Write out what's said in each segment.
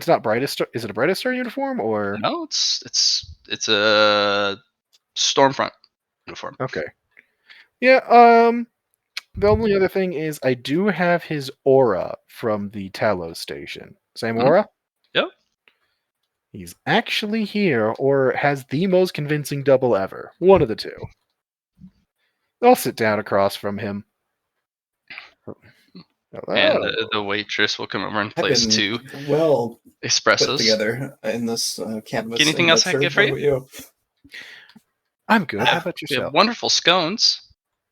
not brightest star. Is it a brightest star uniform or? No, it's a Stormfront uniform. Okay. Yeah. The only other thing is I do have his aura from the Talos station. Same aura? Yep. He's actually here, or has the most convincing double ever. One of the two. I'll sit down across from him. Hello. And the waitress will come over and place two well put espressos. together in this canvas. Anything else I can get for you? I'm good. How about We have yourself? wonderful scones.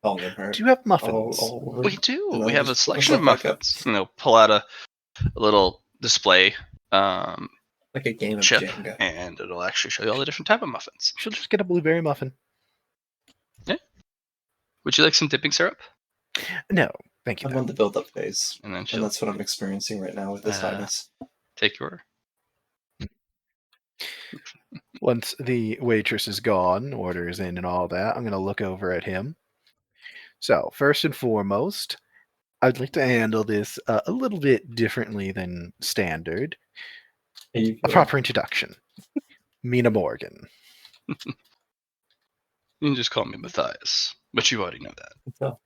Do Do you have muffins? We do. And We then have a just selection of flip back up. muffins. And they'll pull out a little display Like a game of chip, Jenga. and it'll actually show you all the different type of muffins. She'll just get a blueberry muffin. Would you like some dipping syrup? No, thank you. I'm on the build-up phase, And then and she'll that's what I'm experiencing right now with this highness. take your order. Once the waitress is gone, orders in and all that, I'm going to look over at him. So, first and foremost, I'd like to handle this a little bit differently than standard. A proper introduction. Mina Morgan. You can just call me Matthias, but you already know that.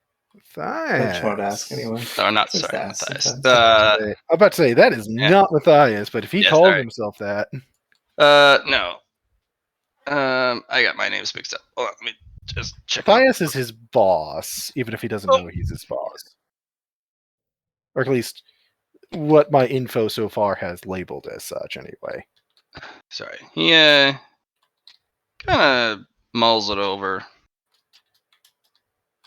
Matthias. I'm trying to ask anyway. Oh, not Just sorry, ask Matthias. sometimes. I'm about to say, that is not Matthias, but if he calls himself that... No. I got my names mixed up. Hold on, let me just check. Matthias is his boss, even if he doesn't know he's his boss. Or at least what my info so far has labeled as such, anyway. Sorry. He kind of mulls it over.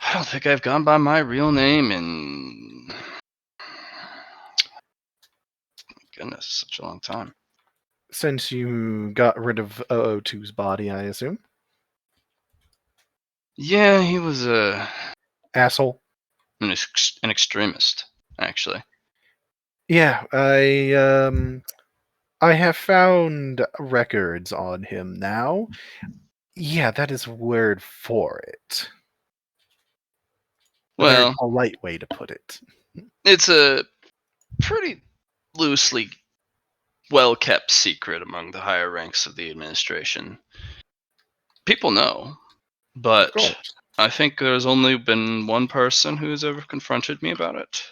I don't think I've gone by my real name in... Goodness, such a long time. Since you got rid of 002's body, I assume? Yeah, he was a... asshole. An extremist, actually. Yeah, I have found records on him now. Yeah, that is word for it. A very polite way to put it. It's a pretty loosely well-kept secret among the higher ranks of the administration. People know, but I think there's only been one person who's ever confronted me about it,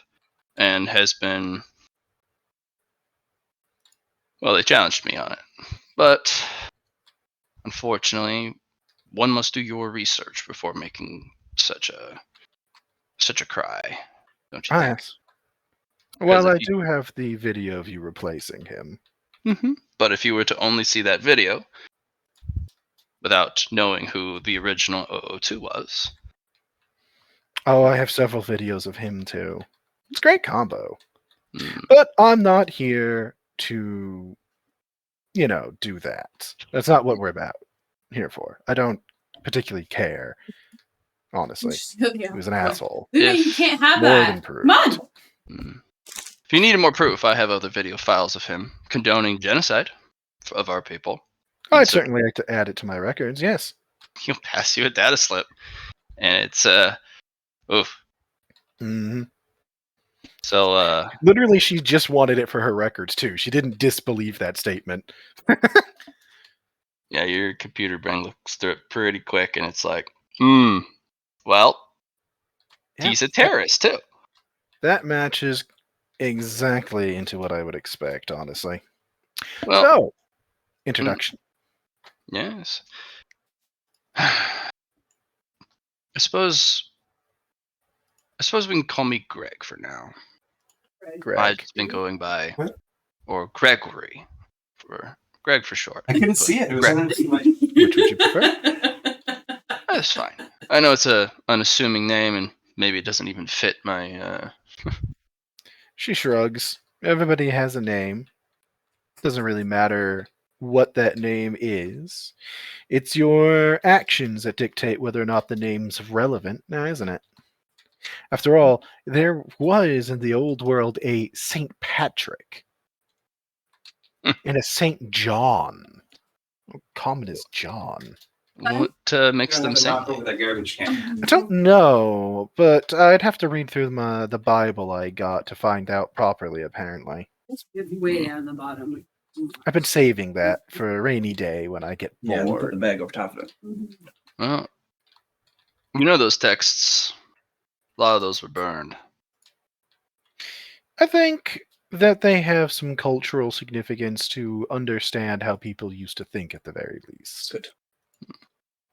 and has been... Well, they challenged me on it, but unfortunately, one must do your research before making such a cry, don't you think? Yes. Well, I do have the video of you replacing him. Mm-hmm. But if you were to only see that video, without knowing who the original 002 was... Oh, I have several videos of him, too. It's a great combo. But I'm not here to, do that. That's not what we're here for. I don't particularly care, honestly. He was an asshole. You can't have more that. than proved. Come on! If you needed more proof, I have other video files of him condoning genocide of our people. I'd certainly like to add it to my records, yes. He'll pass you a data slip. And it's, oof. Mm-hmm. So, literally, she just wanted it for her records, too. She didn't disbelieve that statement. Yeah, your computer brain looks through it pretty quick, and it's like, well, he's a terrorist, too. That matches exactly into what I would expect, honestly. Well, so, introduction. Yes. I suppose we can call me Greg for now. Greg. I've been going by, or Gregory, for Greg for short. I couldn't see it. It was Which would you prefer? That's fine. I know it's a unassuming name, and maybe it doesn't even fit my... She shrugs. Everybody has a name. Doesn't really matter what that name is. It's your actions that dictate whether or not the name's relevant now, isn't it? After all, there was in the old world a Saint Patrick and a Saint John. How common is John? What makes them saintly? I don't know, but I'd have to read through the Bible I got to find out properly, apparently. It's way down the bottom. I've been saving that for a rainy day when I get Yeah, and put bored. the bag over top of it. Well, you know those texts. A lot of those were burned. I think that they have some cultural significance to understand how people used to think at the very least. Good.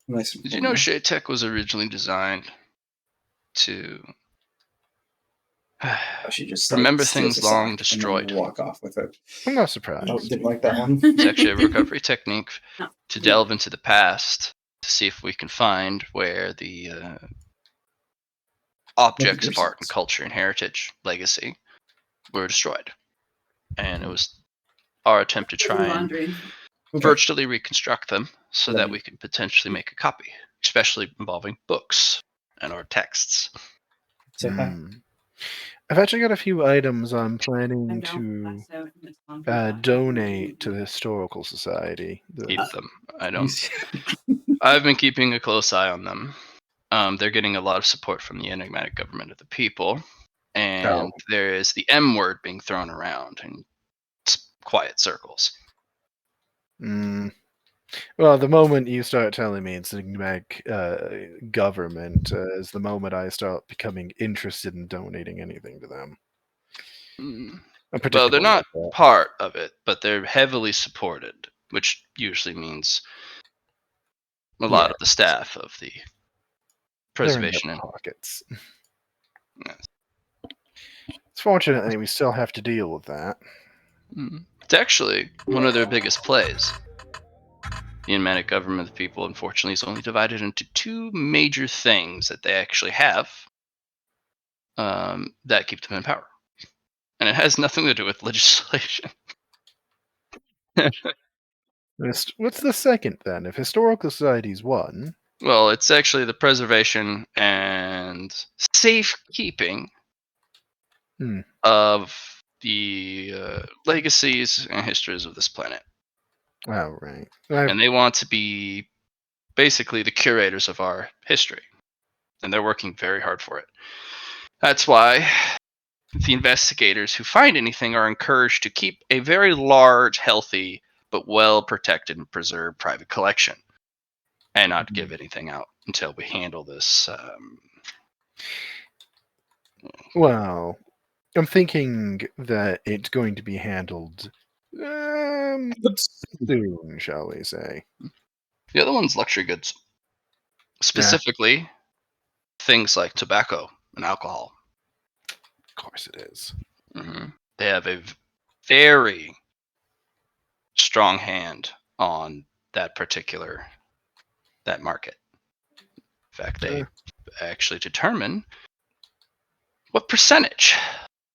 Nice. Did you know Shade Tech was originally designed to She just remember steals things a long sock destroyed? and then walk off with it. I'm not surprised. Oh, didn't like that one. It's actually a recovery technique No. to delve into the past to see if we can find where the objects of art and sense. culture and heritage legacy were destroyed. And it was our attempt to try and Laundry. virtually reconstruct them so that Then- we can potentially make a copy, especially involving books and our texts. Say hi. I've actually got a few items I'm I planning don't. to That's so- it's laundry box. donate to the Historical Society. Keep them. I You don't. see- I've been keeping a close eye on them. They're getting a lot of support from the enigmatic government of the people, and there is the M word being thrown around in quiet circles. Well, the moment you start telling me it's enigmatic government is the moment I start becoming interested in donating anything to them. Mm. I'm Well, they're particularly not like that. part of it, but they're heavily supported, which usually means a lot of the staff of the They're in preservation their and pockets. Yes. It's fortunate that we still have to deal with that. It's actually one of their biggest plays. The enigmatic government of the people, unfortunately, is only divided into two major things that they actually have that keep them in power. And it has nothing to do with legislation. What's the second then? If Historical Society's one, Well, it's actually the preservation and safekeeping Hmm. of the legacies and histories of this planet. oh right, And they want to be basically the curators of our history. And they're working very hard for it. That's why the investigators who find anything are encouraged to keep a very large, healthy, but well protected and preserved private collection and not give anything out until we handle this. well, I'm thinking that it's going to be handled soon, shall we say? The other one's luxury goods, specifically things like tobacco and alcohol. Of course, it is. They have a very strong hand on that market. In fact, they actually determine what percentage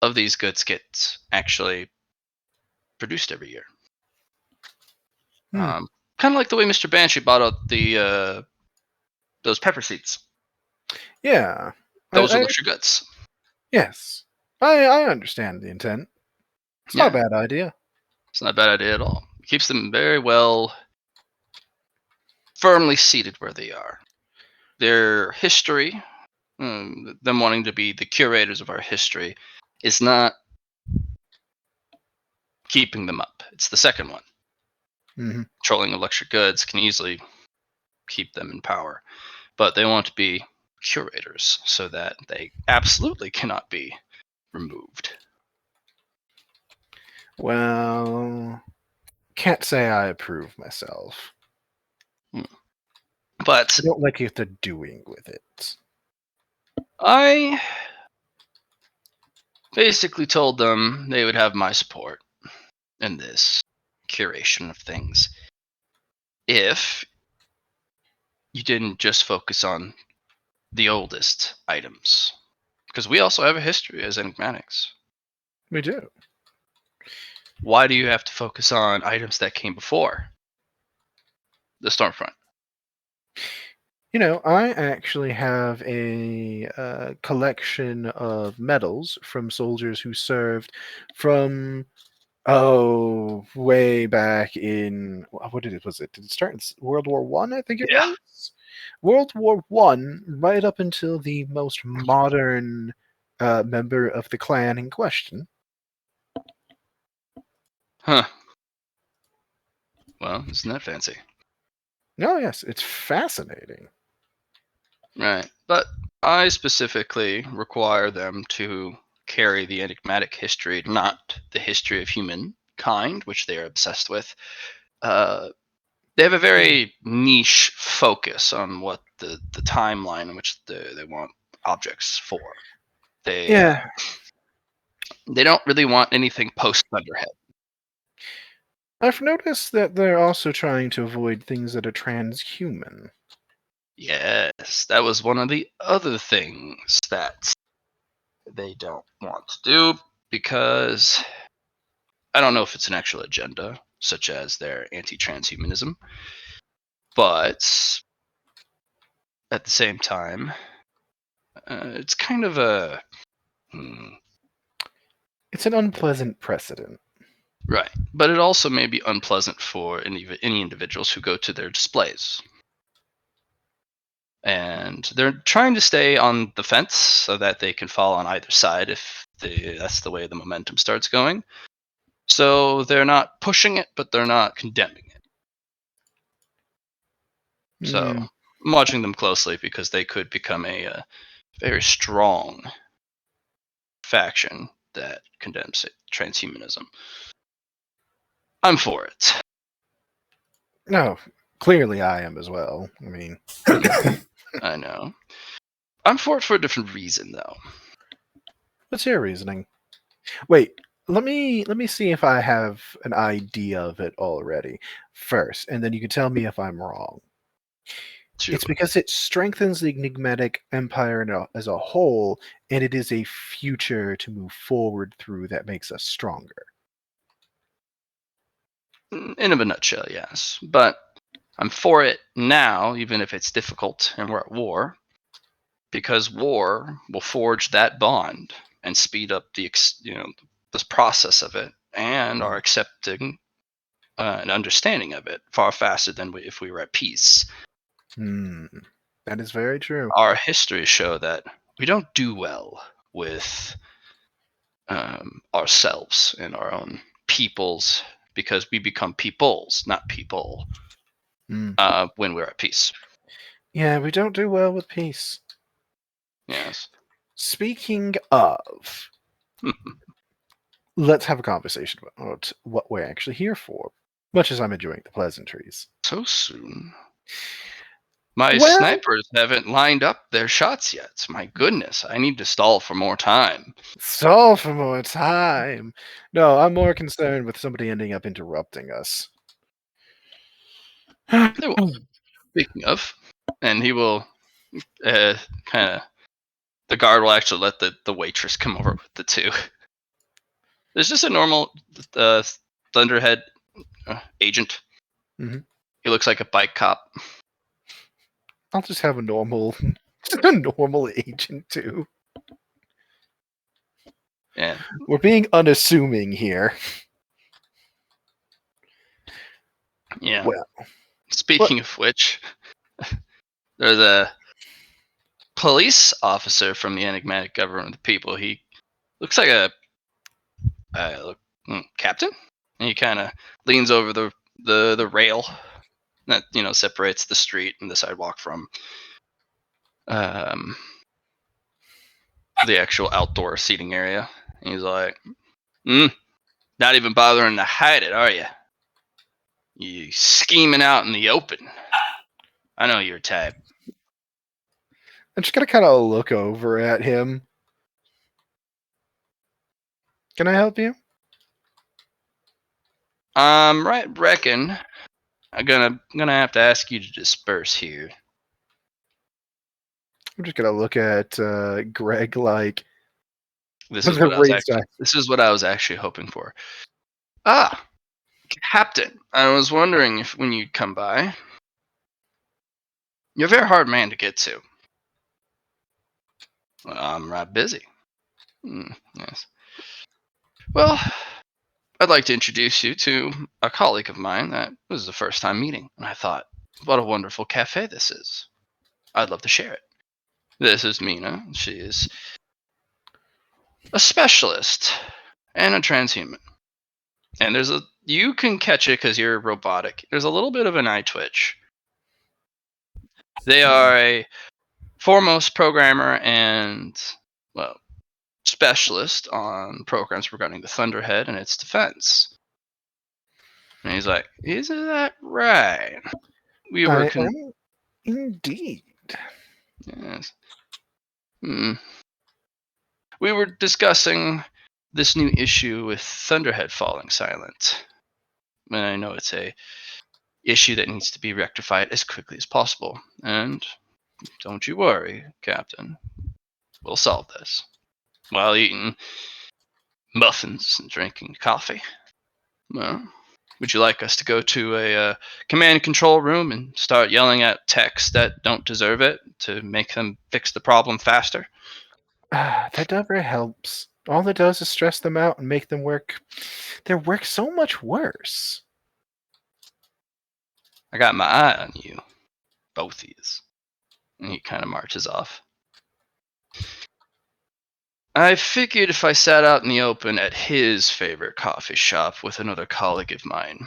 of these goods gets actually produced every year. Kind of like the way Mr. Banshee bought out the those pepper seeds. Yeah, Those are luxury goods. yes, I understand the intent. It's not a bad idea. It's not a bad idea at all. It keeps them very well firmly seated where they are. Their history, them wanting to be the curators of our history, is not keeping them up. It's the second one. Controlling the luxury goods can easily keep them in power. But they want to be curators so that they absolutely cannot be removed. Well, can't say I approve myself. But I don't like what they're doing with it. I basically told them they would have my support in this curation of things if you didn't just focus on the oldest items. Because we also have a history as enigmatics. We do. Why do you have to focus on items that came before the Stormfront? You know, I actually have a collection of medals from soldiers who served from way back in what was it? Did it start in World War One? I think it was World War One, right up until the most modern member of the clan in question. Huh. know, isn't that fancy? Oh, yes, it's fascinating. Right. But I specifically require them to carry the enigmatic history, not the history of humankind, which they are obsessed with. They have a very niche focus on what the timeline in which they want objects for. They Yeah, they don't really want anything post Thunderhead. I've noticed that they're also trying to avoid things that are transhuman. Yes, that was one of the other things that they don't want to do because I don't know if it's an actual agenda, such as their anti-transhumanism, but at the same time, it's kind of a It's an unpleasant precedent. right. But it also may be unpleasant for any individuals who go to their displays. And they're trying to stay on the fence so that they can fall on either side if that's the way the momentum starts going. So they're not pushing it, but they're not condemning it. So Hmm. I'm watching them closely because they could become a very strong faction that condemns transhumanism. I'm for it. No, clearly I am as well. I mean, I know. I'm for it for a different reason, though. what's your reasoning? Wait, let me see if I have an idea of it already first, and then you can tell me if I'm wrong. Sure. It's because it strengthens the enigmatic empire as a whole, and it is a future to move forward through that makes us stronger. In a nutshell, yes. But I'm for it now, even if it's difficult and we're at war, because war will forge that bond and speed up this process of it and our accepting and understanding of it far faster than if we were at peace. That is very true. Our histories show that we don't do well with ourselves and our own peoples because we become peoples, not people, Mm. when we're at peace. Yeah, we don't do well with peace. Yes. Speaking of, let's have a conversation about what we're actually here for, much as I'm enjoying the pleasantries. So soon. My Well, snipers haven't lined up their shots yet. My goodness, I need to stall for more time. stall for more time. No, I'm more concerned with somebody ending up interrupting us. They will. Speaking of, and he will kind of. The guard will actually let the waitress come over with the two. There's just a normal Thunderhead agent. Mhm. He looks like a bike cop. I'll just have a normal, just a normal agent too. Yeah. We're being unassuming here. Yeah. Well, Speaking of which, there's a police officer from the enigmatic government of the people. He looks like a captain. And he kind of leans over the rail that separates the street and the sidewalk from um, the actual outdoor seating area. And he's like, not even bothering to hide it, are you? You scheming out in the open. I know your type. I'm just gonna kind of look over at him. Can I help you? Reckon I'm gonna have to ask you to disperse here. I'm just gonna look at Greg like This with is a what I was raised actually. eye. This is what I was actually hoping for. Ah, Captain. I was wondering if when you'd come by. You're a very hard man to get to. Well, I'm right busy. Yes. Well, I'd like to introduce you to a colleague of mine that was the first time meeting, and I thought, what a wonderful cafe this is. I'd love to share it. This is Mina. She is a specialist and a transhuman. And there's a You can catch it because you're robotic. There's a little bit of an eye twitch. They are a foremost programmer and, well, specialist on programs regarding the Thunderhead and its defense. And he's like, "Is that right? We were I am indeed. yes. We were discussing this new issue with Thunderhead falling silent. And I know it's a issue that needs to be rectified as quickly as possible. And don't you worry, Captain. We'll solve this." While eating muffins and drinking coffee. Well, would you like us to go to a command and control room and start yelling at techs that don't deserve it to make them fix the problem faster? That never helps. All it does is stress them out and make them work their work so much worse. I got my eye on you, both of yous. And he kind of marches off. I figured if I sat out in the open at his favorite coffee shop with another colleague of mine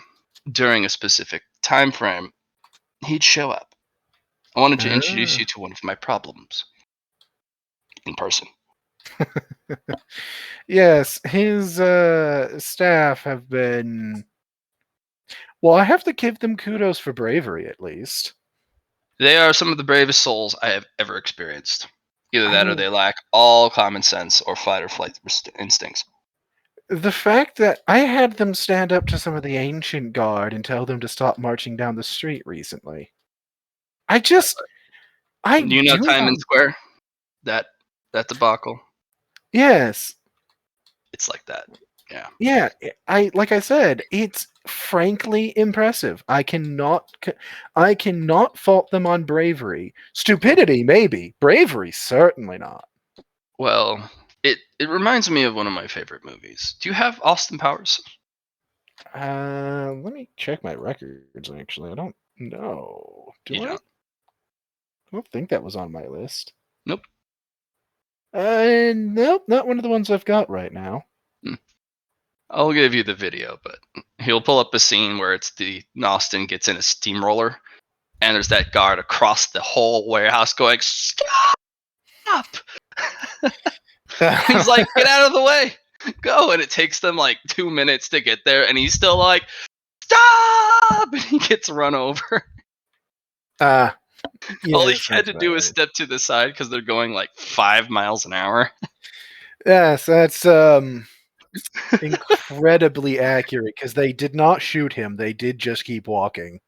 during a specific time frame, he'd show up. I wanted to introduce you to one of my problems in person. Yes, his staff have been. Well, I have to give them kudos for bravery, at least. They are some of the bravest souls I have ever experienced. Either I that or mean- they lack all common sense or fight or flight instincts. The fact that I had them stand up to some of the ancient guard and tell them to stop marching down the street recently. I Do you know do Time and not. Square? That debacle? Yes, It's like that. Yeah. yeah. Like I said, it's frankly impressive. I cannot fault them on bravery. Stupidity, maybe. Bravery, certainly not. Well, it reminds me of one of my favorite movies. Do you have Austin Powers? Let me check my records. Actually, I don't know. Do You I? don't. I don't think that was on my list. Nope. Nope, not one of the ones I've got right now. I'll give you the video, but he'll pull up a scene where it's Austin gets in a steamroller, and there's that guard across the whole warehouse going, "Stop!" He's like, "Get out of the way, go!" And it takes them like 2 minutes to get there, and he's still like, "Stop!" And he gets run over. All he yes, had to that's do is right. step to the side because they're going like 5 miles an hour. Yes, that's incredibly accurate because they did not shoot him. They did just keep walking.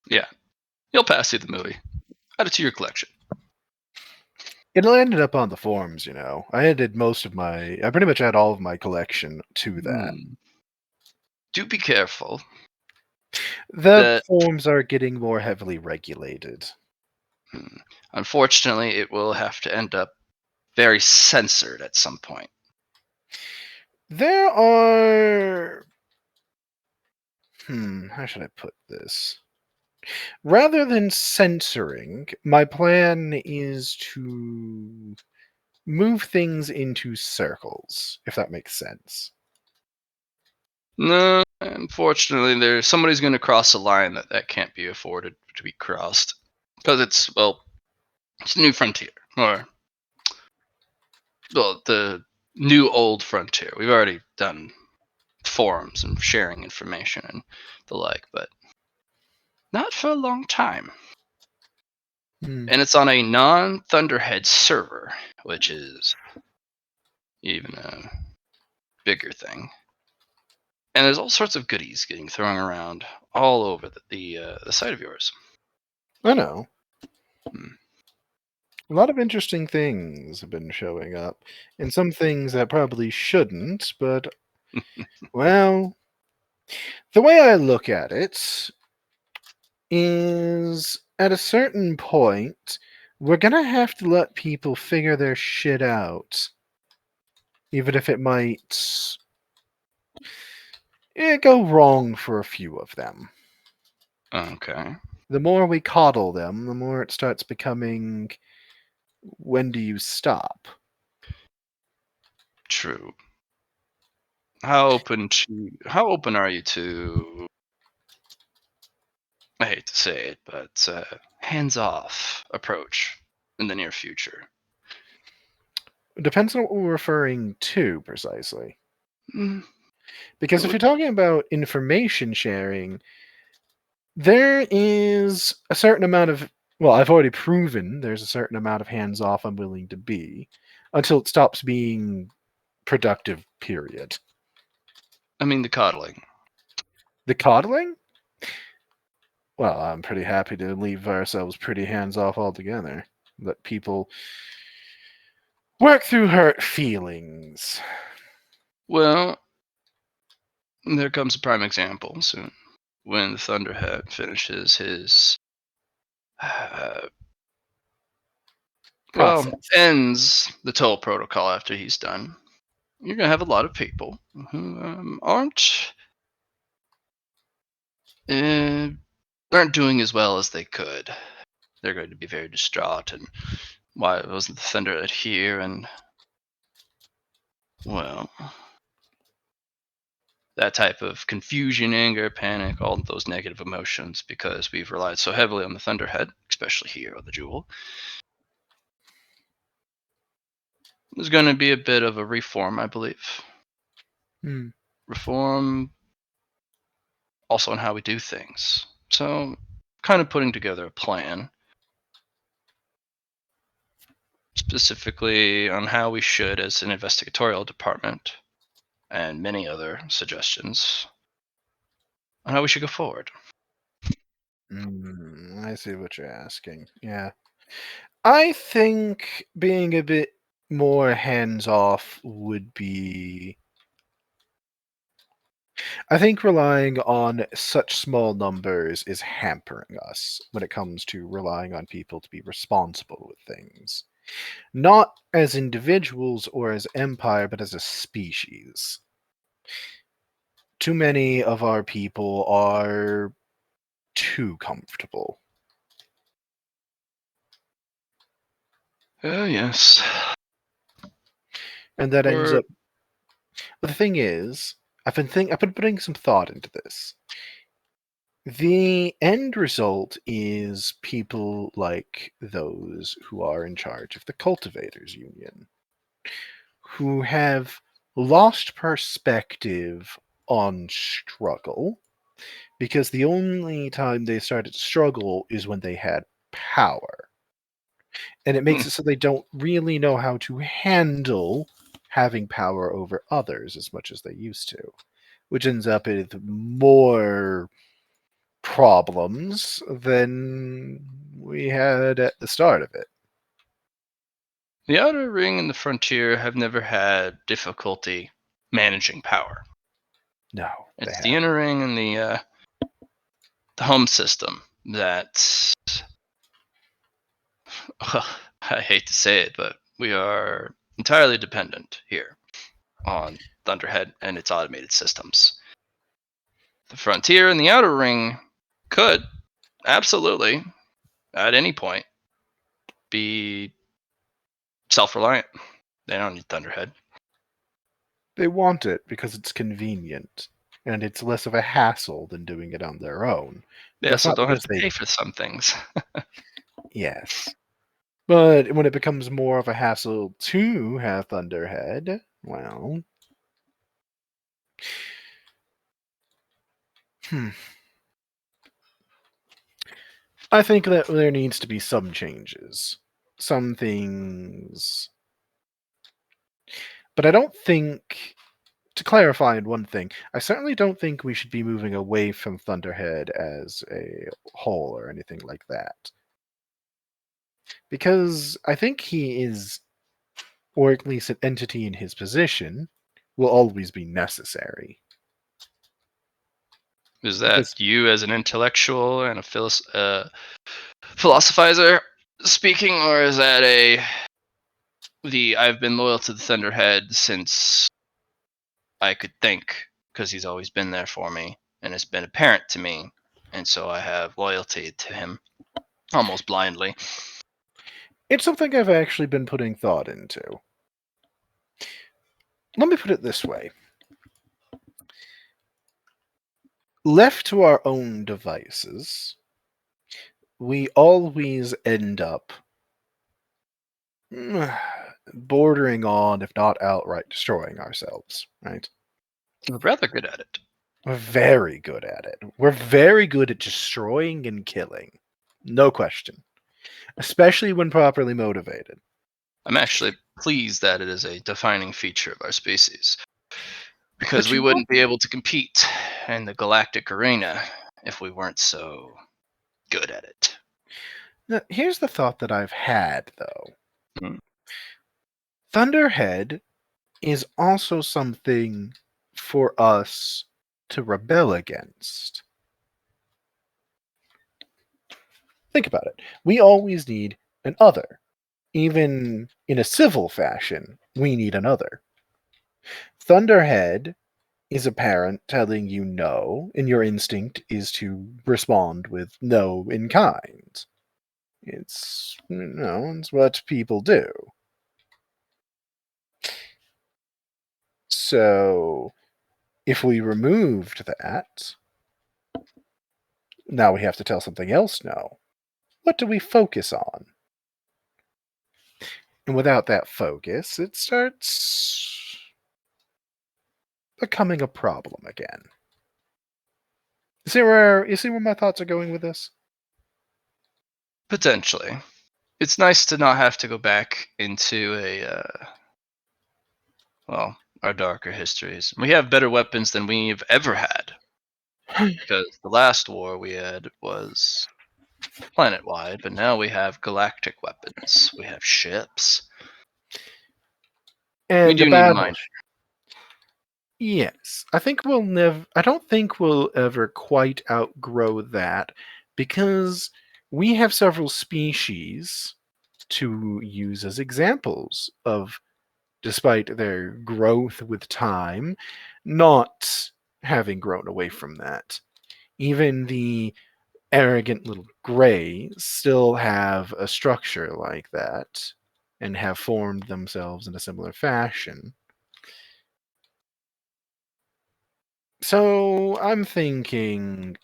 Yeah, he'll pass you the movie. Add it to your collection. It ended up on the forums, you know. I pretty much had all of my collection to that. Do be careful. The forums are getting more heavily regulated. Unfortunately, it will have to end up very censored at some point. There are. How should I put this? Rather than censoring, my plan is to move things into circles, if that makes sense. No, unfortunately, somebody's going to cross a line that can't be afforded to be crossed because it's a new frontier, or the new old frontier. We've already done forums and sharing information and the like, but not for a long time. And it's on a non-Thunderhead server, which is even a bigger thing. And there's all sorts of goodies getting thrown around all over the site of yours. I know. A lot of interesting things have been showing up, and some things that probably shouldn't, but, well, the way I look at it is at a certain point, we're gonna have to let people figure their shit out. Even if it might go wrong for a few of them. Okay. The more we coddle them, the more it starts becoming, when do you stop? True. how open are you to, I hate to say it, but hands-off approach in the near future? Depends on what we're referring to precisely. Mm, Because if you're talking about information sharing, there is a certain amount of, well, I've already proven there's a certain amount of hands off I'm willing to be until it stops being productive, period. I mean, the coddling. The coddling? Well, I'm pretty happy to leave ourselves pretty hands off altogether. Let people work through hurt feelings. Well, there comes a prime example soon when the Thunderhead finishes his well, Process. ends the toll protocol after he's done. You're gonna have a lot of people who uh, aren't doing as well as they could. They're going to be very distraught, and why wasn't the Thunderhead here? And well, that type of confusion, anger, panic, all of those negative emotions, because we've relied so heavily on the Thunderhead, especially here on the Jewel. There's going to be a bit of a reform, I believe. Reform also on how we do things. So, kind of putting together a plan, specifically on how we should, as an investigatorial department, and many other suggestions on how we should go forward. I see what you're asking. Yeah. I think being a bit more hands off would be. I think relying on such small numbers is hampering us when it comes to relying on people to be responsible with things. Not as individuals or as empire, but as a species. Too many of our people are too comfortable. Yes. And that ends Or up. But the thing is, I've been putting some thought into this. The end result is people like those who are in charge of the Cultivators Union, who have lost perspective on struggle, because the only time they started to struggle is when they had power. And it makes it so they don't really know how to handle having power over others as much as they used to, which ends up with more problems than we had at the start of it. the Outer Ring and the Frontier have never had difficulty managing power. No, they It's the haven't. Inner Ring and the home system that, I hate to say it, but we are entirely dependent here on Thunderhead and its automated systems. The Frontier and the Outer Ring could absolutely, at any point, be self-reliant. They don't need Thunderhead. They want it because it's convenient, and it's less of a hassle than doing it on their own. They That's also not don't have because to they. pay for some things. Yes. But when it becomes more of a hassle to have Thunderhead, well. I think that there needs to be some changes. Some things. But I don't think, to clarify in one thing, I certainly don't think we should be moving away from Thunderhead as a whole or anything like that. Because I think he is, or at least an entity in his position, will always be necessary. Is that Because you as an intellectual and a philosophizer speaking, or is that I've been loyal to the Thunderhead since I could think, because he's always been there for me and it's been apparent to me, and so I have loyalty to him almost blindly. it's something I've actually been putting thought into. Let me put it this way. left to our own devices, we always end up bordering on, if not outright destroying ourselves, right? We're rather good at it. We're very good at it. We're very good at destroying and killing. No question. Especially when properly motivated. I'm actually pleased that it is a defining feature of our species. Because But we you wouldn't be able to compete in the galactic arena if we weren't so good at it. Now, here's the thought that I've had, though. Hmm. Thunderhead is also something for us to rebel against. Think about it. We always need an other. Even in a civil fashion, we need another. Thunderhead is a parent telling you no, and your instinct is to respond with no in kind. It's what people do. So, if we removed that, now we have to tell something else no. What do we focus on? And without that focus, it starts becoming a problem again. You see where my thoughts are going with this? Potentially. It's nice to not have to go back into our darker histories. We have better weapons than we've ever had. Because the last war we had was planet-wide, but now we have galactic weapons. We have ships. We And do the need a battle. mind. Yes, I think we'll never. I don't think we'll ever quite outgrow that because we have several species to use as examples of, despite their growth with time, not having grown away from that. Even the arrogant little greys still have a structure like that and have formed themselves in a similar fashion. So I'm thinking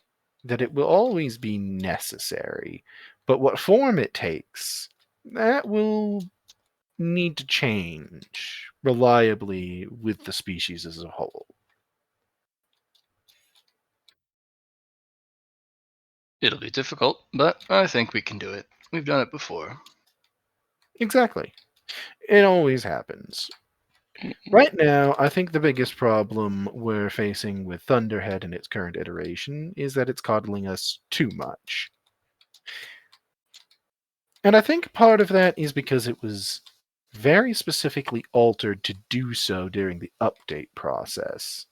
that it will always be necessary, but what form it takes, that will need to change reliably with the species as a whole. It'll be difficult, but I think we can do it. We've done it before. Exactly. It always happens. Right now, I think the biggest problem we're facing with Thunderhead in its current iteration is that it's coddling us too much. And I think part of that is because it was very specifically altered to do so during the update process.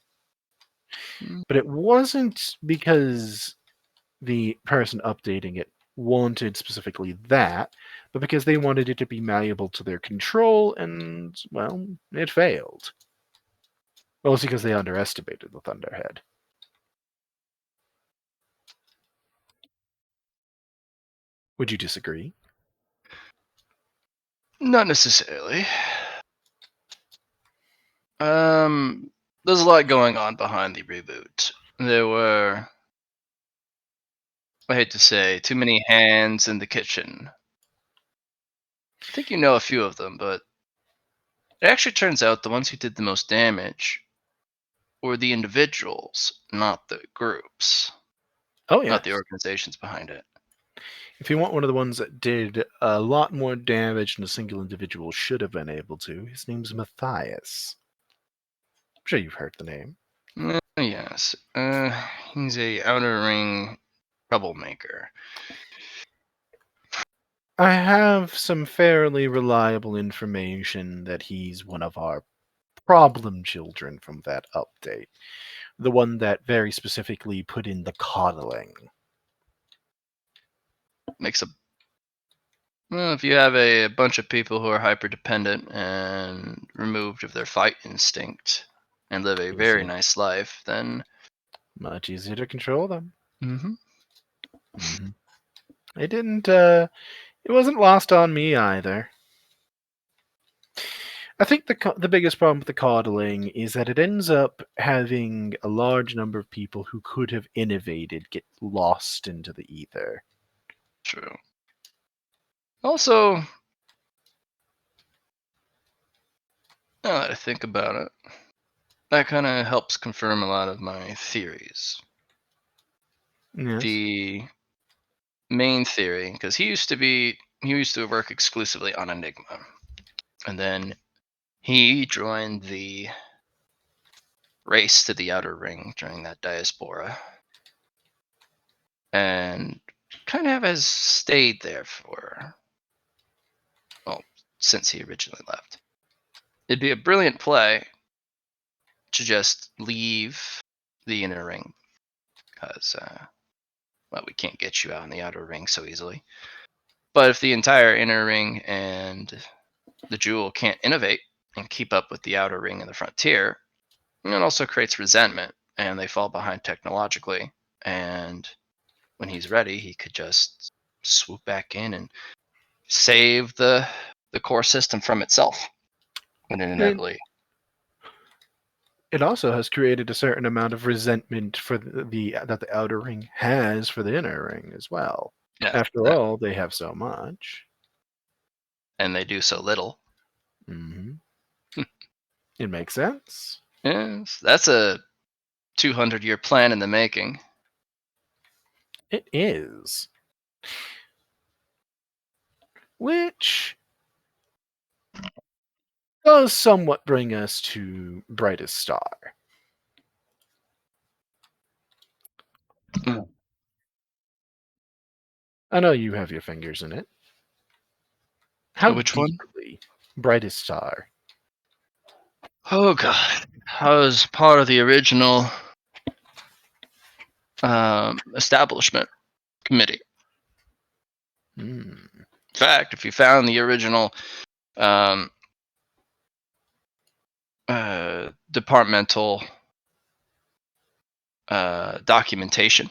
But it wasn't because the person updating it wanted specifically that, but because they wanted it to be malleable to their control, and, well, it failed. Mostly because they underestimated the Thunderhead. Would you disagree? Not necessarily. There's a lot going on behind the reboot. There were, I hate to say, too many hands in the kitchen. I think you know a few of them, but it actually turns out the ones who did the most damage were the individuals, not the groups, Oh, yeah. not the organizations behind it. If you want one of the ones that did a lot more damage than a single individual should have been able to, his name's Matthias. I'm sure you've heard the name. Yes. He's a outer ring troublemaker. I have some fairly reliable information that he's one of our problem children from that update. The one that very specifically put in the coddling. Makes a Well, if you have a bunch of people who are hyper dependent and removed of their fight instinct and live a very Easy. nice life, then Much easier to control them. Mhm. It didn't, it wasn't lost on me either. I think the biggest problem with the coddling is that it ends up having a large number of people who could have innovated get lost into the ether. True. Also, now that I think about it, that kind of helps confirm a lot of my theories. Yes. The main theory, because he used to work exclusively on Enigma, and then he joined the race to the outer ring during that diaspora, and kind of has stayed there for, well, since he originally left. It'd be a brilliant play to just leave the inner ring, because well, we can't get you out in the outer ring so easily. But if the entire inner ring and the jewel can't innovate and keep up with the outer ring and the frontier, it also creates resentment, and they fall behind technologically. And when he's ready, he could just swoop back in and save the core system from itself. And then inevitably, It also has created a certain amount of resentment for that the outer ring has for the inner ring as well. yeah, After yeah, all, they have so much. and they do so little. Hmm It makes sense. Yes, that's a 200-year plan in the making. It is. Which does somewhat bring us to Brightest Star. Mm. I know you have your fingers in it. How Which one? deeply? Brightest Star. Oh god, I was part of the original establishment committee. Hmm. In fact, if you found the original um, departmental documentation,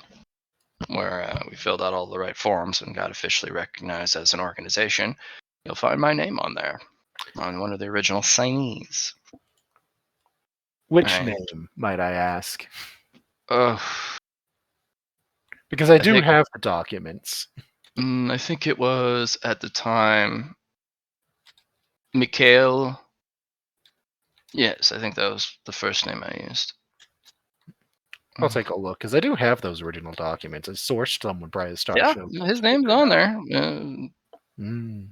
where we filled out all the right forms and got officially recognized as an organization, you'll find my name on there, on one of the original signees. Which Right. name, might I ask? Uh, Because I I do think have the documents. I think it was at the time Mikhail. Yes, I think that was the first name I used. I'll take a look, because I do have those original documents. I sourced them when Brightest Star Yeah, showed. his name's on there. Hmm.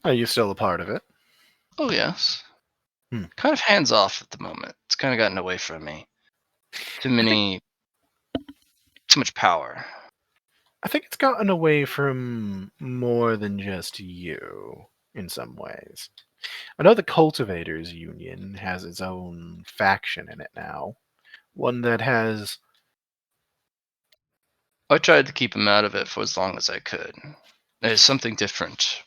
Are you still a part of it? Oh yes. Hmm. Kind of hands off at the moment. It's kind of gotten away from me. Too much power. I think it's gotten away from more than just you, in some ways. I know the Cultivators Union has its own faction in it now. One that has. I tried to keep him out of it for as long as I could. There's something different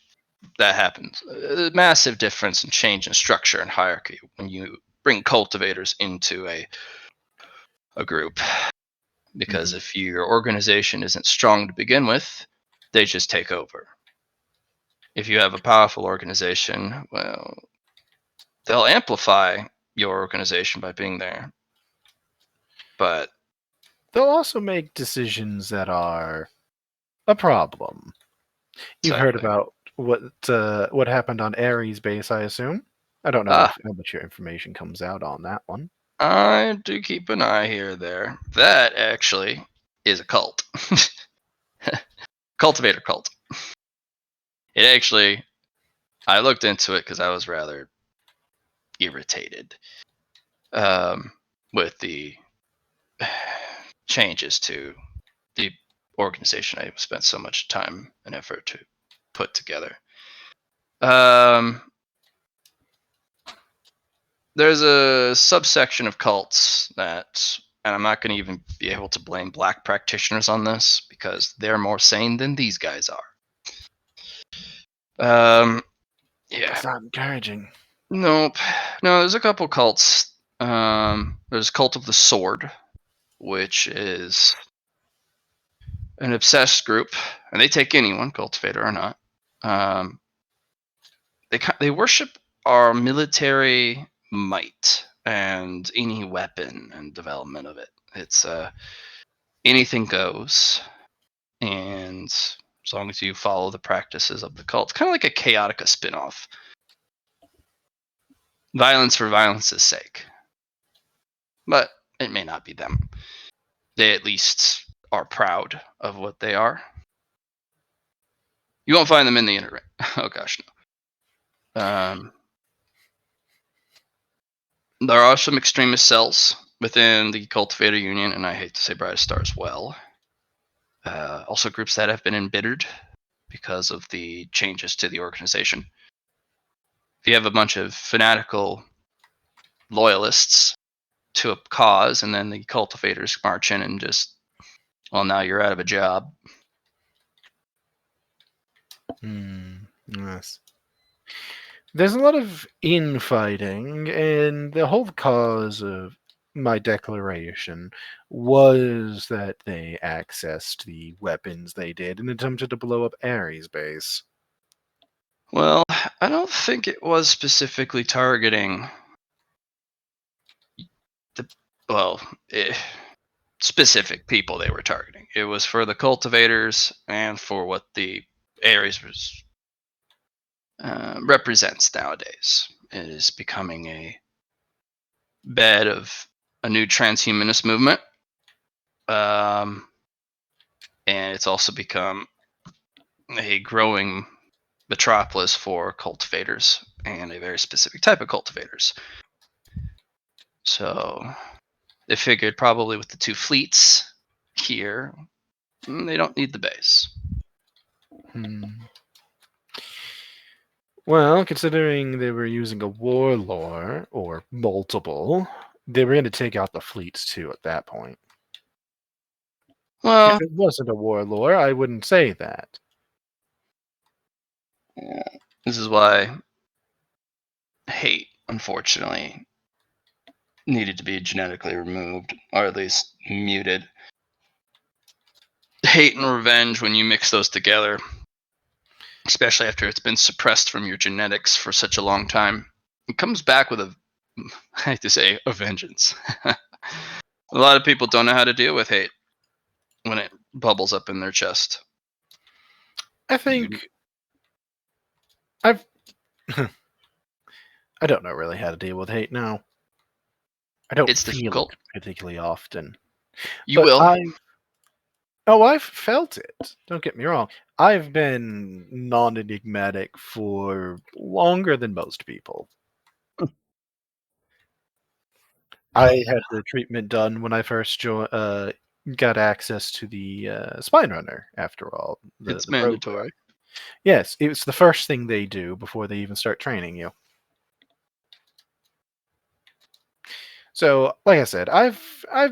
that happens. A massive difference in change in structure and hierarchy when you bring cultivators into a group. Because Mhm. if your organization isn't strong to begin with, they just take over. If you have a powerful organization, well, they'll amplify your organization by being there. But They'll also make decisions that are a problem. You've heard exactly. about what happened on Ares base, I assume. I don't know Ah, if how much your information comes out on that one. I do keep an eye here or there. That actually is a cult. Cultivator cult. It actually, I looked into it because I was rather irritated um, with the changes to the organization I spent so much time and effort to put together. Um, there's a subsection of cults that, and I'm not going to even be able to blame black practitioners on this because they're more sane than these guys are. Yeah. That's not encouraging. Nope. No, there's a couple cults. There's Cult of the Sword, which is an obsessed group, and they take anyone, cultivator or not. Um, they worship our military might and any weapon and development of it. It's anything goes, and as long as you follow the practices of the cult, it's kind of like a chaotica spin-off. Violence for violence's sake. But it may not be them. They at least are proud of what they are. You won't find them in the internet. Oh gosh, no. There are some extremist cells within the Cultivator Union, and I hate to say Brightest Star as well. Also groups that have been embittered because of the changes to the organization. If you have a bunch of fanatical loyalists to a cause, and then the cultivators march in and just, well, now you're out of a job. Yes. There's a lot of infighting, and the whole cause of my declaration was that they accessed the weapons they did and attempted to blow up Ares' base. Well, I don't think it was specifically targeting the, well, specific people they were targeting. It was for the cultivators and for what the Ares was, represents nowadays. It is becoming a bed of a new transhumanist movement. And it's also become a growing metropolis for cultivators and a very specific type of cultivators. So they figured probably with the two fleets here, they don't need the base. Well, considering they were using a warlord, or multiple, they were going to take out the fleets too at that point. Well, If it wasn't a warlord, I wouldn't say that. yeah, this is why hate, unfortunately, needed to be genetically removed, or at least muted. Hate and revenge, when you mix those together, especially after it's been suppressed from your genetics for such a long time, it comes back with a, I hate to say, a vengeance. A lot of people don't know how to deal with hate when it bubbles up in their chest. I think I've I don't know really how to deal with hate now. I don't It's feel difficult. it particularly often. You But will. I've felt it. Don't get me wrong. I've been non-enigmatic for longer than most people. I had the treatment done when I first got access to the Spine Runner. After all, It's the program. mandatory. Yes, it was the first thing they do before they even start training you. So, like I said, I've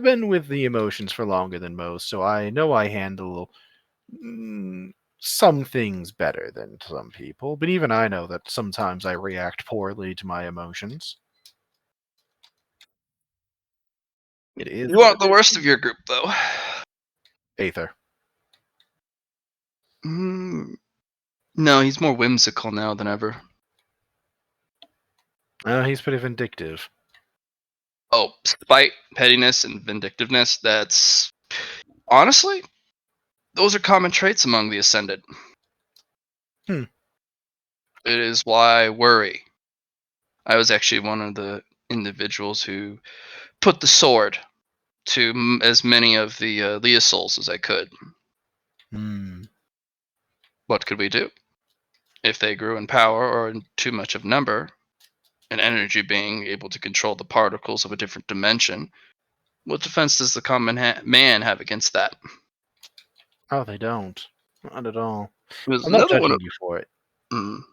been with the emotions for longer than most, so I know I handle some things better than some people. But even I know that sometimes I react poorly to my emotions. It is You what want it the is. worst of your group, though. Aether. No, he's more whimsical now than ever. He's pretty vindictive. Oh, spite, pettiness, and vindictiveness, that's... Honestly, those are common traits among the Ascended. Hmm. It is why I worry. I was actually one of the individuals who put the sword to as many of the Leah souls as I could. What could we do? If they grew in power or in too much of number, an energy being able to control the particles of a different dimension, what defense does the common man have against that? Oh, they don't. Not at all. It was I'm not another one. judging you for it.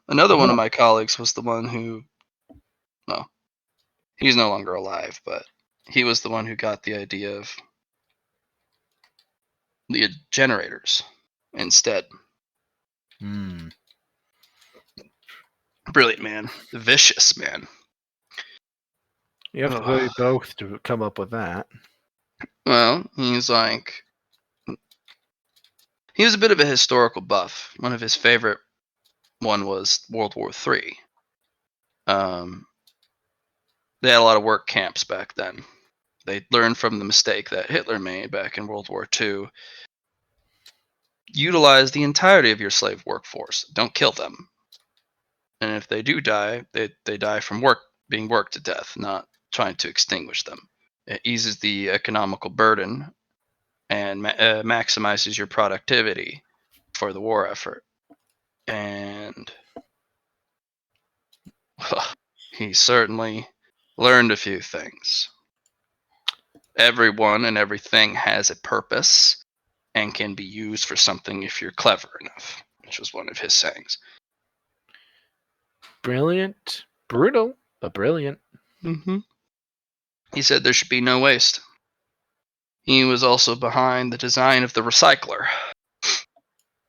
Another one of Uh-huh. my colleagues was the one who, well, he's no longer alive, but he was the one who got the idea of the generators instead. Brilliant man, vicious man. You have to play both to come up with that. Well, he's like, he was a bit of a historical buff. One of his favorite one was World War III. They had a lot of work camps back then. They learned from the mistake that Hitler made back in World War II. Utilize the entirety of your slave workforce. Don't kill them. And if they do die, they die from being worked to death, not trying to extinguish them. It eases the economical burden and maximizes your productivity for the war effort. And he certainly learned a few things. Everyone and everything has a purpose and can be used for something if you're clever enough, which was one of his sayings. Brilliant. Brutal, but brilliant. Mm-hmm. He said there should be no waste. He was also behind the design of the recycler.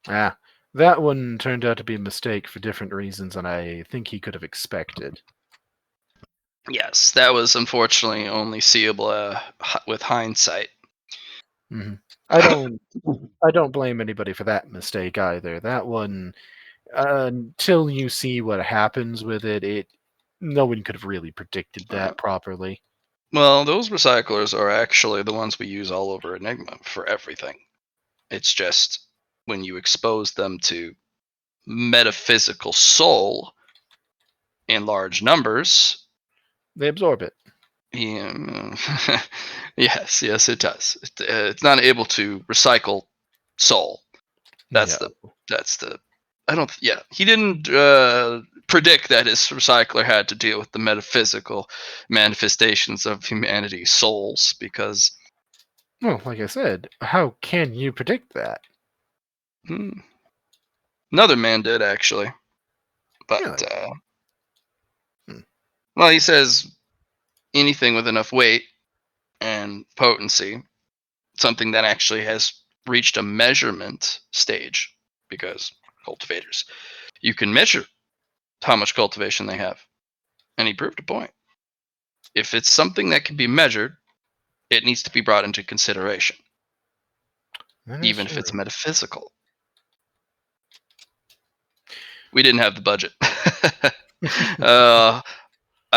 Ah, that one turned out to be a mistake for different reasons than I think he could have expected. Yes, that was unfortunately only seeable with hindsight. Hmm. I don't blame anybody for that mistake either. That one, until you see what happens with it, no one could have really predicted that properly. Well, those recyclers are actually the ones we use all over Enigma for everything. It's just when you expose them to metaphysical soul in large numbers. They absorb it. Yeah, yes, it does. It's not able to recycle soul. That's No. the. I don't. Yeah, he didn't predict that his recycler had to deal with the metaphysical manifestations of humanity's souls because Well, like I said, how can you predict that? Another man did actually, but Really? Hmm. well, he says anything with enough weight and potency, something that actually has reached a measurement stage, because cultivators, you can measure how much cultivation they have, and he proved a point. If it's something that can be measured, it needs to be brought into consideration, That is even if true. it's metaphysical. We didn't have the budget. I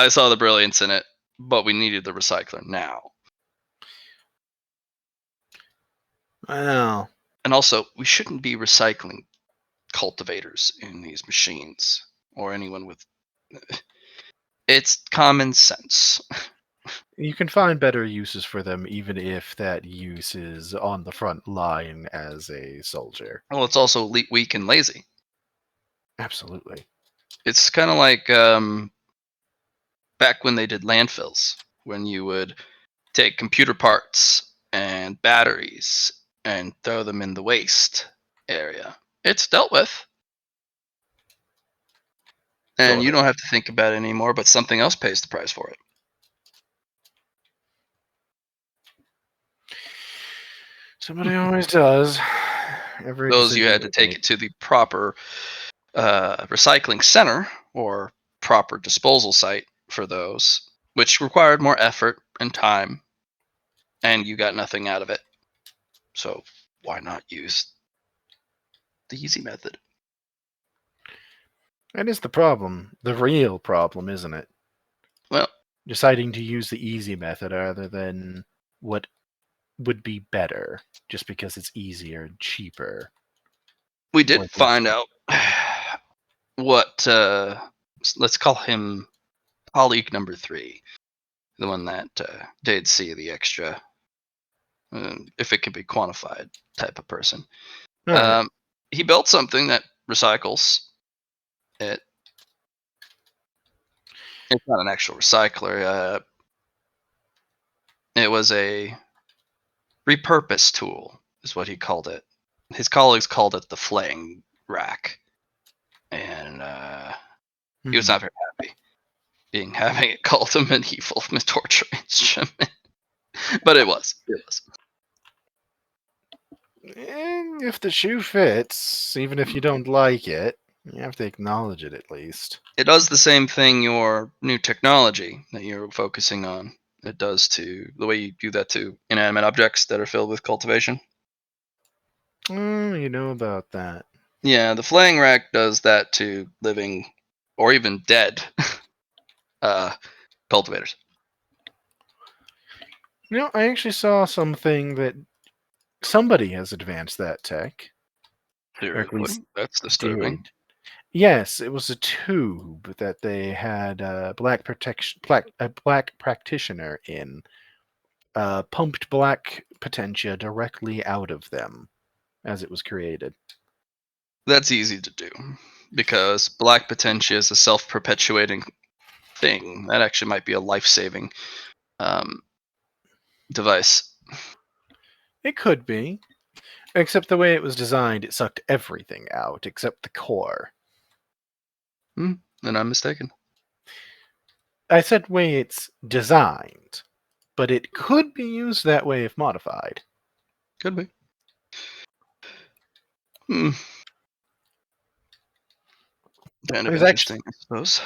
saw the brilliance in it, but we needed the recycler now. Well, And also, we shouldn't be recycling cultivators in these machines or anyone with. It's common sense. you can find better uses for them, even if that use is on the front line as a soldier. Well, it's also weak and lazy. Absolutely. It's kind of like back when they did landfills, when you would take computer parts and batteries and throw them in the waste area. It's dealt with. And Sort you of. don't have to think about it anymore, but something else pays the price for it. Somebody always does. Every Those you decision had to they take make. it to the proper recycling center or proper disposal site for those, which required more effort and time, and you got nothing out of it. So why not use the easy method? That is the problem. The real problem, isn't it? Well, Deciding to use the easy method rather than what would be better, just because it's easier and cheaper. we Or did less find out what, let's call him colleague number 3, the one that did see the extra, if it can be quantified, type of person. All right. He built something that recycles it. It's not an actual recycler. It was a repurpose tool, is what he called it. His colleagues called it the flaying rack, and he was not very happy having it called a medieval torture instrument. But it was. If the shoe fits, even if you don't like it, you have to acknowledge it at least. It does the same thing your new technology that you're focusing on. It does to the way you do that to inanimate objects that are filled with cultivation. Oh, you know about that. Yeah, the flaying rack does that to living or even dead cultivators. I actually saw something that somebody has advanced that tech. Seriously, least that's disturbing. Yes, it was a tube that they had a black practitioner in. Pumped black potentia directly out of them as it was created. That's easy to do because black potentia is a self-perpetuating thing. That actually might be a life-saving device. It could be, except the way it was designed, it sucked everything out except the core. Then I'm mistaken. I said way it's designed, but it could be used that way if modified. Could be. Kind of It was interesting, I suppose.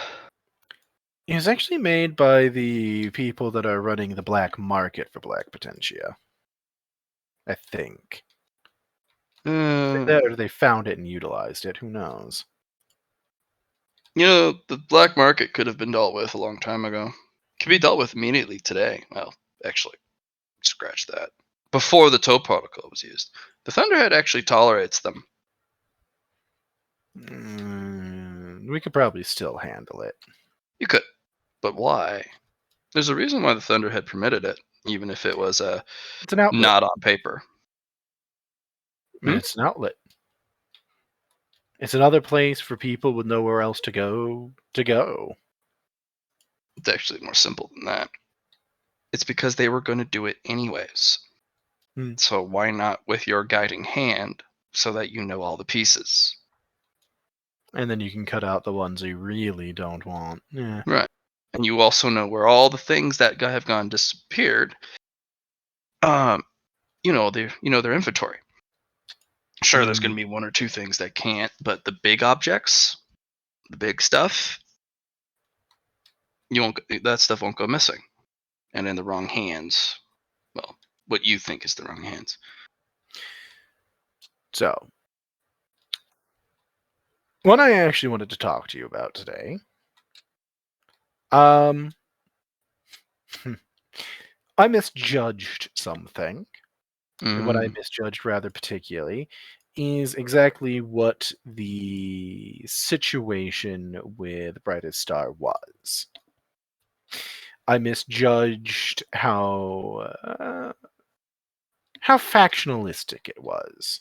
It was actually made by the people that are running the black market for black potentia. I think. Or they found it and utilized it. Who knows? The black market could have been dealt with a long time ago. Could be dealt with immediately today. Well, actually, scratch that. Before the tow protocol was used. The Thunderhead actually tolerates them. We could probably still handle it. You could. But why? There's a reason why the Thunderhead permitted it, even if it was It's an outlet. not on paper. It's an outlet. It's another place for people with nowhere else to go. It's actually more simple than that. It's because they were going to do it anyways. So why not with your guiding hand so that you know all the pieces? And then you can cut out the ones you really don't want. Yeah. Right. And you also know where all the things that have gone disappeared. Their inventory. Sure, there's going to be one or two things that can't, but the big objects, the big stuff, that stuff won't go missing. And in the wrong hands, well, what you think is the wrong hands. So, what I actually wanted to talk to you about today, I misjudged something. And what I misjudged rather particularly is exactly what the situation with Brightest Star was. I misjudged how factionalistic it was.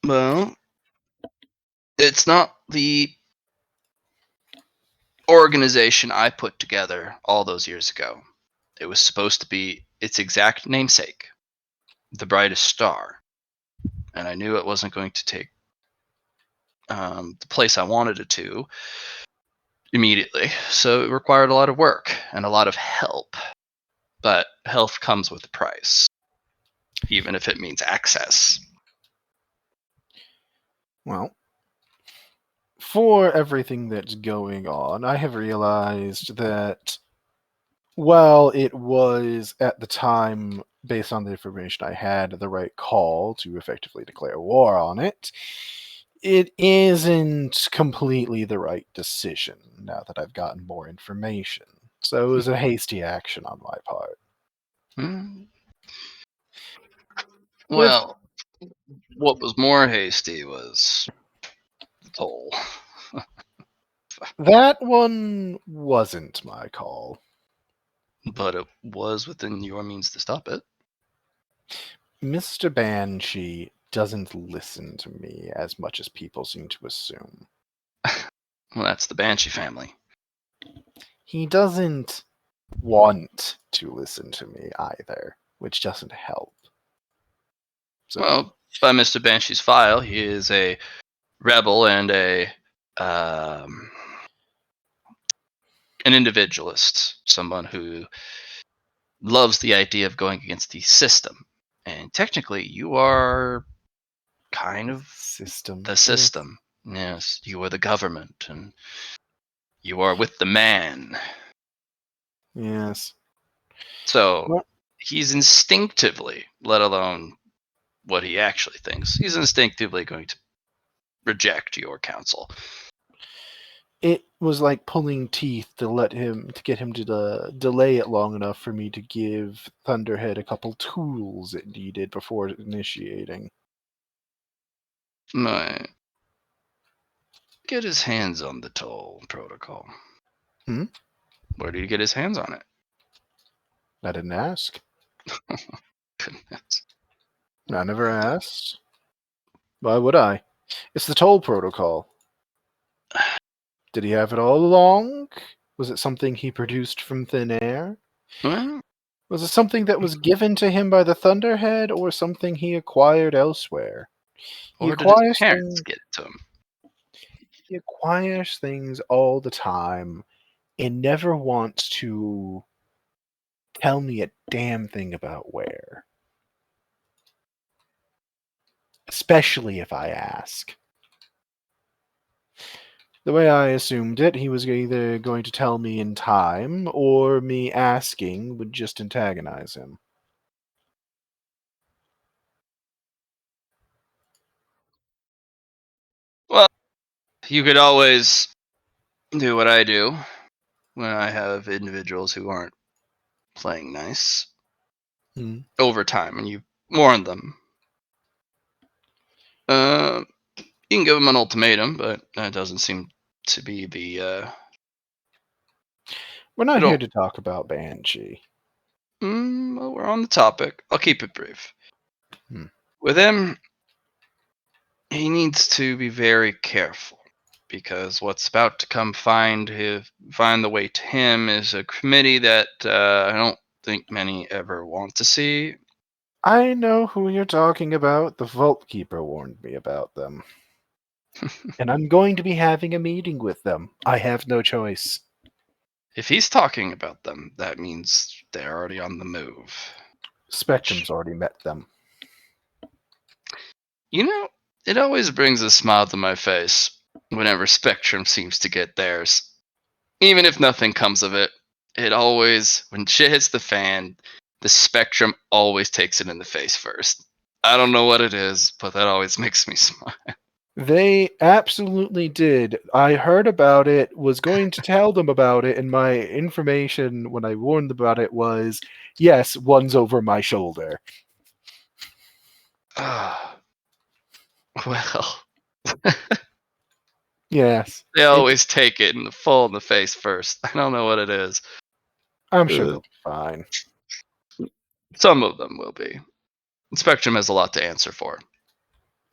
Well, it's not the organization I put together all those years ago. It was supposed to be its exact namesake, the Brightest Star. And I knew it wasn't going to take the place I wanted it to immediately. So it required a lot of work and a lot of help. But health comes with a price, even if it means access. Well, for everything that's going on, I have realized that while it was at the time, based on the information I had, the right call to effectively declare war on it, it isn't completely the right decision now that I've gotten more information. So it was a hasty action on my part. Well, what was more hasty was the toll. That one wasn't my call. But it was within your means to stop it. Mr. Banshee doesn't listen to me as much as people seem to assume. Well, that's the Banshee family. He doesn't want to listen to me either, which doesn't help. So, Well, by Mr. Banshee's file, he is a rebel and an individualist, someone who loves the idea of going against the system. And technically, you are kind of the system. Yes, you are the government, and you are with the man. Yes. So he's instinctively, let alone what he actually thinks, he's instinctively going to reject your counsel. it was like pulling teeth to get him to delay it long enough for me to give Thunderhead a couple tools it needed before initiating. My get his hands on the toll protocol. Hmm? Where did he get his hands on it? I didn't ask. Goodness. I never asked. Why would I? It's the toll protocol. Did he have it all along? Was it something he produced from thin air? Well, Was it something that was given to him by the Thunderhead, or something he acquired elsewhere? He or did his acquires parents things. get it to him? He acquires things all the time, and never wants to tell me a damn thing about where. Especially if I ask. The way I assumed it, he was either going to tell me in time, or me asking would just antagonize him. Well, you could always do what I do when I have individuals who aren't playing nice Hmm. over time, and you warn them. You can give them an ultimatum, but that doesn't seem to be the. We're not They here don't. to talk about Banshee. Well, we're on the topic. I'll keep it brief. Hmm. With him, he needs to be very careful because what's about to come find the way to him is a committee that I don't think many ever want to see. I know who you're talking about. The Vault Keeper warned me about them. And I'm going to be having a meeting with them. I have no choice. If he's talking about them, that means they're already on the move. Spectrum's already met them. You know, it always brings a smile to my face whenever Spectrum seems to get theirs. Even if nothing comes of it, it always, when shit hits the fan, the Spectrum always takes it in the face first. I don't know what it is, but that always makes me smile. They absolutely did. I heard about it, was going to tell them about it, and my information when I warned them about it was, yes, one's over my shoulder. Well, Yes. they always take it in the face first. I don't know what it is. I'm sure they'll be fine. Some of them will be. Spectrum has a lot to answer for.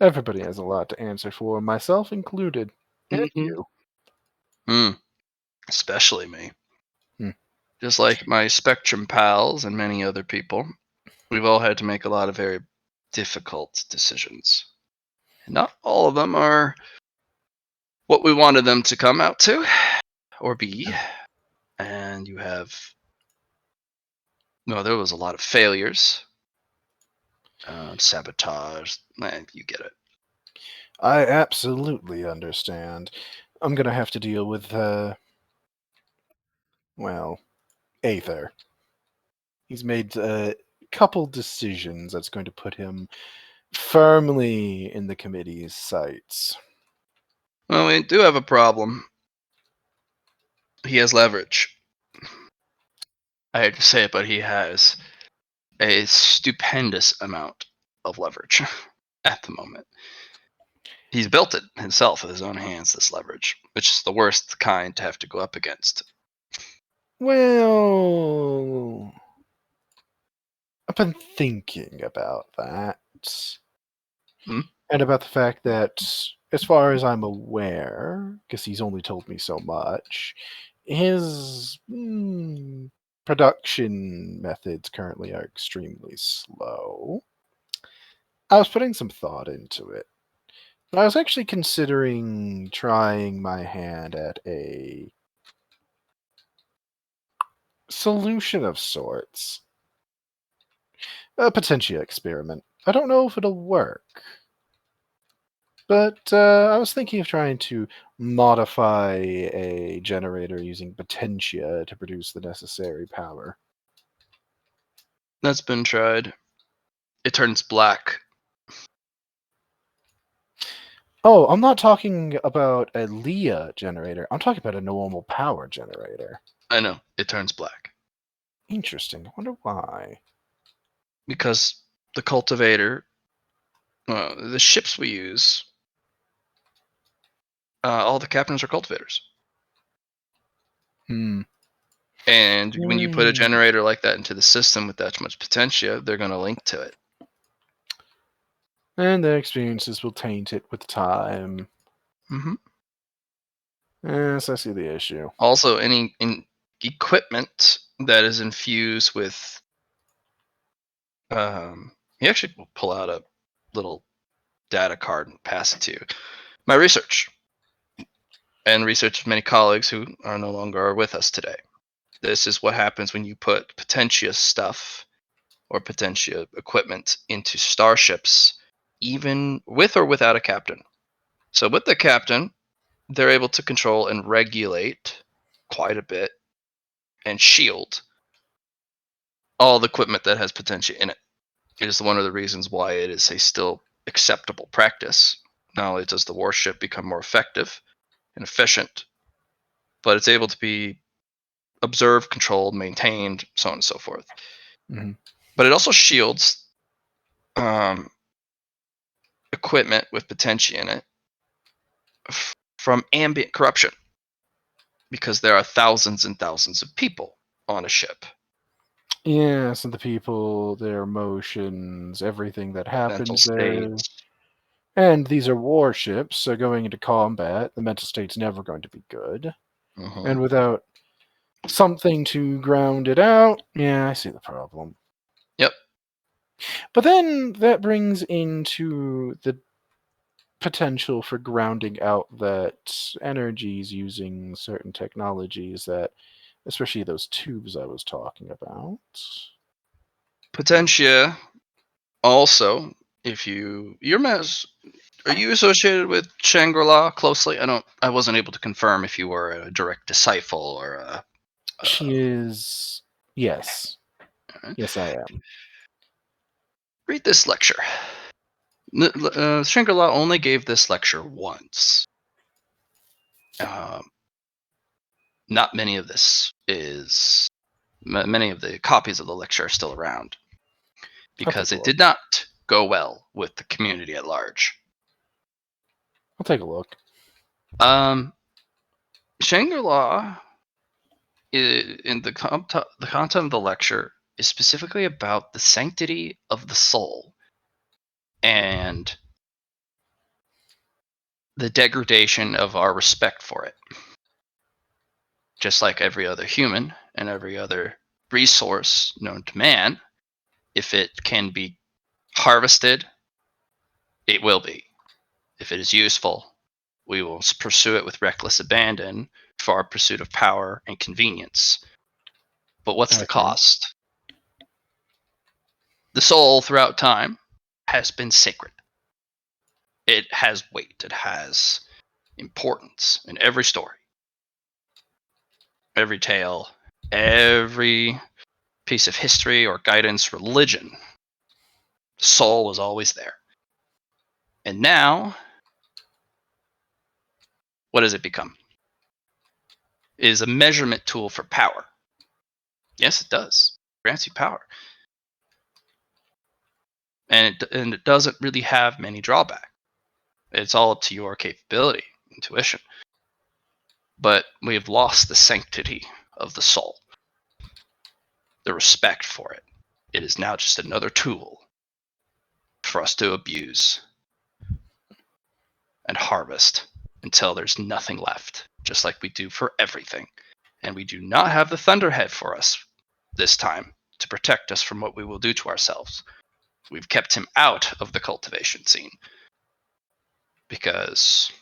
Everybody has a lot to answer for, myself included. And you. Especially me. Hmm. Just like my Spectrum pals and many other people, we've all had to make a lot of very difficult decisions. And not all of them are what we wanted them to come out to or be. And you have. No, there was a lot of failures, sabotage. You get it. I absolutely understand. I'm gonna have to deal with, well, Aether. He's made a couple decisions that's going to put him firmly in the committee's sights. Well, we do have a problem. He has leverage. I hate to say it, but he has a stupendous amount of leverage at the moment. He's built it himself with his own hands, this leverage, which is the worst kind to have to go up against. Well, I've been thinking about that. Hmm? And about the fact that, as far as I'm aware, because he's only told me so much, his production methods currently are extremely slow. I was putting some thought into it. I was actually considering trying my hand at a solution of sorts. A Potentia experiment. I don't know if it'll work. But I was thinking of trying to modify a generator using Potentia to produce the necessary power. That's been tried. It turns black. Oh, I'm not talking about a Leah generator. I'm talking about a normal power generator. I know, it turns black. Interesting. I wonder why. Because the cultivator, the ships we use, all the captains are cultivators. Hmm. And when you put a generator like that into the system with that much potential, they're going to link to it. And their experiences will taint it with time. Mm-hmm. Yes, I see the issue. Also, any equipment that is infused with, he actually will pull out a little data card and pass it to you. My research and research of many colleagues who are no longer with us today. This is what happens when you put Potentia stuff or Potentia equipment into starships, even with or without a captain. So with the captain, they're able to control and regulate quite a bit and shield all the equipment that has Potentia in it. It is one of the reasons why it is a still acceptable practice. Not only does the warship become more effective and efficient, but it's able to be observed, controlled, maintained, so on and so forth. Mm-hmm. But it also shields equipment with Potentia in it from ambient corruption, because there are thousands and thousands of people on a ship. Yes, and the people, their emotions, everything that Mental happens there. states. And these are warships, so going into combat, the mental state's never going to be good. Mm-hmm. And without something to ground it out, yeah, I see the problem. Yep. But then that brings into the potential for grounding out that energies using certain technologies that, especially those tubes I was talking about. Potentia also, if are you associated with Shangri-La closely? I wasn't able to confirm if you were a direct disciple or a. She is. Yes. Uh, Yes, I am. Read this lecture. Shangri-La only gave this lecture once. Not many of this is. Many of the copies of the lecture are still around I'll take because a it look. did not go well with the community at large. I'll take a look. Shangri-La, in the content of the lecture, is specifically about the sanctity of the soul and the degradation of our respect for it. Just like every other human and every other resource known to man, if it can be harvested, it will be. If it is useful, we will pursue it with reckless abandon for our pursuit of power and convenience. But what's the Accurate. cost? The soul throughout time has been sacred. It has weight, it has importance in every story, every tale, every piece of history or guidance, religion. The soul was always there. And now, what does it become? It is a measurement tool for power. Yes, it does. It grants you power. And it doesn't really have many drawbacks. It's all up to your capability, intuition. But we have lost the sanctity of the soul, the respect for it. It is now just another tool for us to abuse and harvest until there's nothing left, just like we do for everything. And we do not have the Thunderhead for us this time to protect us from what we will do to ourselves. We've kept him out of the cultivation scene because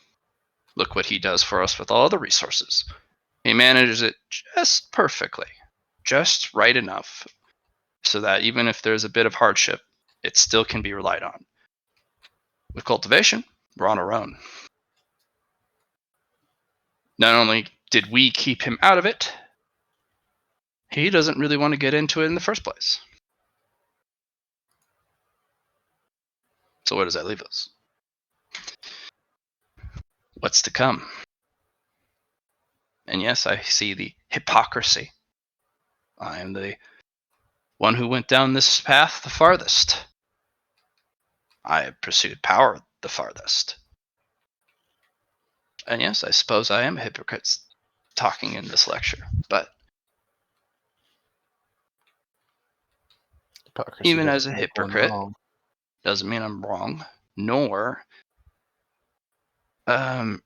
look what he does for us with all the resources. He manages it just perfectly, just right enough, so that even if there's a bit of hardship, it still can be relied on. With cultivation, we're on our own. Not only did we keep him out of it, he doesn't really want to get into it in the first place. So where does that leave us? what's to come. And yes, I see the hypocrisy. I am the one who went down this path the farthest. I have pursued power the farthest. And yes, I suppose I am a hypocrite talking in this lecture, but Hypocrisy even as doesn't a make one hypocrite, wrong. doesn't mean I'm wrong, nor does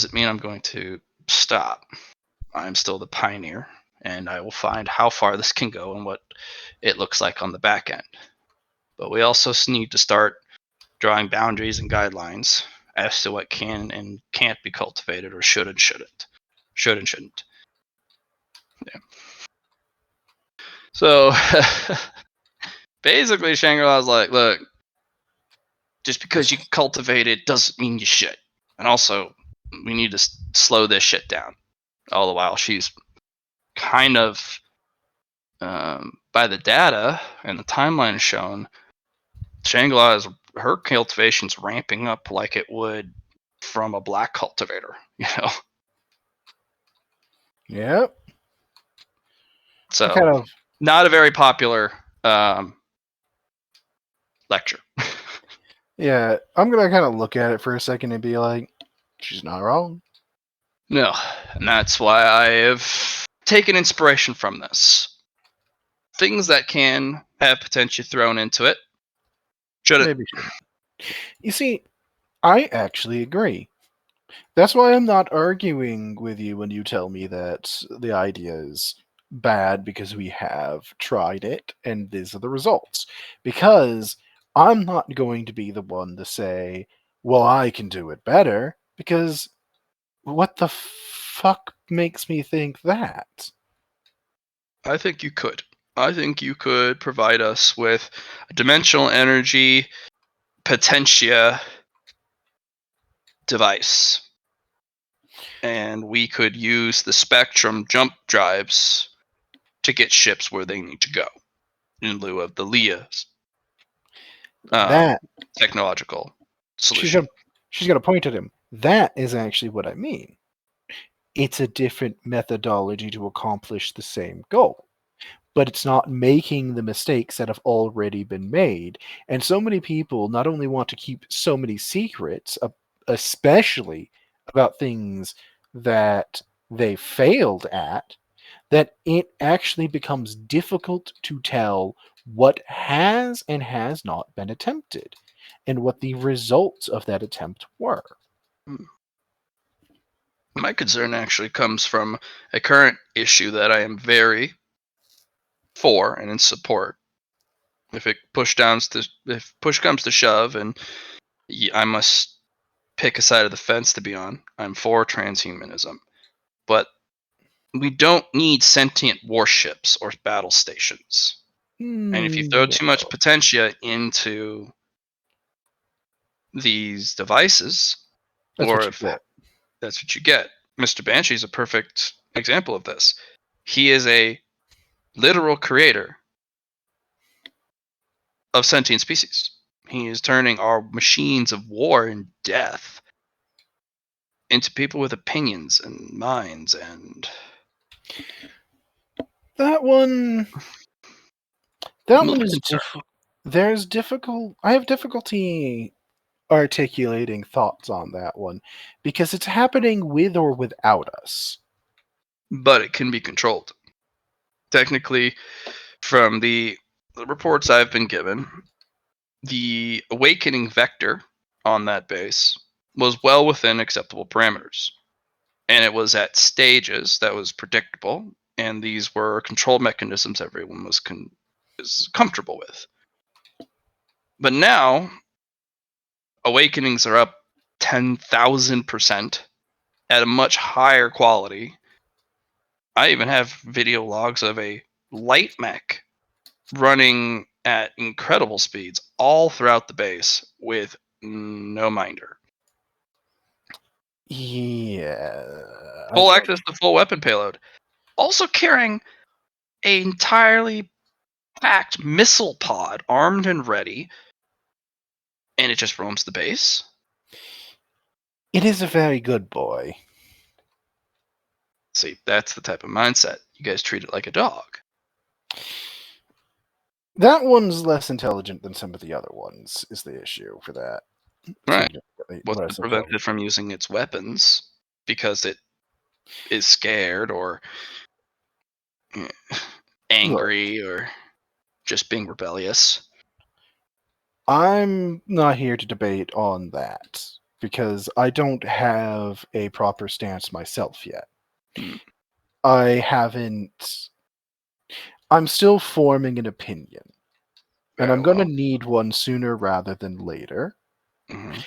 it mean I'm going to stop. I'm still the pioneer, and I will find how far this can go and what it looks like on the back end. But we also need to start drawing boundaries and guidelines as to what can and can't be cultivated, or should and shouldn't. Should and shouldn't. Yeah. So basically, Shangri-La's like, look, just because you cultivate it doesn't mean you should. And also, we need to slow this shit down. All the while, she's kind of, by the data and the timeline shown, Shangri-La is, her cultivation's ramping up like it would from a black cultivator, you know? Yep. So, Kind of. not a very popular lecture. Yeah, I'm gonna kind of look at it for a second and be like, she's not wrong. No, and that's why I have taken inspiration from this. Things that can have potential thrown into it. Should it? Maybe shouldn't. You see, I actually agree. That's why I'm not arguing with you when you tell me that the idea is bad because we have tried it and these are the results. Because I'm not going to be the one to say, well, I can do it better, because what the fuck makes me think that? I think you could. I think you could provide us with a dimensional energy potentia device. And we could use the spectrum jump drives to get ships where they need to go in lieu of the Leah That technological she's solution. she's gonna point at him. That is actually what I mean. It's a different methodology to accomplish the same goal, but it's not making the mistakes that have already been made. And so many people not only want to keep so many secrets, especially about things that they failed at, that it actually becomes difficult to tell what has and has not been attempted and what the results of that attempt were. My concern actually comes from a current issue that I am very for and in support. If push comes to shove, and I must pick a side of the fence to be on, I'm for transhumanism. But we don't need sentient warships or battle stations. And if you throw too much potentia into these devices, That's or what you if get. that's what you get, Mr. Banshee is a perfect example of this. He is a literal creator of sentient species. He is turning our machines of war and death into people with opinions and minds, and That one. I'm That a one little is concerned. there's difficult. I have difficulty articulating thoughts on that one because it's happening with or without us. But it can be controlled. Technically, from the reports I've been given, the awakening vector on that base was well within acceptable parameters. And it was at stages that was predictable, and these were control mechanisms everyone was comfortable with. But now, awakenings are up 10,000% at a much higher quality. I even have video logs of a light mech running at incredible speeds all throughout the base with no minder. Yeah. Full access to full weapon payload. Also carrying an entirely compact missile pod, armed and ready, and it just roams the base? It is a very good boy. See, that's the type of mindset. You guys treat it like a dog. That one's less intelligent than some of the other ones, is the issue for that. Right. Significantly What's less to prevent intelligent. it from using its weapons because it is scared or angry or just being rebellious? I'm not here to debate on that because I don't have a proper stance myself yet. Hmm. I haven't. I'm still forming an opinion, and Very I'm going to well. need one sooner rather than later. Mhm.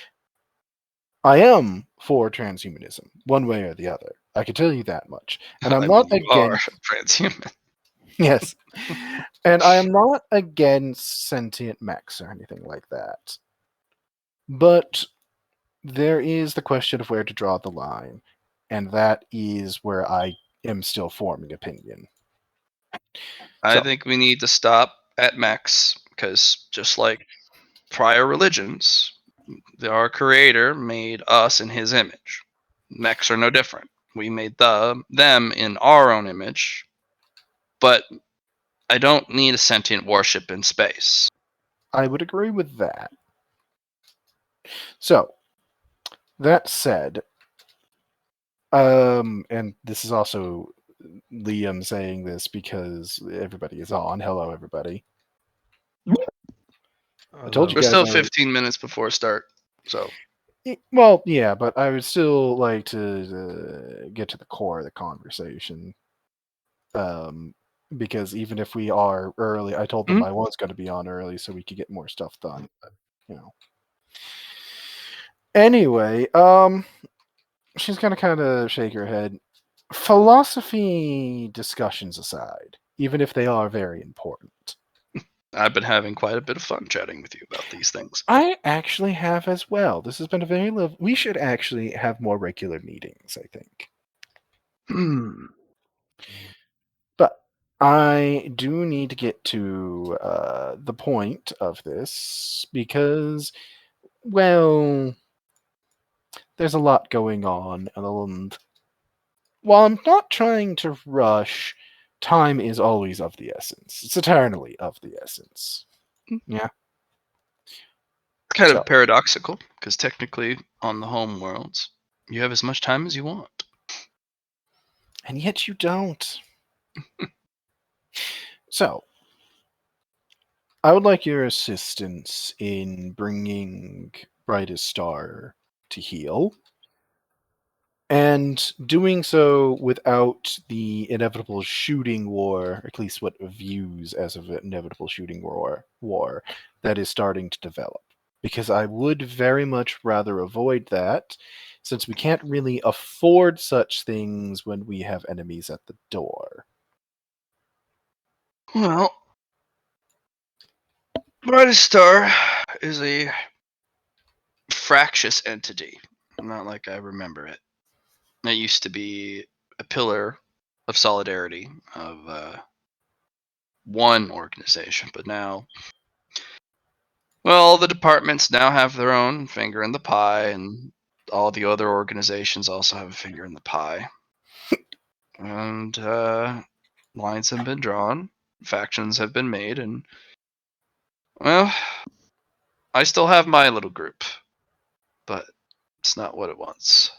I am for transhumanism, one way or the other. I can tell you that much. And I'm I not mean, you are against. transhuman. Yes. And I am not against sentient mechs or anything like that. But there is the question of where to draw the line, and that is where I am still forming opinion. I So, think we need to stop at mechs because just like prior religions, our creator made us in his image. Mechs are no different. We made them in our own image, but I don't need a sentient warship in space. I would agree with that. So, that said, and this is also Liam saying this because everybody is on. Hello, everybody. I told you We're guys still I would. 15 minutes before start, so Well, yeah, but I would still like to get to the core of the conversation. Because even if we are early, I told them I was going to be on early so we could get more stuff done. But, you know. Anyway, she's gonna kind of shake her head. Philosophy discussions aside, even if they are very important, I've been having quite a bit of fun chatting with you about these things. I actually have as well. This has been a very we should actually have more regular meetings, I think. But I do need to get to the point of this because, well, there's a lot going on, and while I'm not trying to rush, time is always of the essence. It's eternally of the essence. Yeah. Kind So, of paradoxical, because technically on the home worlds, you have as much time as you want. and yet you don't. So, I would like your assistance in bringing Brightest Star to heal, and doing so without the inevitable shooting war, at least what views as of an inevitable shooting war that is starting to develop. Because I would very much rather avoid that, since we can't really afford such things when we have enemies at the door. Well, Brightest Star is a fractious entity, not like I remember it. It used to be a pillar of solidarity of one organization, but now, well, the departments now have their own finger in the pie, and all the other organizations also have a finger in the pie. And lines have been drawn, factions have been made, and, well, I still have my little group, but it's not what it wants.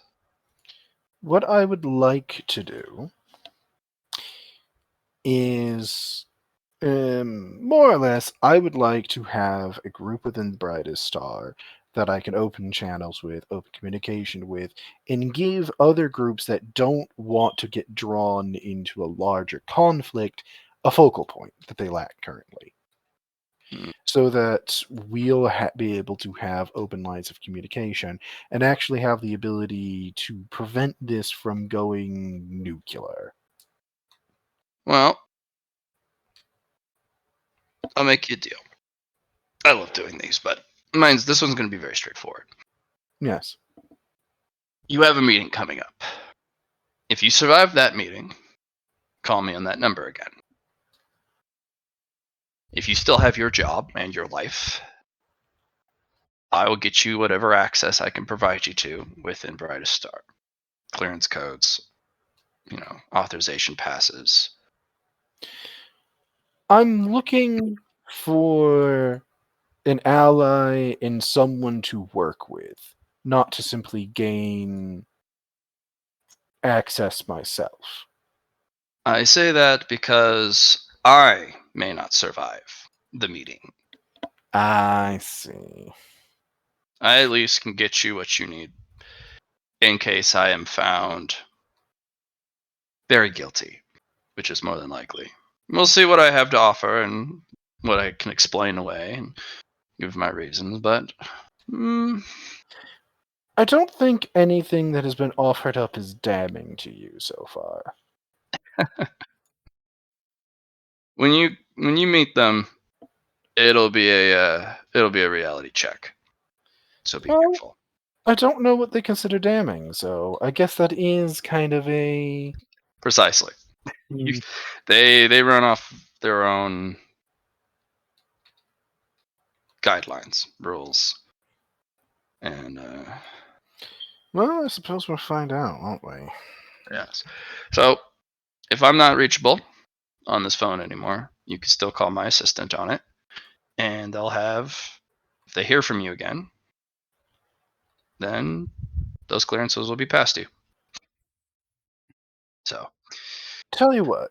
What I would like to do is, more or less, I would like to have a group within the Brightest Star that I can open channels with, open communication with, and give other groups that don't want to get drawn into a larger conflict a focal point that they lack currently. Hmm. So that we'll be able to have open lines of communication and actually have the ability to prevent this from going nuclear. Well, I'll make you a deal. I love doing these, but this one's going to be very straightforward. Yes. You have a meeting coming up. If you survive that meeting, call me on that number again. if you still have your job and your life, I will get you whatever access I can provide you to within Brightest Star. Clearance codes, authorization passes. I'm looking for an ally and someone to work with, not to simply gain access myself. I say that because I may not survive the meeting. I see. I at least can get you what you need in case I am found very guilty, which is more than likely. We'll see what I have to offer and what I can explain away and give my reasons, but I don't think anything that has been offered up is damning to you so far. when you meet them, it'll be a reality check. So be Well, careful. I don't know what they consider damning, so I guess that is kind of a... Precisely. They run off their own guidelines, rules, and Well, I suppose we'll find out, won't we? yes. So if I'm not reachable on this phone anymore, you can still call my assistant on it, and they'll have. If they hear from you again, then those clearances will be passed you. So Tell you what,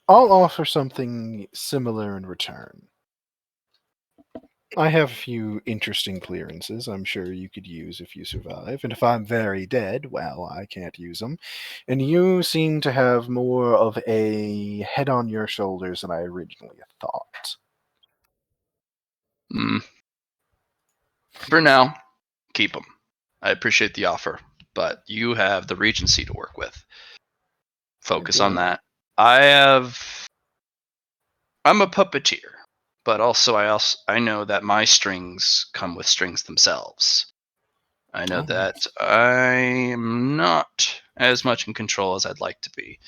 I'll offer something similar in return. I have a few interesting clearances I'm sure you could use if you survive, and if I'm very dead, well, I can't use them. And you seem to have more of a head on your shoulders than I originally thought. for now, keep them. I appreciate the offer, but you have the Regency to work with. Focus on that. I'm a puppeteer, but I know that my strings come with strings themselves. I know that I am not as much in control as I'd like to be,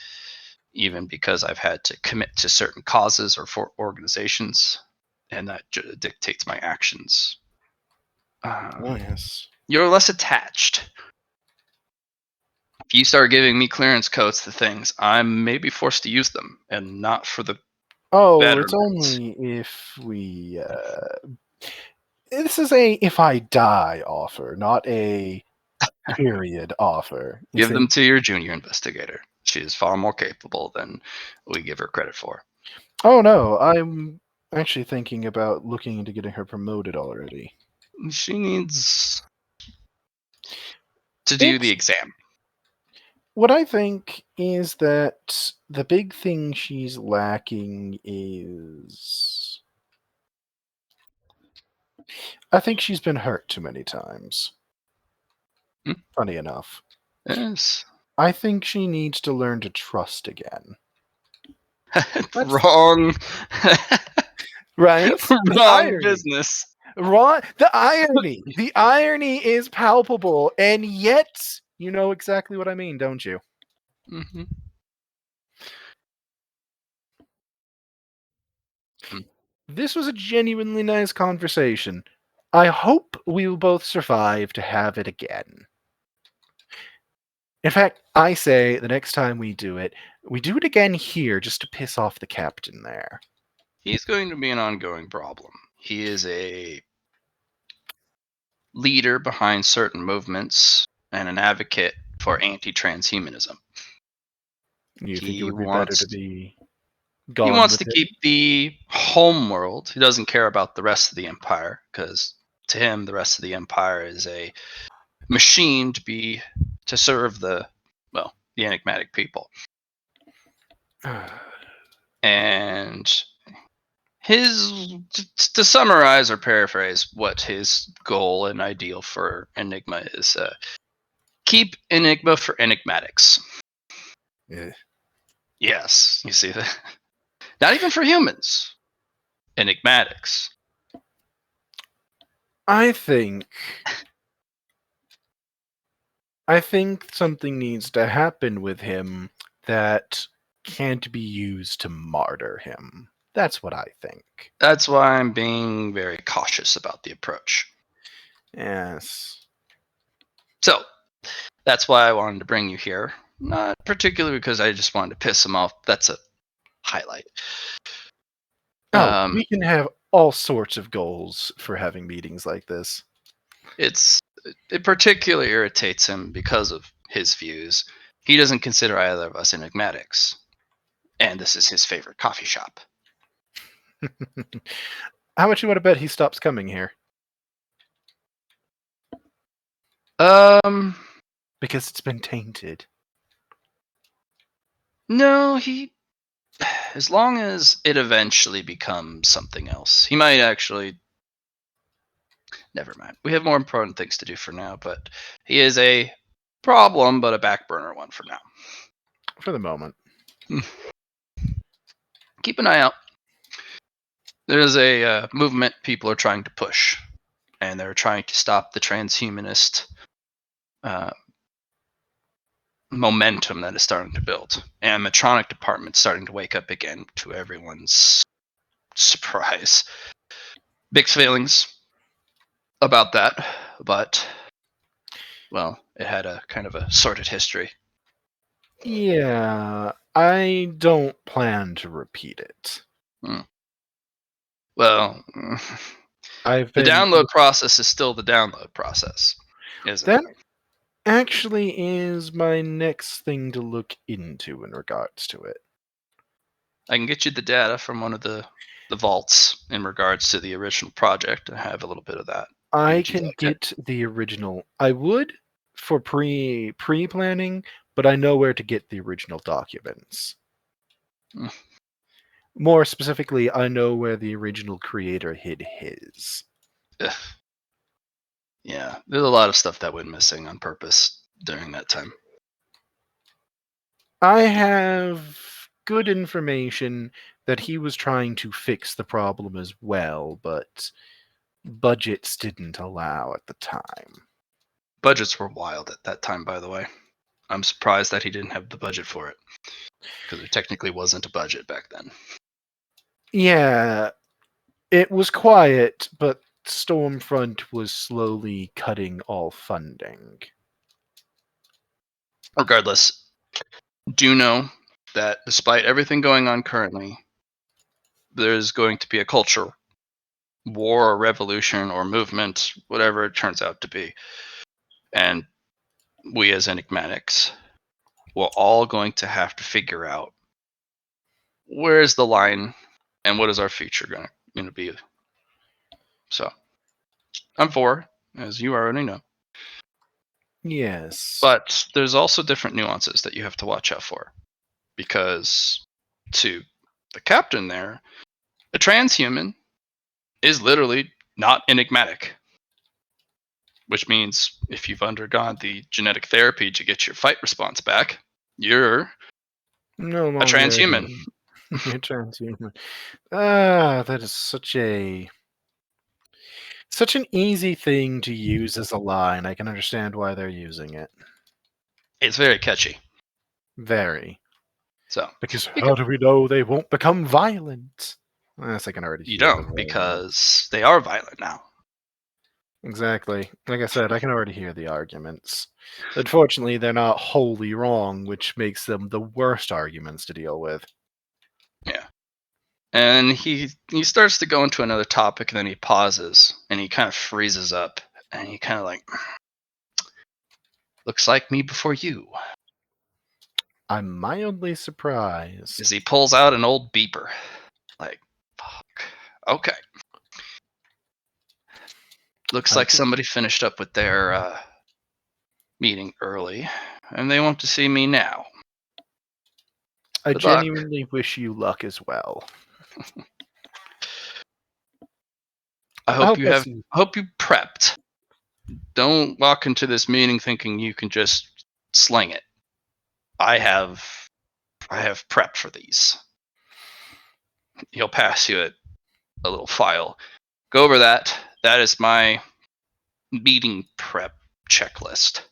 even because I've had to commit to certain causes or for organizations, and that dictates my actions. Oh, yes. You're less attached. If you start giving me clearance codes to things, I may be forced to use them, and not for the Oh, it's betterment. only if we... This is a if I die offer, not a period offer. You Give see? them to your junior investigator. She is far more capable than we give her credit for. Oh, no, I'm actually thinking about looking into getting her promoted already. She needs to do the exam. What I think is that the big thing she's lacking is... I think she's been hurt too many times. Funny enough. Yes. I think she needs to learn to trust again. Wrong. Right? Wrong business. Wrong. The irony. The irony is palpable, and yet you know exactly what I mean, don't you? Mm-hmm. This was a genuinely nice conversation. I hope we will both survive to have it again. In fact, I say the next time we do it again here just to piss off the captain there. He's going to be an ongoing problem. He is a leader behind certain movements and an advocate for anti-transhumanism. You think it He would be better to wants be he gone wants with to it? keep the home world. He doesn't care about the rest of the empire because to him the rest of the empire is a machine to serve the enigmatic people. And to summarize or paraphrase what his goal and ideal for Enigma is, keep Enigma for enigmatics. Yeah. Yes, you see that. Not even for humans. Enigmatics. I think something needs to happen with him that can't be used to martyr him. That's what I think. That's why I'm being very cautious about the approach. Yes. So, that's why I wanted to bring you here. Not particularly because I just wanted to piss him off. That's a highlight. Oh, we can have all sorts of goals for having meetings like this. It particularly irritates him because of his views. He doesn't consider either of us enigmatics. And this is his favorite coffee shop. How much you want to bet he stops coming here? Because it's been tainted. No, as long as it eventually becomes something else. He might actually. Never mind. We have more important things to do for now, but he is a problem, but a back burner one for now. For the moment. Keep an eye out. There's a movement people are trying to push, and they're trying to stop the transhumanist momentum that is starting to build. And Metronic department's starting to wake up again, to everyone's surprise. Mixed feelings about that, but well, it had a kind of a sordid history. Yeah, I don't plan to repeat it. Well, I've the been download process is still the download process, isn't that it? actually is my next thing to look into in regards to it. I can get you the data from one of the vaults in regards to the original project. I have a little bit of that. I Would you can like it? get the original. I would for pre-planning, but I know where to get the original documents. Mm. More specifically, I know where the original creator hid his. Ugh. Yeah, there's a lot of stuff that went missing on purpose during that time. I have good information that he was trying to fix the problem as well, but budgets didn't allow at the time. Budgets were wild at that time, by the way. I'm surprised that he didn't have the budget for it, because there technically wasn't a budget back then. Yeah, it was quiet, but Stormfront was slowly cutting all funding. Regardless, do know that despite everything going on currently, there's going to be a culture war or revolution or movement, whatever it turns out to be. And we as enigmatics, we're all going to have to figure out where is the line and what is our future going to be. So I'm for, as you already know. Yes. But there's also different nuances that you have to watch out for. Because to the captain there, a transhuman is literally not enigmatic. Which means if you've undergone the genetic therapy to get your fight response back, you're No longer a transhuman. You're transhuman. That is such an easy thing to use as a line. I can understand why they're using it. It's very catchy. Very. So Because how do we know they won't become violent? Yes, I can already you hear them don't, right now. because they are violent now. Exactly. Like I said, I can already hear the arguments. Unfortunately, they're not wholly wrong, which makes them the worst arguments to deal with. Yeah. And he starts to go into another topic, and then he pauses, and he kind of freezes up, and he kind of like, looks like me before you. I'm mildly surprised. As he pulls out an old beeper. Like, fuck. Okay. Looks like somebody finished up with their meeting early, and they want to see me now. I Good luck. genuinely wish you luck as well. I hope you I prepped. Don't walk into this meeting thinking you can just sling it. I have prepped for these. He'll pass you a little file. Go over that. That is my meeting prep checklist.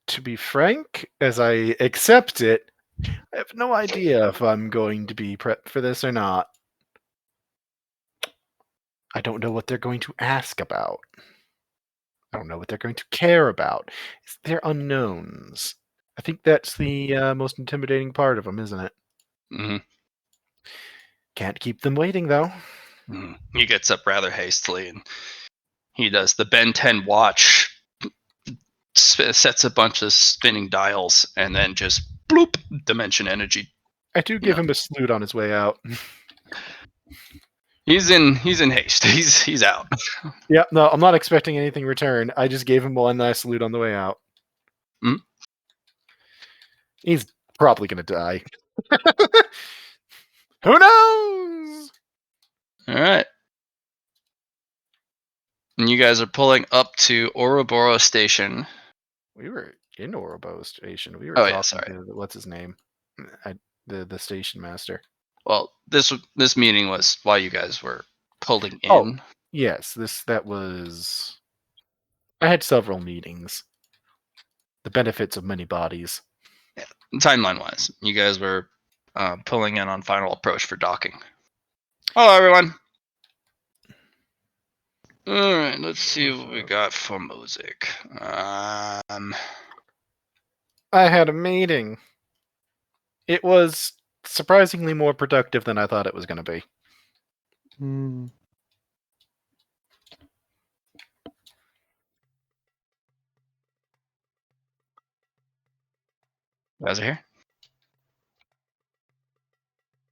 To be frank, as I accept it, I have no idea if I'm going to be prepped for this or not. I don't know what they're going to ask about. I don't know what they're going to care about. They're unknowns. I think that's the most intimidating part of them, isn't it? Mm-hmm. Can't keep them waiting, though. Mm-hmm. He gets up rather hastily and he does the Ben 10 watch, sets a bunch of spinning dials, and then just bloop, dimension energy. I do give him a salute on his way out. He's in haste. He's out. Yeah, no, I'm not expecting anything in return. I just gave him one nice salute on the way out. Mm. He's probably gonna die. Who knows? All right. And you guys are pulling up to Ouroboros Station. We were in Ouroboros Station. We were Oh, talking yeah, sorry. to what's his name, the station master. Well, this meeting was while you guys were pulling in. Oh. Yes, that was. I had several meetings. The benefits of many bodies. Yeah. Timeline wise, you guys were pulling in on final approach for docking. Hello, everyone. All right, let's see what we got for music. I had a meeting. It was surprisingly more productive than I thought it was going to be. Hmm. You guys are here?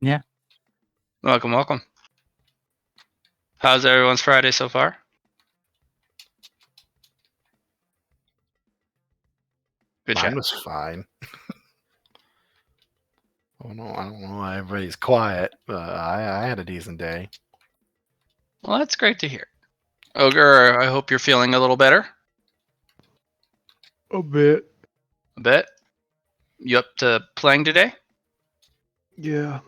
Yeah. Welcome. How's everyone's Friday so far? Good Mine chat. was fine. Oh no, I don't know why everybody's quiet, but I had a decent day. Well, that's great to hear. Ogre, I hope you're feeling a little better. A bit. A bit. You up to playing today? Yeah.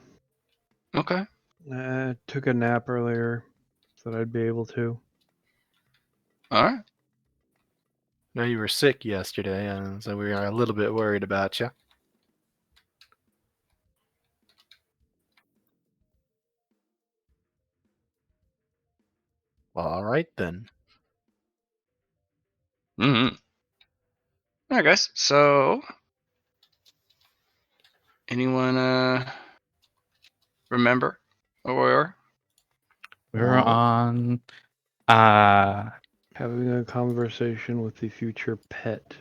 Okay. I took a nap earlier, so I'd be able to. All right. Know you were sick yesterday, so we are a little bit worried about you. Well, all right then. Mm-hmm. All right, guys. So, anyone remember where we were? We're Well, on Having a conversation with the future pet.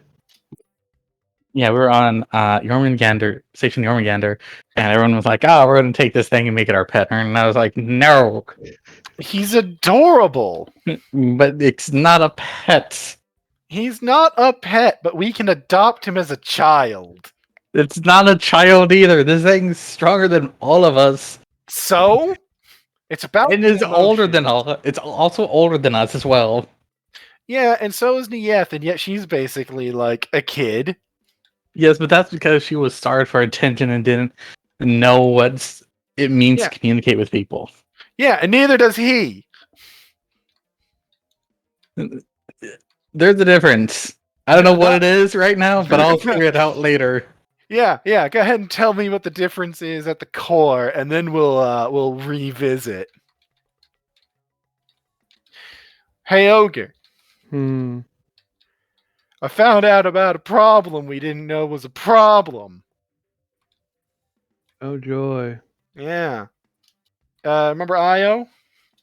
we were on Jormungandr, Station Jormungandr, and everyone was like, "Oh, we're gonna take this thing and make it our pet." And I was like, "No, he's adorable. but it's not a pet. He's not a pet, but we can adopt him as a child. It's not a child either. This thing's stronger than all of us, So, it's about and the is older than emotion. all. It's also older than us as well." Yeah, and so is Nieth, and yet she's basically like a kid. Yes, but that's because she was starved for attention and didn't know what it means Yeah. to communicate with people. Yeah, and neither does he. There's a difference. I don't know what it is right now, but I'll figure it out later. Yeah. Go ahead and tell me what the difference is at the core, and then we'll revisit. Hey, Ogre. I found out about a problem we didn't know was a problem. Oh joy. Yeah. Remember Io?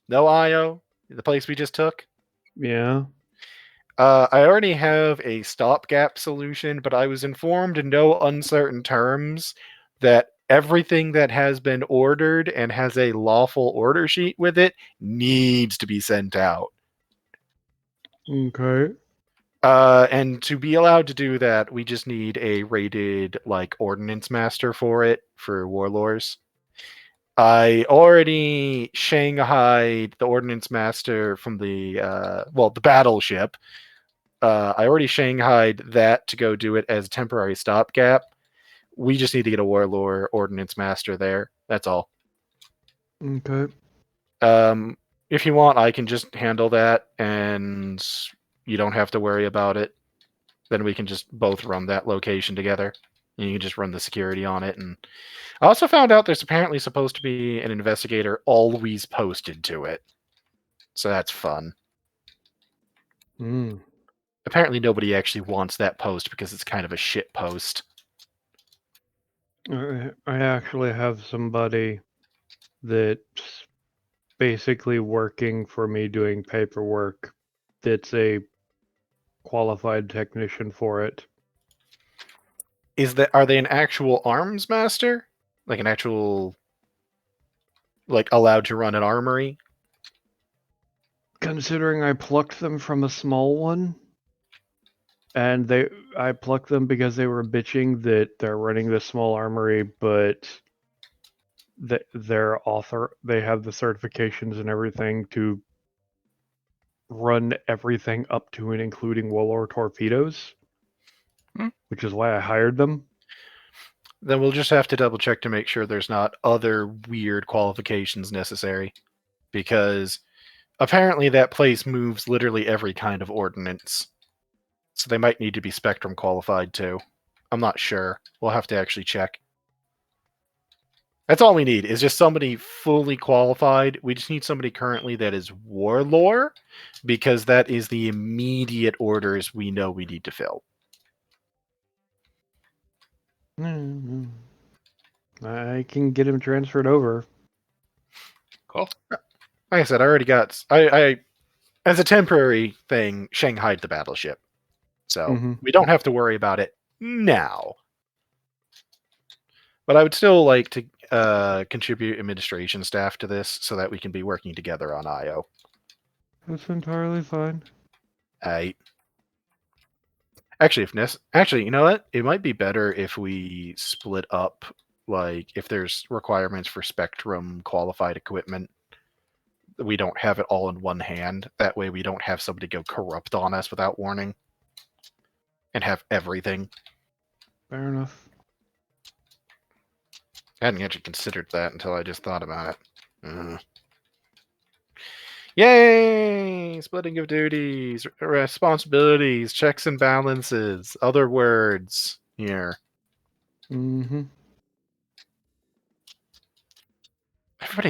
No Io? The place we just took? Yeah. I already have a stopgap solution, but I was informed in no uncertain terms that everything that has been ordered and has a lawful order sheet with it needs to be sent out. Okay. And to be allowed to do that, we just need a rated ordnance master for it for warlords. I already shanghaied the ordnance master from the the battleship. I already shanghaied that to go do it as a temporary stopgap. We just need to get a warlord ordnance master there. That's all. Okay. If you want, I can just handle that, and you don't have to worry about it. Then we can just both run that location together. And you can just run the security on it. And I also found out there's apparently supposed to be an investigator always posted to it. So that's fun. Mm. Apparently nobody actually wants that post because it's kind of a shit post. I actually have somebody that's basically working for me doing paperwork that's a qualified technician for it. Are they an actual arms master? Like an actual, like, allowed to run an armory? Considering I plucked them from a small one, and I plucked them because they were bitching that they're running this small armory, but they have the certifications and everything to run everything up to and including Warlord torpedoes, which is why I hired them. Then we'll just have to double check to make sure there's not other weird qualifications necessary. Because apparently that place moves literally every kind of ordnance. So they might need to be Spectrum qualified too. I'm not sure. We'll have to actually check. That's all we need, is just somebody fully qualified. We just need somebody currently that is Warlore, because that is the immediate orders we know we need to fill. I can get him transferred over. Cool. Like I said, I already got... I as a temporary thing, Shanghai'd the battleship. So we don't have to worry about it now. But I would still like to contribute administration staff to this so that we can be working together on IO. That's entirely fine. Actually, you know what? It might be better if we split up, like, if there's requirements for Spectrum qualified equipment, we don't have it all in one hand. That way we don't have somebody go corrupt on us without warning and have everything. Fair enough. I hadn't actually considered that until I just thought about it. Yay! Splitting of duties, responsibilities, checks and balances, other words here. Everybody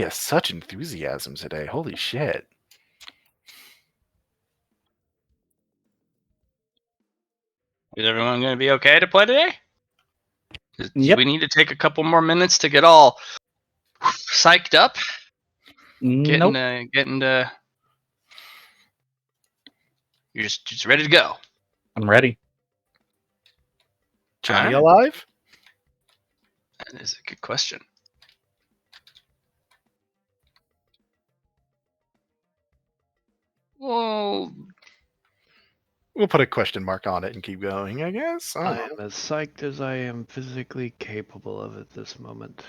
has such enthusiasm today. Holy shit. Is everyone going to be okay to play today? Yep. We need to take a couple more minutes to get all psyched up. Nope. Getting to. You're just ready to go. I'm ready. Johnny Alright. alive? That is a good question. Well, We'll put a question mark on it and keep going, I guess. I am as psyched as I am physically capable of at this moment.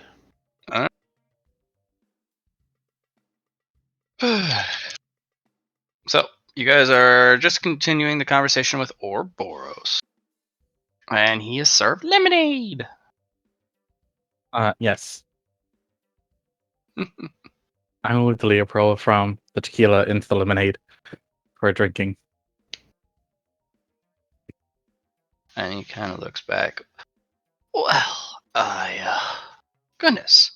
so you guys are just continuing the conversation with Ouroboros, and he is served lemonade. Yes. I moved the Leopro from the tequila into the lemonade for drinking. And he kind of looks back. Well, goodness.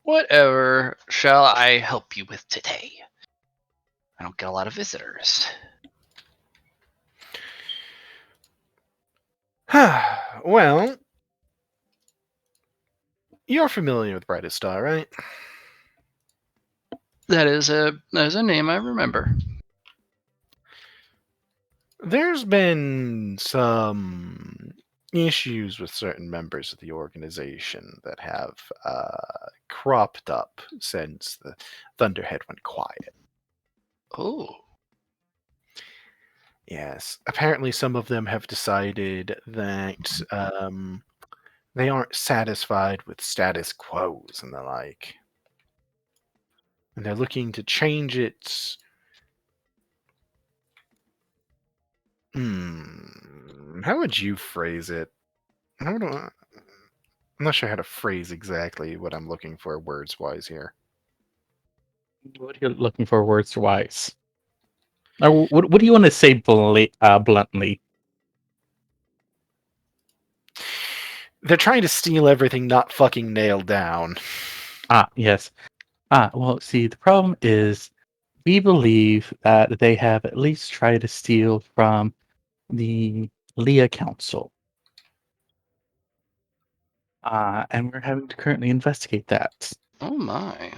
Whatever shall I help you with today? I don't get a lot of visitors. Well, you're familiar with Brightest Star, right? That is a name I remember. There's been some issues with certain members of the organization that have cropped up since the Thunderhead went quiet. Oh. Yes. Apparently some of them have decided that they aren't satisfied with status quos and the like. And they're looking to change it. How would you phrase it? I'm not sure how to phrase exactly what I'm looking for words-wise here. What are you looking for words-wise? Or what do you want to say bluntly? They're trying to steal everything not fucking nailed down. Yes. Well, see, the problem is we believe that they have at least tried to steal from the Leah Council. And we're having to currently investigate that. Oh my,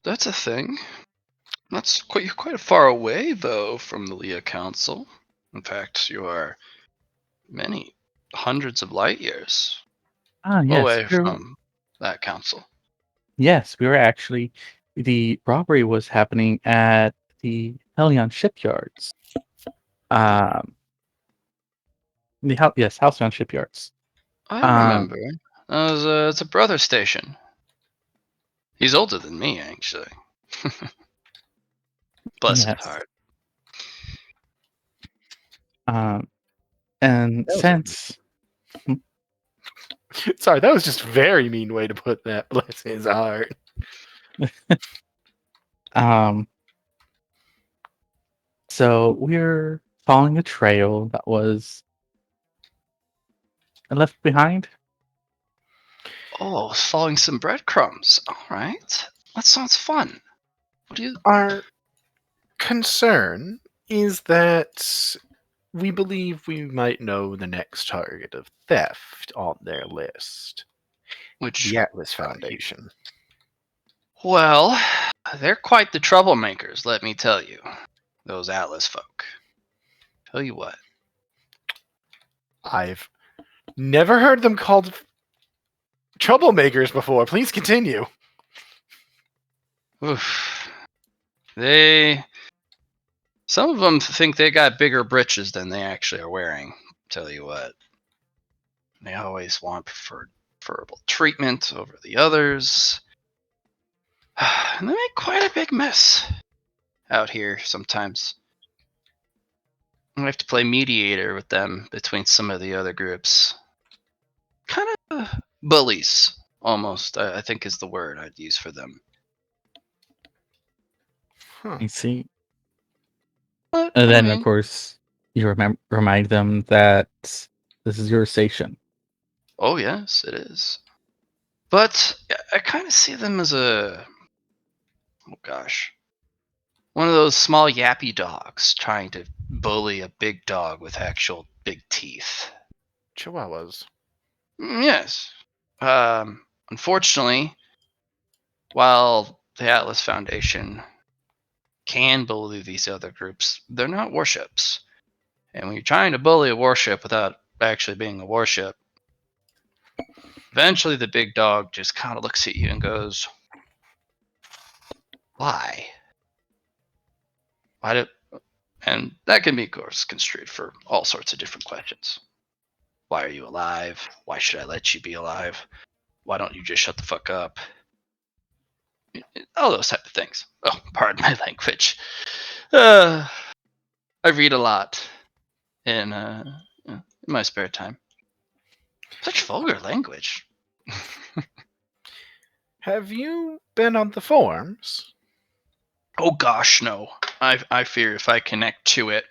that's a thing. That's quite far away though from the Leah Council. In fact, you are many hundreds of light years Yes. away from that council. Yes, we were actually. The robbery was happening at the Helion shipyards. Yes, Halcyon shipyards. I remember. It's a brother station. He's older than me, actually. Bless his Yes. heart. And That was since Sorry, that was just a very mean way to put that. Bless his heart. so we're following a trail that was left behind. Oh, following some breadcrumbs. All right, that sounds fun. What do you? Our concern is that we believe we might know the next target of theft on their list. Which? The Atlas Foundation. Well, they're quite the troublemakers, let me tell you. Those Atlas folk. Tell you what. I've never heard them called troublemakers before. Please continue. Oof. Some of them think they got bigger britches than they actually are wearing. Tell you what. They always want preferable treatment over the others. And they make quite a big mess out here sometimes. I have to play mediator with them between some of the other groups. Kind of bullies, almost, I think is the word I'd use for them. Huh. You see, But, and then I of mean, course you remind them that this is your station. oh yes, it is. But I kind of see them as oh gosh, one of those small yappy dogs trying to bully a big dog with actual big teeth. Chihuahuas. Yes. Unfortunately, while the Atlas Foundation can bully these other groups, they're not warships. And when you're trying to bully a warship without actually being a warship, eventually the big dog just kind of looks at you and goes, "Why? Why do?" And that can be, of course, construed for all sorts of different questions. Why are you alive? Why should I let you be alive? Why don't you just shut the fuck up? All those type of things. Oh, pardon my language. I read a lot in my spare time. Such vulgar language. Have you been on the forums? Oh gosh, no. I fear if I connect to it,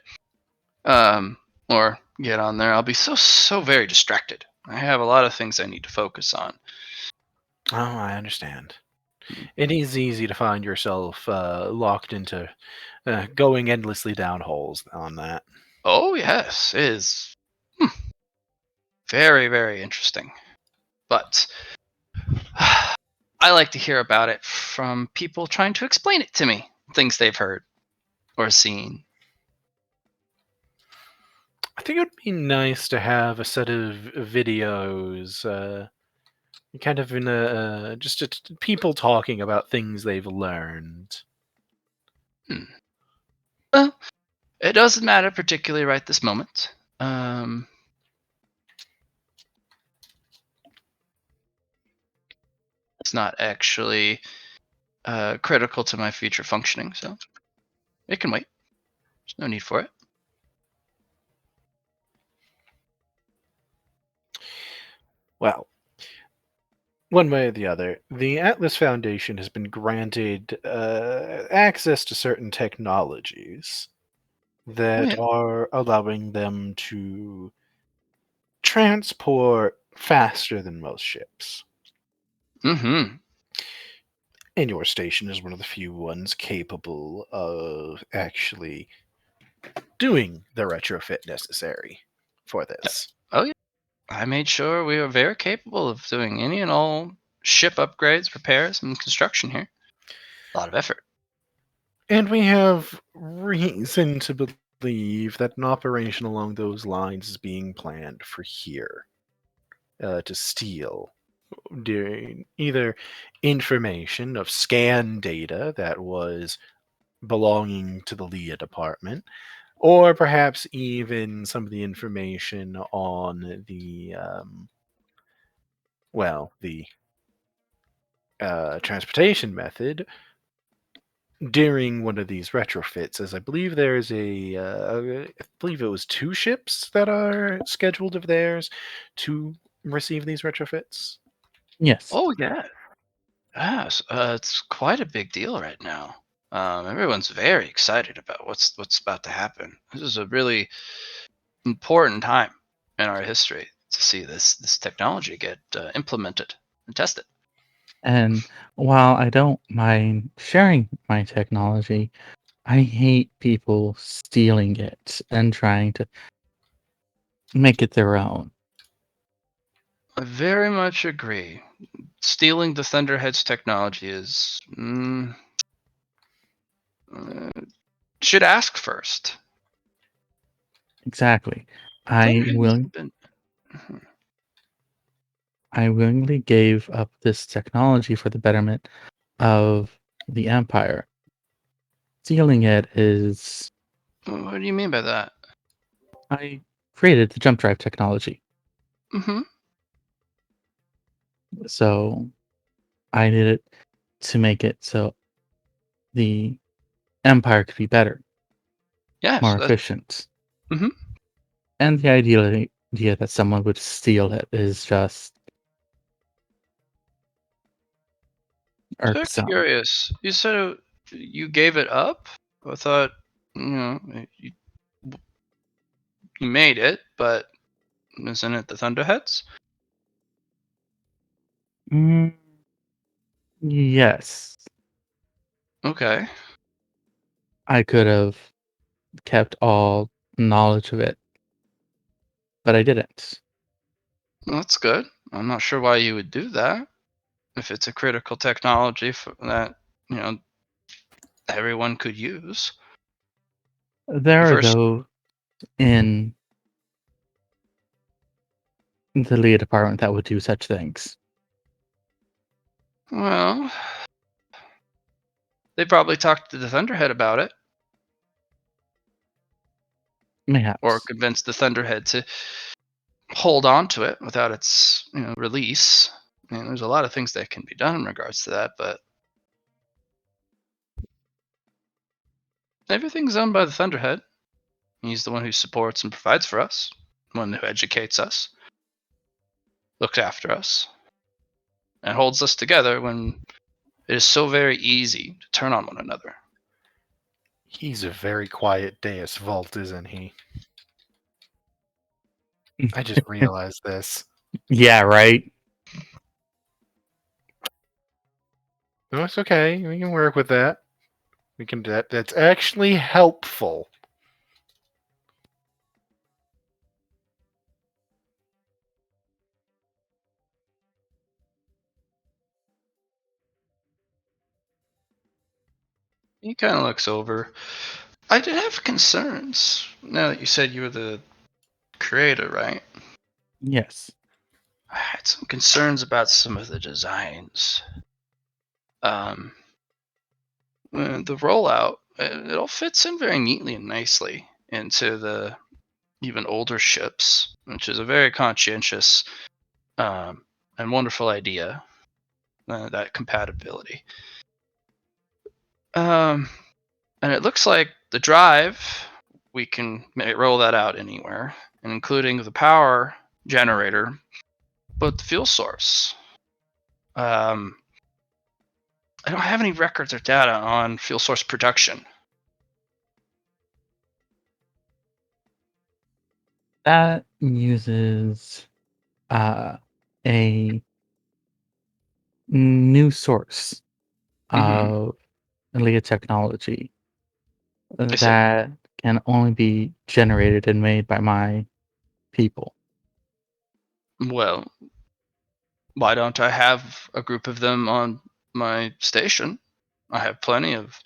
or get on there, I'll be so very distracted. I have a lot of things I need to focus on. Oh, I understand. It is easy to find yourself locked into going endlessly down holes on that. Oh yes, it is very, very interesting. But I like to hear about it from people trying to explain it to me. Things they've heard or seen. I think it would be nice to have a set of videos, kind of in people talking about things they've learned. Well, it doesn't matter particularly right this moment. It's not actually critical to my future functioning, so it can wait. There's no need for it. Well, one way or the other, the Atlas Foundation has been granted access to certain technologies that yeah. are allowing them to transport faster than most ships. Mm-hmm. And your station is one of the few ones capable of actually doing the retrofit necessary for this. Oh, yeah. I made sure we were very capable of doing any and all ship upgrades, repairs, and construction here. A lot of effort. And we have reason to believe that an operation along those lines is being planned for here to steal during either information of scan data that was belonging to the Leah department, or perhaps even some of the information on the the transportation method during one of these retrofits, as I believe there's I believe it was 2 ships that are scheduled of theirs to receive these retrofits. Yes. Oh, yeah. Yes, it's quite a big deal right now. Everyone's very excited about what's about to happen. This is a really important time in our history to see this technology get implemented and tested. And while I don't mind sharing my technology, I hate people stealing it and trying to make it their own. I very much agree. Stealing the Thunderhead's technology is uh, should ask first. Exactly. I Thunderhead will hasn't been. Mhm. I willingly gave up this technology for the betterment of the Empire. Stealing it is What do you mean by that? I created the jump drive technology. Mm-hmm. So I did it to make it so the Empire could be better, Yes. more efficient. Mhm. And the idea that someone would steal it is just So irksome. curious. You said you gave it up? I thought, you made it, but isn't it the Thunderheads? Mm, yes, Okay. I could have kept all knowledge of it, but I didn't. Well, that's good. I'm not sure why you would do that if it's a critical technology that, you know, everyone could use. There are First, those in the Leah department that would do such things. well, they probably talked to the Thunderhead about it or Mayhaps. convinced the Thunderhead to hold on to it without its, release. There's a lot of things that can be done in regards to that, but everything's owned by the Thunderhead. He's the one who supports and provides for us, one who educates us, looks after us, and holds us together when it is so very easy to turn on one another. He's a very quiet Deus Vault, isn't he? I just realized this. Yeah, right? No, it's okay. We can work with that. We can. That's actually helpful. He kind of looks over. I did have concerns now that you said you were the creator, right? Yes. I had some concerns about some of the designs. Um, the rollout, it all fits in very neatly and nicely into the even older ships, which is a very conscientious um, and wonderful idea. That compatibility, um, and it looks like the drive we can roll that out anywhere, and including the power generator, but the fuel source. Um, I don't have any records or data on fuel source production. That uses a new source Mm-hmm. of Leah technology I see. that can only be generated and made by my people. Well, why don't I have a group of them on my station? I have plenty of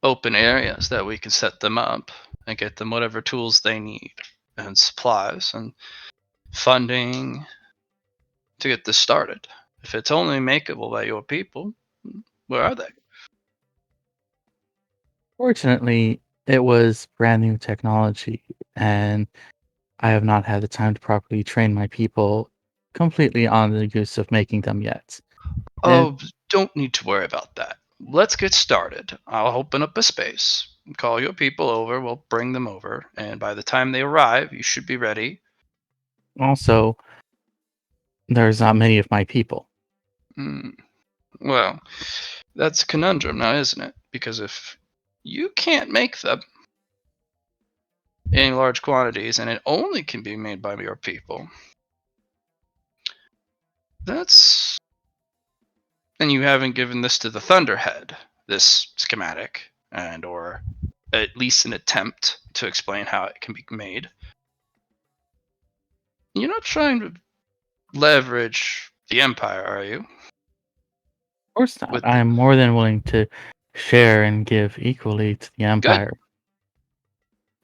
open areas that we can set them up and get them whatever tools they need and supplies and funding to get this started. If it's only makeable by your people, where are they? Fortunately, it was brand new technology, and I have not had the time to properly train my people completely on the use of making them yet. And Oh, don't need to worry about that. Let's get started. I'll open up a space. Call your people over. We'll bring them over. And by the time they arrive, you should be ready. also, there's not many of my people. Hmm. Well, that's a conundrum now, isn't it? Because if you can't make them in large quantities and it only can be made by your people, that's. And you haven't given this to the Thunderhead, this schematic, and or at least an attempt to explain how it can be made. You're not trying to leverage the Empire, are you? Of course not. With I am more than willing to share and give equally to the good, Empire.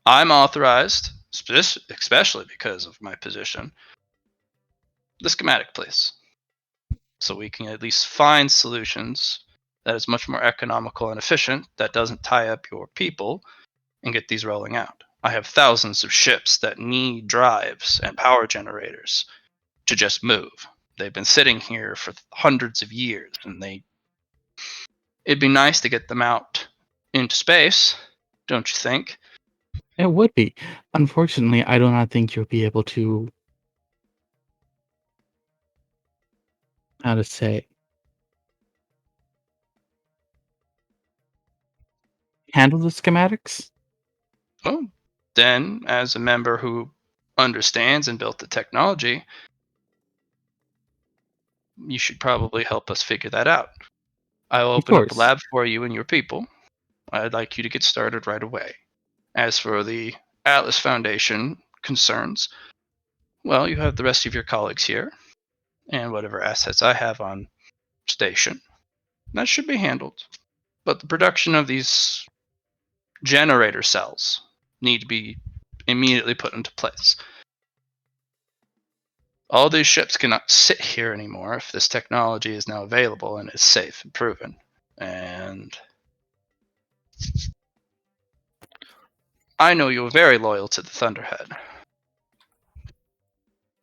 I'm authorized, especially because of my position. The schematic, please, so we can at least find solutions that is much more economical and efficient, that doesn't tie up your people, and get these rolling out. I have thousands of ships that need drives and power generators to just move. They've been sitting here for hundreds of years, and it'd be nice to get them out into space, don't you think? It would be. Unfortunately, I do not think you'll be able to, how to say, handle the schematics. Well, then, as a member who understands and built the technology, you should probably help us figure that out. I'll Of open up a course. lab for you and your people. I'd like you to get started right away. As for the Atlas Foundation concerns, well, you have the rest of your colleagues here, and whatever assets I have on station. That should be handled. But the production of these generator cells need to be immediately put into place. All these ships cannot sit here anymore if this technology is now available and is safe and proven. And I know you're very loyal to the Thunderhead.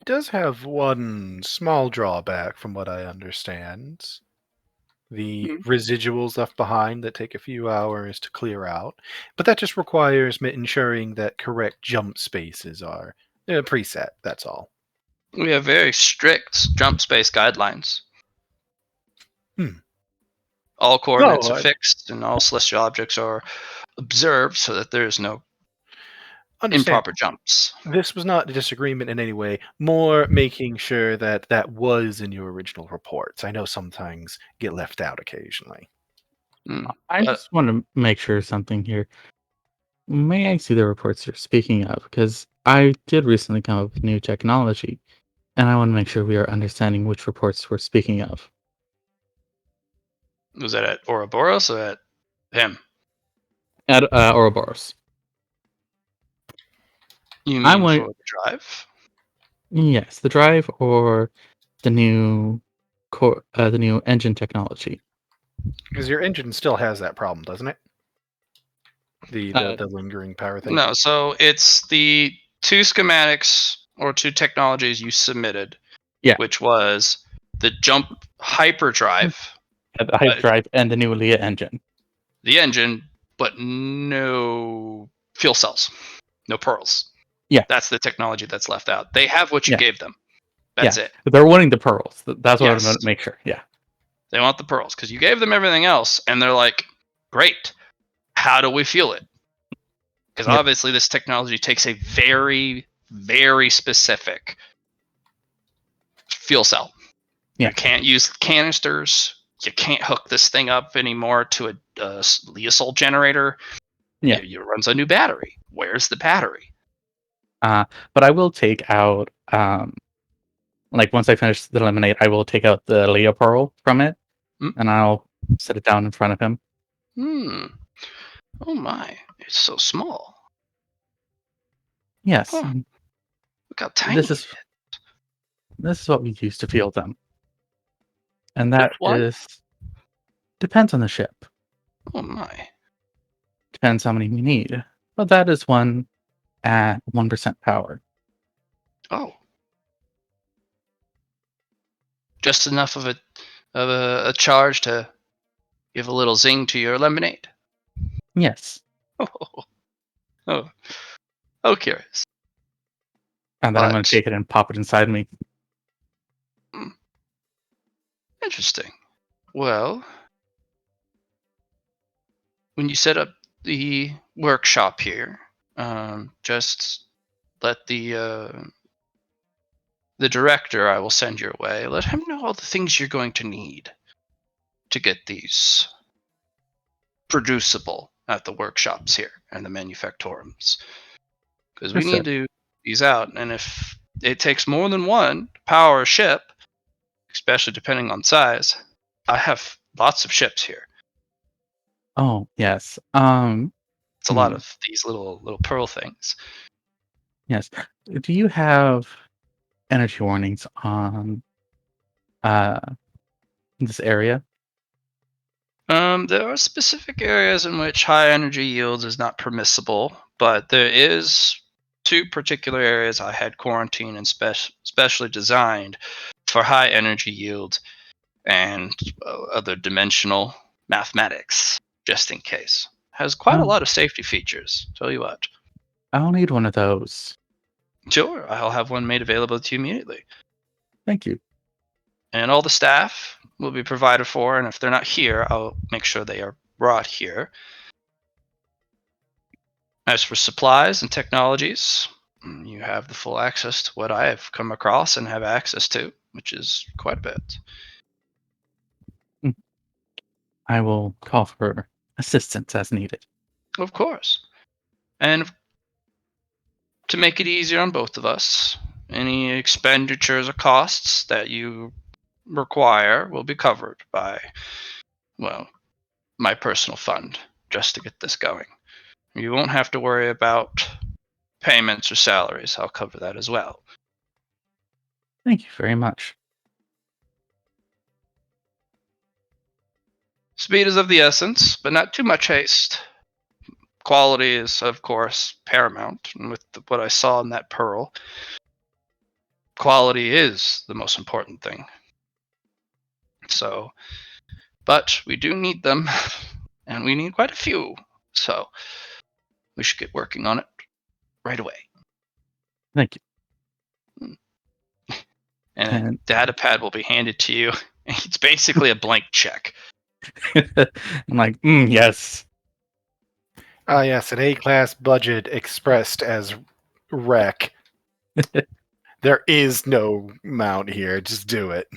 It does have one small drawback from what I understand. The residuals left behind that take a few hours to clear out, but that just requires ensuring that correct jump spaces are preset, that's all. We have very strict jump space guidelines. Hmm. All coordinates No, are I fixed and all celestial objects are observed so that there is no understand. improper jumps. This was not a disagreement in any way, more making sure that that was in your original reports. I know some things get left out occasionally. I But just want to make sure something here. May I see the reports you're speaking of? Because I did recently come up with new technology, and I want to make sure we are understanding which reports we're speaking of. was that at Ouroboros or at him? At Ouroboros. You I mean want, for the drive? yes, the drive or the new the new engine technology. Because your engine still has that problem, doesn't it? The lingering power thing. No, so it's the two schematics or two technologies you submitted. Yeah. Which was the jump hyperdrive, The hyperdrive and the new Leah engine. the engine, but no fuel cells, no pearls. Yeah. That's the technology that's left out. They have what you Yeah. gave them. That's it. They're wanting the pearls. That's what I Yes. want to make sure. Yeah. They want the pearls because you gave them everything else, and they're like, great. How do we fuel it? Because Yep. obviously this technology takes a very very specific fuel cell. Yeah. You can't use canisters. You can't hook this thing up anymore to a Leosol generator. Yeah. It runs a new battery. Where's the battery? But I will take out, like once I finish the lemonade, I will take out the Leopold from it, and I'll set it down in front of him. Oh my! It's so small. Yes. Huh. Look how tiny This it is what we use to fuel them, and With that what? depends on the ship. Oh my! Depends how many we need, but that is one at 1% power. Oh, just enough of a charge to give a little zing to your lemonade. Yes. Oh, curious. And then I'm going But- to take it and pop it inside me. Interesting. Well, when you set up the workshop here, just let the director I will send your way. Let him know all the things you're going to need to get these producible at the workshops here and the manufactorums, because we need to these out. And if it takes more than one to power a ship, especially depending on size, I have lots of ships here. Oh, yes. It's a lot of these little pearl things. Yes. Do you have energy warnings on this area? There are specific areas in which high energy yields is not permissible, but there is 2 particular areas I had quarantined and specially designed for high energy yield and other dimensional mathematics, just in case. Has quite a lot of safety features. Tell you what. I'll need one of those. Sure, I'll have one made available to you immediately. Thank you. And all the staff will be provided for, and if they're not here, I'll make sure they are brought here. As for supplies and technologies, you have the full access to what I have come across and have access to, which is quite a bit. I will call for assistance as needed. Of course. And to make it easier on both of us, any expenditures or costs that you require will be covered by, well, my personal fund, just to get this going. You won't have to worry about payments or salaries. I'll cover that as well. Thank you very much. Speed is of the essence, but not too much haste. Quality is, of course, paramount. And with what I saw in that pearl, quality is the most important thing. So, but we do need them, and we need quite a few. So, we should get working on it right away. Thank you. And a data pad will be handed to you. It's basically a blank check. I'm like, yes. Ah, yes, an A-class budget expressed as wreck. There is no amount here. Just do it.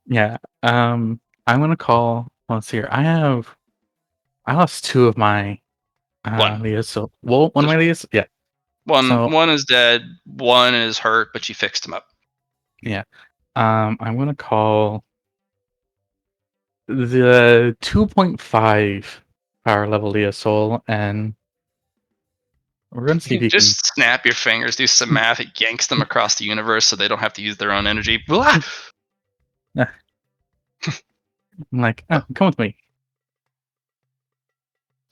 Yeah. I'm gonna call. Let's see here. I lost 2 of my One. Leas. So, one of my Leas. Yeah. One is dead. One is hurt, but you fixed him up. Yeah. I'm gonna call the 2.5 power level Leosol, and we're gonna see if you just snap your fingers, do some math. It yanks them across the universe, so they don't have to use their own energy. Blah! I'm like, come with me.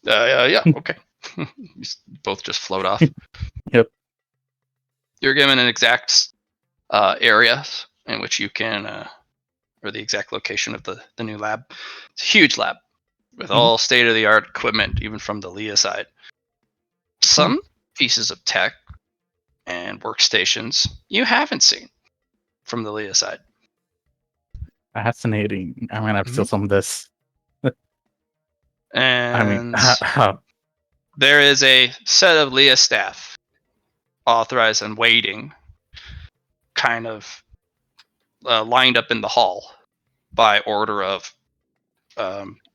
Yeah, okay. Both just float off. Yep. You're given an exact area in which you can, or the exact location of the new lab. It's a huge lab with all state-of-the-art equipment, even from the Leah side. Some pieces of tech and workstations you haven't seen from the Leah side. Fascinating. I'm gonna have to steal some of this. And I mean, there is a set of Leah staff authorized and waiting, kind of lined up in the hall by order of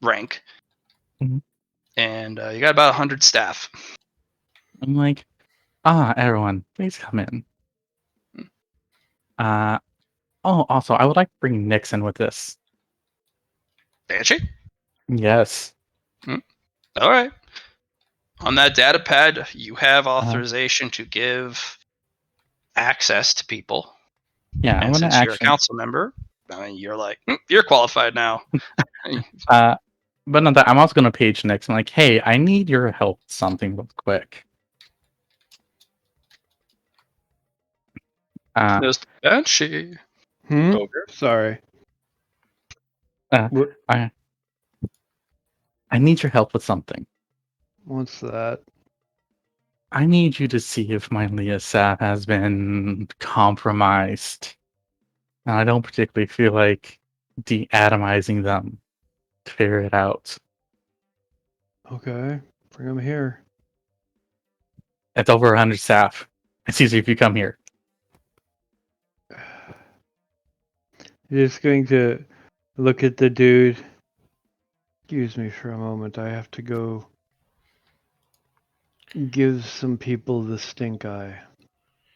rank. Mhm. And you got about 100 staff. I'm like, everyone, please come in. Also, I would like to bring Nixon with this. Banshee? Yes. All right. On that data pad, you have Uh-huh. authorization to give access to people. Yeah, I'm And gonna since you're a actually. council member, I mean, you're like, you're qualified now. But not that. I'm also gonna page Nixon. Like, hey, I need your help with something real quick. Mr. Banshee. Okay. Sorry. What? I need your help with something. What's that? I need you to see if my Leah staff has been compromised. And I don't particularly feel like de-atomizing them to figure it out. Okay. Bring him here. It's over 100 staff. It's easy if you come here. Just going to look at the dude. Excuse me for a moment. I have to go give some people the stink eye.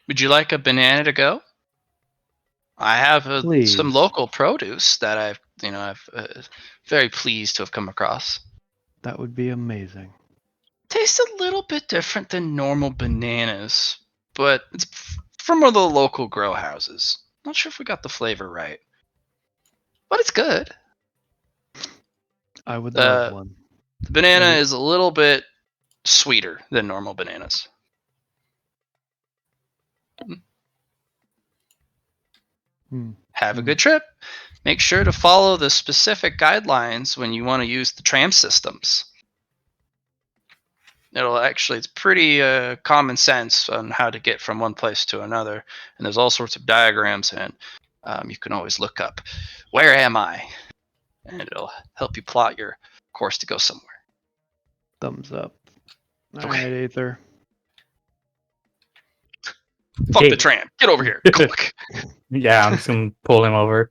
Would you like a banana to go? I have some Please. local produce that I've very pleased to have come across. That would be amazing. Tastes a little bit different than normal bananas, but it's from one of the local grow houses. Not sure if we got the flavor right, but it's good. I would love one. The banana And is a little bit sweeter than normal bananas. Have a good trip. Make sure to follow the specific guidelines when you want to use the tram systems. It's pretty common sense on how to get from one place to another. And there's all sorts of diagrams, and you can always look up, where am I? And it'll help you plot your course to go somewhere. thumbs up. All Okay. right, Aether. Fuck Hey. the tram. Get over here. Click. Yeah, I'm just gonna pull him over.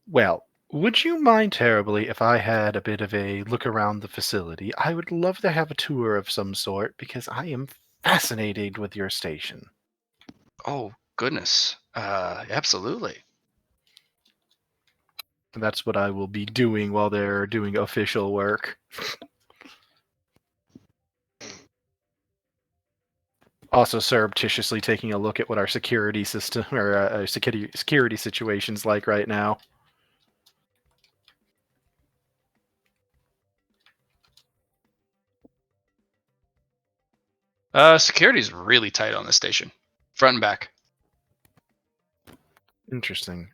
Well, would you mind terribly if I had a bit of a look around the facility? I would love to have a tour of some sort because I am fascinated with your station. Oh, goodness. Absolutely. That's what I will be doing while they're doing official work. Also surreptitiously taking a look at what our security system or security situation's like right now. Security's really tight on this station, front and back. Interesting.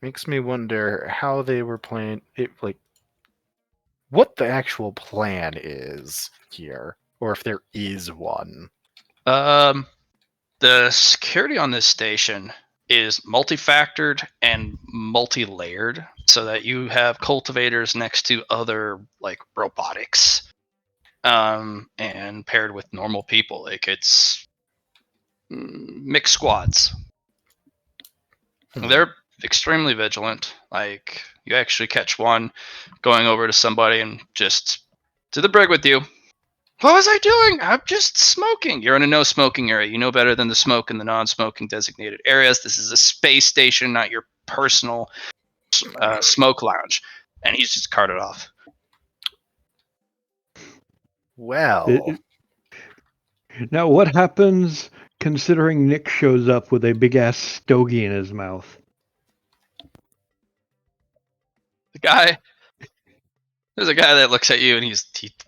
Makes me wonder how they were planning it, like what the actual plan is here, or if there is one. The security on this station is multi-factored and multi-layered, so that you have cultivators next to other like robotics, and paired with normal people. Like it's mixed squads. They're extremely vigilant. Like you actually catch one going over to somebody and just to the brig with you. What was I doing? I'm just smoking. You're in a no smoking area. You know better than the smoke in the non-smoking designated areas. This is a space station, not your personal smoke lounge. And he's just carted off. Well, Now, what happens considering Nick shows up with a big ass stogie in his mouth? There's a guy that looks at you and he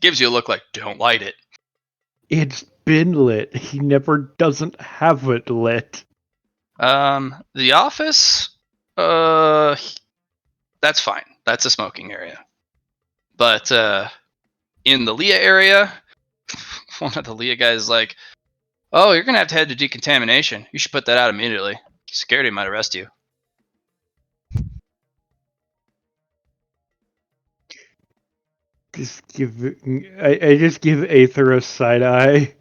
gives you a look like, don't light it. It's been lit. He never doesn't have it lit. The office, that's fine. That's a smoking area. But in the Leah area, one of the Leah guys is like, oh, you're going to have to head to decontamination. You should put that out immediately. Security might arrest you. Just I just give Aether a side eye.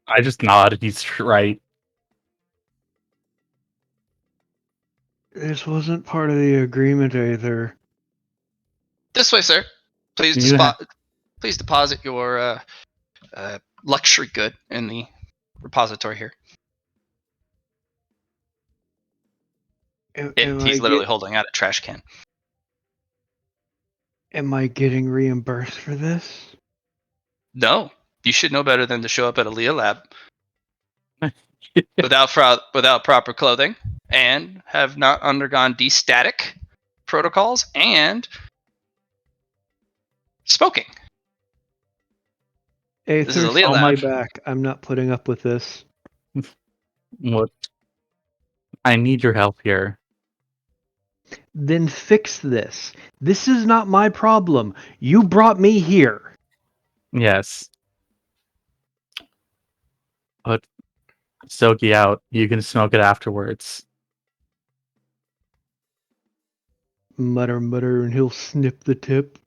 I just nod. He's right. This wasn't part of the agreement, Aether. This way, sir. Please, You have please deposit your luxury good in the repository here. He's literally holding out a trash can. Am I getting reimbursed for this? No, you should know better than to show up at a Leah lab without proper clothing and have not undergone de-static protocols and smoking. This is Aether, a Leah send lab. me back. I'm not putting up with this. what? I need your help here. Then fix this. This is not my problem. You brought me here. Yes. Put Stogie out. You can smoke it afterwards. Mutter, mutter, and he'll snip the tip.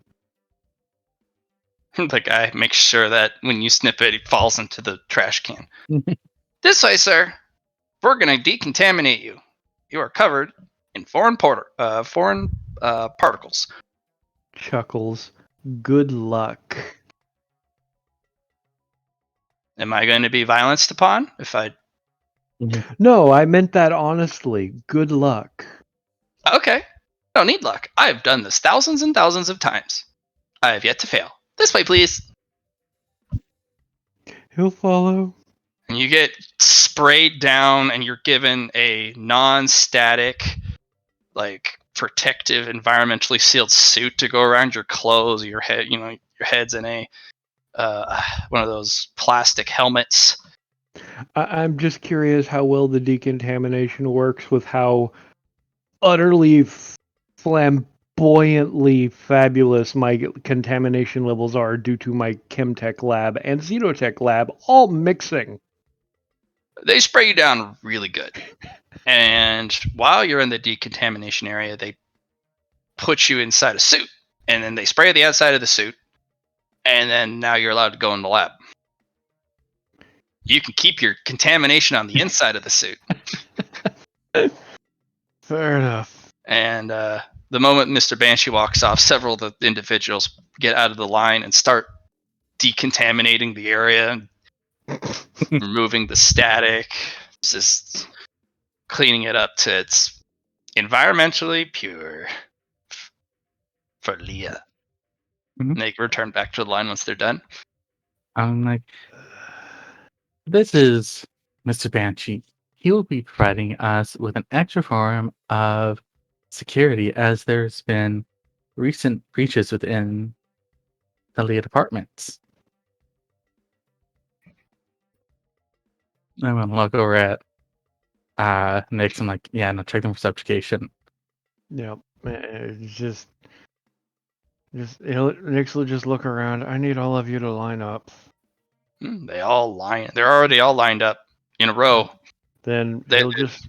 The guy makes sure that when you snip it, it falls into the trash can. This way, sir. We're going to decontaminate you. You are covered in foreign particles. Chuckles. Good luck. Am I going to be violenced upon if I... No, I meant that honestly. Good luck. Okay. I don't need luck. I have done this thousands and thousands of times. I have yet to fail. This way, please. He'll follow. And you get sprayed down and you're given a non-static, like, protective, environmentally sealed suit to go around your clothes, your head, your head's in a one of those plastic helmets. I'm just curious how well the decontamination works with how utterly flamboyantly fabulous my contamination levels are due to my Chemtech lab and Xenotech lab all mixing. They spray you down really good. And while you're in the decontamination area, they put you inside a suit. And then they spray the outside of the suit. And then now you're allowed to go in the lab. You can keep your contamination on the inside of the suit. Fair enough. And the moment Mr. Banshee walks off, several of the individuals get out of the line and start decontaminating the area and removing the static, just cleaning it up to its environmentally pure for Leah. Mhm. They return back to the line once they're done. I'm like, this is Mr. Banshee. He will be providing us with an extra form of security as there's been recent breaches within the Leah departments. I'm gonna look over at Nix. I'm like, yeah, no, check them for subjugation. Yep. It's just Nix will just look around. I need all of you to line up. They're already all lined up in a row. Then he'll just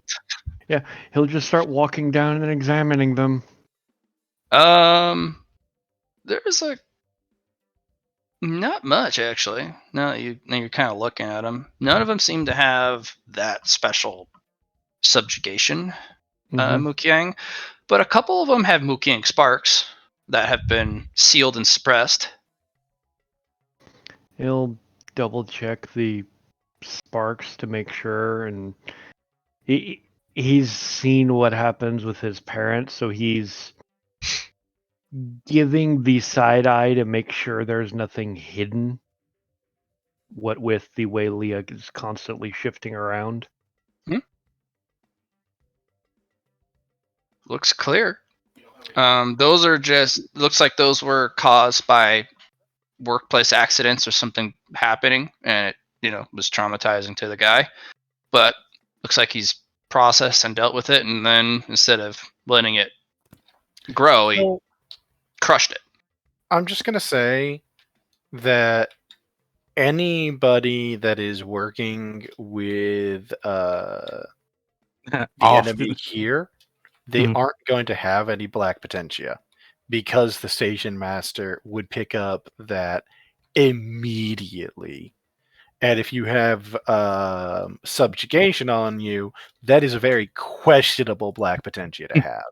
start walking down and examining them. There's not much actually. Now you're kind of looking at them. None of them seem to have that special subjugation, Mukiang, but a couple of them have Mukiang sparks that have been sealed and suppressed. He'll double check the sparks to make sure, and he's seen what happens with his parents, so he's giving the side eye to make sure there's nothing hidden. What with the way Leah is constantly shifting around. Looks clear. Those are looks like those were caused by workplace accidents or something happening, and it was traumatizing to the guy. But looks like he's processed and dealt with it, and then instead of letting it grow, he crushed it. I'm just gonna say that anybody that is working with the enemy here, they aren't going to have any black potentia. because the station master would pick up that immediately. And if you have subjugation on you, that is a very questionable black potentia to have.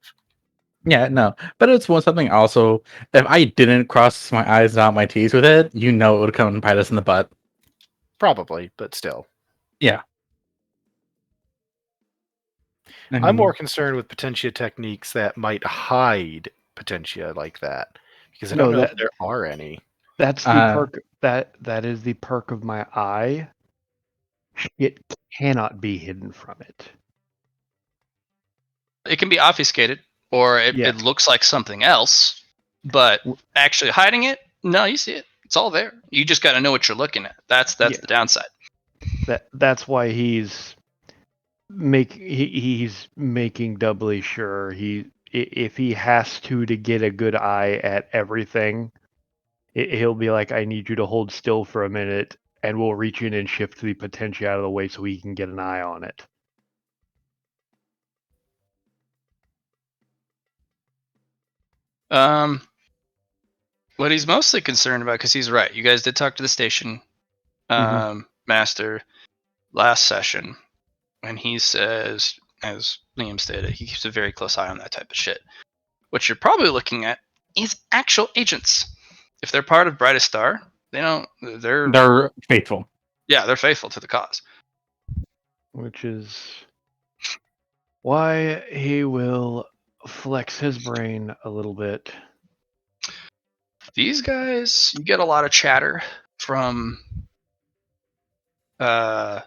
Yeah, no. But it's something also, if I didn't cross my I's and dot my T's with it, it would come and bite us in the butt. Probably, but still. Yeah. I'm more concerned with potentia techniques that might hide potentia like that. Because I don't know if there are any. That's the perk. That is the perk of my eye. It cannot be hidden from it. It can be obfuscated, or it looks like something else, but actually hiding it, no, you see it. It's all there. You just got to know what you're looking at. That's the downside. That's why he's making doubly sure if he has to get a good eye at everything, he'll be like, I need you to hold still for a minute, and we'll reach in and shift the potentia out of the way so he can get an eye on it. What he's mostly concerned about, because he's right. You guys did talk to the station master last session, and he says, as Liam stated, he keeps a very close eye on that type of shit. What you're probably looking at is actual agents. If they're part of Brightest Star, they're faithful. Yeah, they're faithful to the cause. Which is why he will flex his brain a little bit. These guys, you get a lot of chatter from the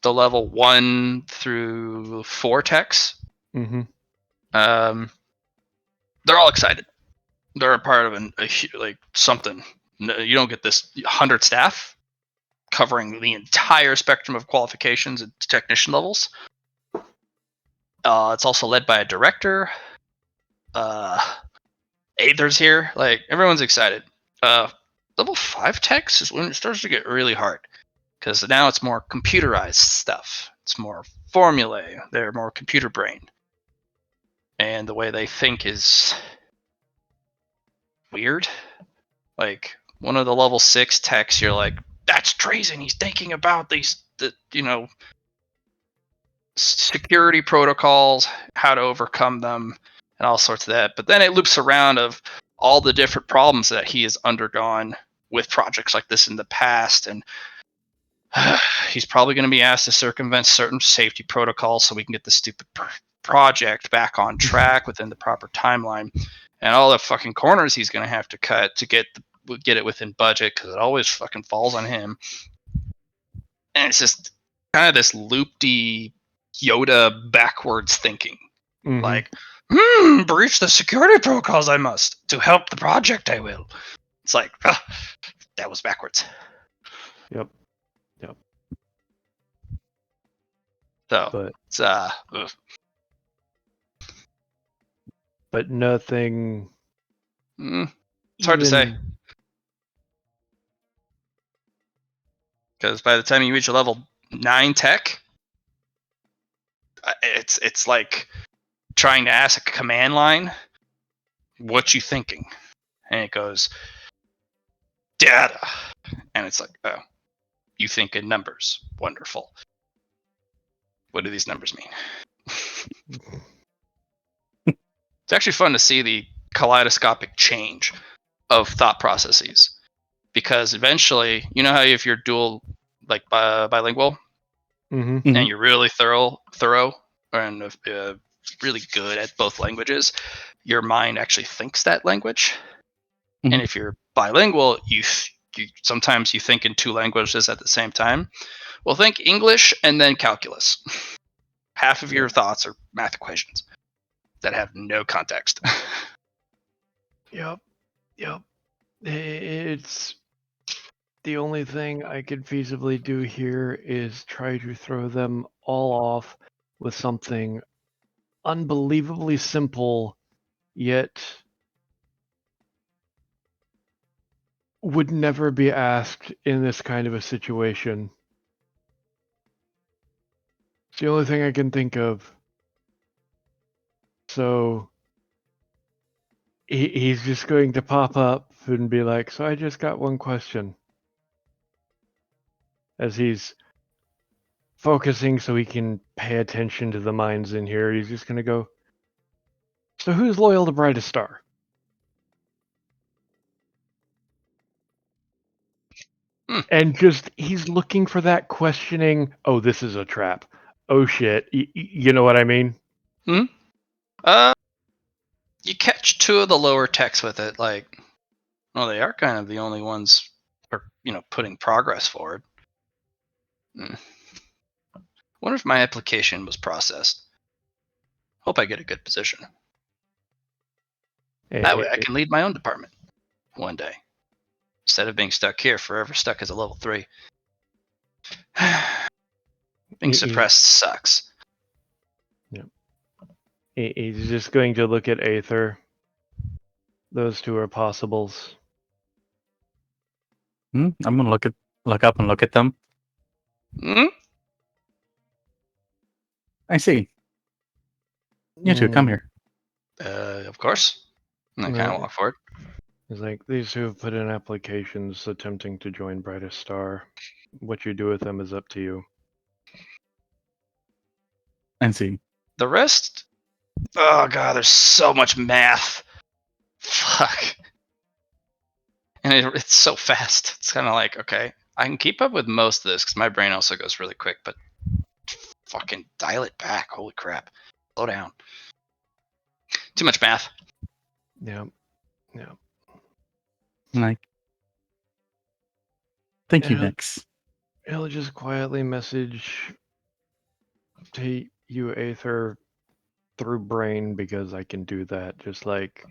level 1 through 4 techs. Mm-hmm. They're all excited. They're a part of something. You don't get this 100 staff covering the entire spectrum of qualifications at technician levels. It's also led by a director. Aether's here. Like, everyone's excited. Level 5 techs is when it starts to get really hard, because now it's more computerized stuff. It's more formulae. They're more computer brain, and the way they think is weird. Like, one of the level 6 techs, you're like, that's treason. He's thinking about security protocols, how to overcome them, and all sorts of that. But then it loops around of all the different problems that he has undergone with projects like this in the past, and he's probably going to be asked to circumvent certain safety protocols so we can get the stupid project back on track within the proper timeline, and all the fucking corners he's going to have to cut to get it within budget, because it always fucking falls on him. And it's just kind of this loopy Yoda backwards thinking. Mm-hmm. Like, breach the security protocols I must. To help the project I will. It's like, that was backwards. Yep. So, it's, but nothing. It's hard to say. Because by the time you reach a level 9 tech, it's like trying to ask a command line, what you thinking? And it goes, data. And it's like, oh, you think in numbers. Wonderful. What do these numbers mean? It's actually fun to see the kaleidoscopic change of thought processes. Because eventually, you know how if you're dual, like bilingual, and you're really thorough, and really good at both languages, your mind actually thinks that language. And if you're bilingual, you sometimes you think in 2 languages at the same time. Well, think English and then calculus. Half of your thoughts are math equations that have no context. Yep. It's the only thing I could feasibly do here is try to throw them all off with something unbelievably simple, yet would never be asked in this kind of a situation. It's the only thing I can think of. So he's just going to pop up and be like, "So I just got one question." As he's focusing so he can pay attention to the minds in here, he's just gonna go, "So who's loyal to Brightest Star?" And just he's looking for that questioning. Oh, this is a trap. Oh shit, you know what I mean? You catch two of the lower techs with it, like, well, they are kind of the only ones, putting progress forward. Wonder if my application was processed. Hope I get a good position. That way I can lead my own department one day. Instead of being stuck here, forever stuck as a level 3. Being suppressed sucks. Yep. He's just going to look at Aether. Those two are possibles. I'm gonna look up and look at them. I see. You two, come here. Of course. And I kind of walk forward. He's like, these who have put in applications attempting to join Brightest Star. What you do with them is up to you. And see. The rest, oh god, there's so much math. Fuck. And it's so fast. It's kind of like, okay, I can keep up with most of this because my brain also goes really quick, but fucking dial it back. Holy crap. Slow down. Too much math. Yeah. Like, thank you, Nix. He'll just quietly message to you, Aether, through Brain, because I can do that. Just like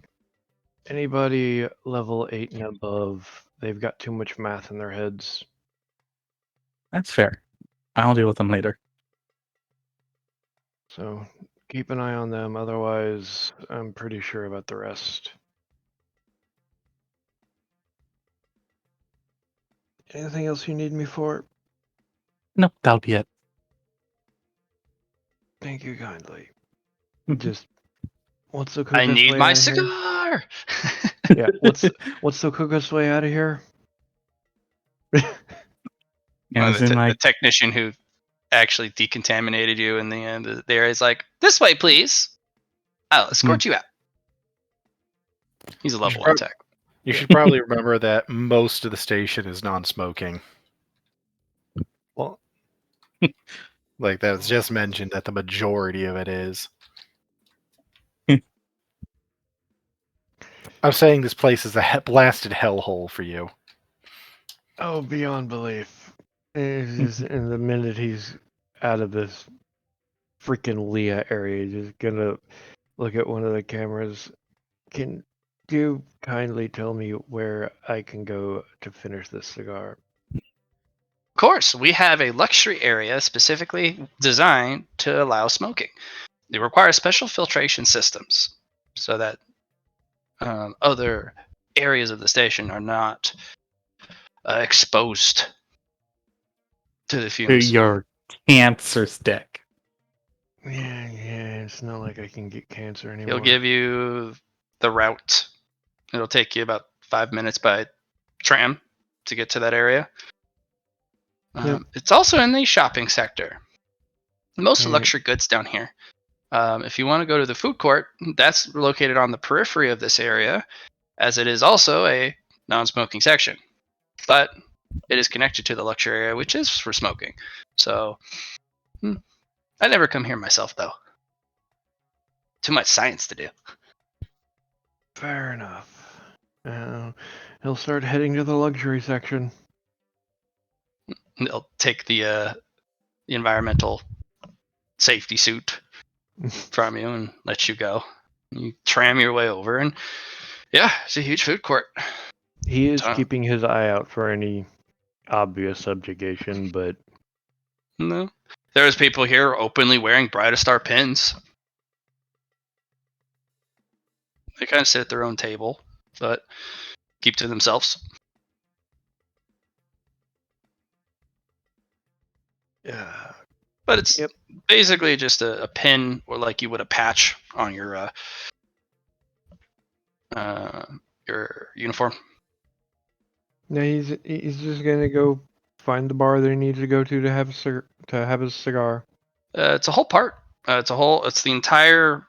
anybody level 8 and above, they've got too much math in their heads. That's fair. I'll deal with them later. So keep an eye on them. Otherwise, I'm pretty sure about the rest. Anything else you need me for? Nope, that'll be it. Thank you kindly. Mhm. Just what's the I quickest need way my out of here? cigar. Yeah, what's the quickest way out of here? And it's in The like, technician who actually decontaminated you in the end there is like, this way, please. I'll escort you out. He's a level 1 tech. You should probably remember that most of the station is non-smoking. Well, like that was just mentioned that the majority of it is. I'm saying this place is a blasted hellhole for you. oh, beyond belief. It's just in the minute he's out of this freaking Leah area, he's just gonna look at one of the cameras. Can you kindly tell me where I can go to finish this cigar? Of course, we have a luxury area specifically designed to allow smoking. They require special filtration systems so that other areas of the station are not exposed to the to fumes. your cancer stick. Yeah, it's not like I can get cancer anymore. He'll give you the route. It'll take you about 5 minutes by tram to get to that area. Yep. It's also in the shopping sector. Most Right. luxury goods down here. If you want to go to the food court, that's located on the periphery of this area, as it is also a non-smoking section. But it is connected to the luxury area, which is for smoking. So, I never come here myself, though. Too much science to do. Fair enough. He'll start heading to the luxury section. They'll take the environmental safety suit from you and let you go. You tram your way over, and yeah, it's a huge food court. He is keeping his eye out for any obvious subjugation, but no, there's people here openly wearing Brightest Star pins. They kind of sit at their own table, but keep to themselves. yeah. But it's basically just a pin, or like you would a patch on your Your uniform? No, he's just gonna go find the bar that he needs to go to have his cigar. It's a whole part. It's the entire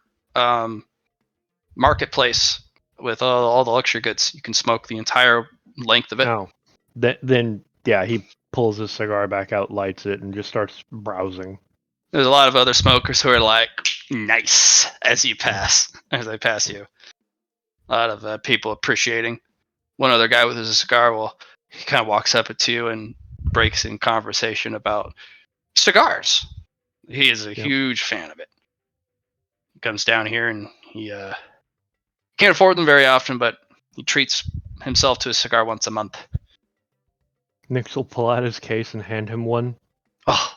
marketplace with all the luxury goods. You can smoke the entire length of it. Oh, then yeah, he pulls his cigar back out, lights it, and just starts browsing. There's a lot of other smokers who are like, nice, as they pass you. A lot of people appreciating. One other guy with his cigar, he kind of walks up to you and breaks in conversation about cigars. He is a huge fan of it. He comes down here and he can't afford them very often, but he treats himself to a cigar once a month. Nix will pull out his case and hand him one. Oh,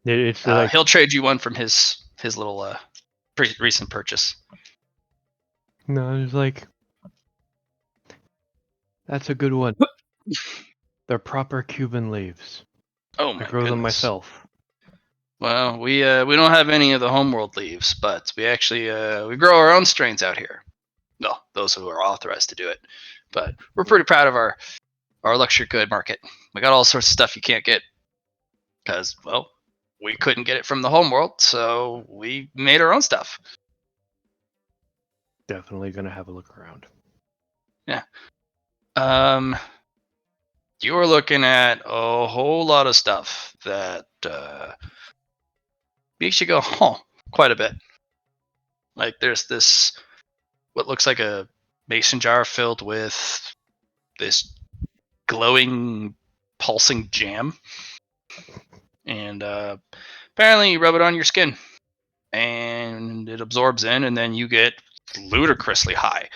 It's like he'll trade you one from his little recent purchase. no, it's like that's a good one. They're proper Cuban leaves. Oh my I grow them goodness. myself. Well, we don't have any of the homeworld leaves, but we actually we grow our own strains out here. Well, those who are authorized to do it. But we're pretty proud of our luxury good market. We got all sorts of stuff you can't get because, well, we couldn't get it from the homeworld, so we made our own stuff. Definitely gonna have a look around. Yeah. You were looking at a whole lot of stuff that makes you go, huh, quite a bit. Like there's this, what looks like a mason jar filled with this glowing, pulsing jam. And apparently you rub it on your skin and it absorbs in, and then you get ludicrously high.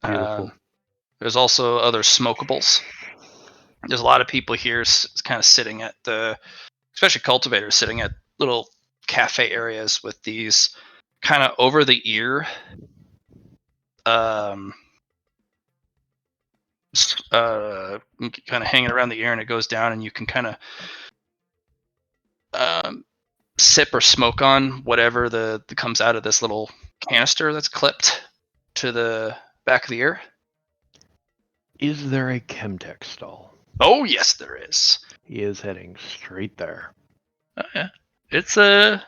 Beautiful. There's also other smokables. There's a lot of people here kind of sitting at especially cultivators, sitting at little cafe areas with these kind of over the ear kind of hanging around the ear, and it goes down, and you can kind of sip or smoke on whatever the comes out of this little canister that's clipped to the back of the ear. Is there a Chemtech stall? Oh yes, there is. He is heading straight there. Oh yeah, it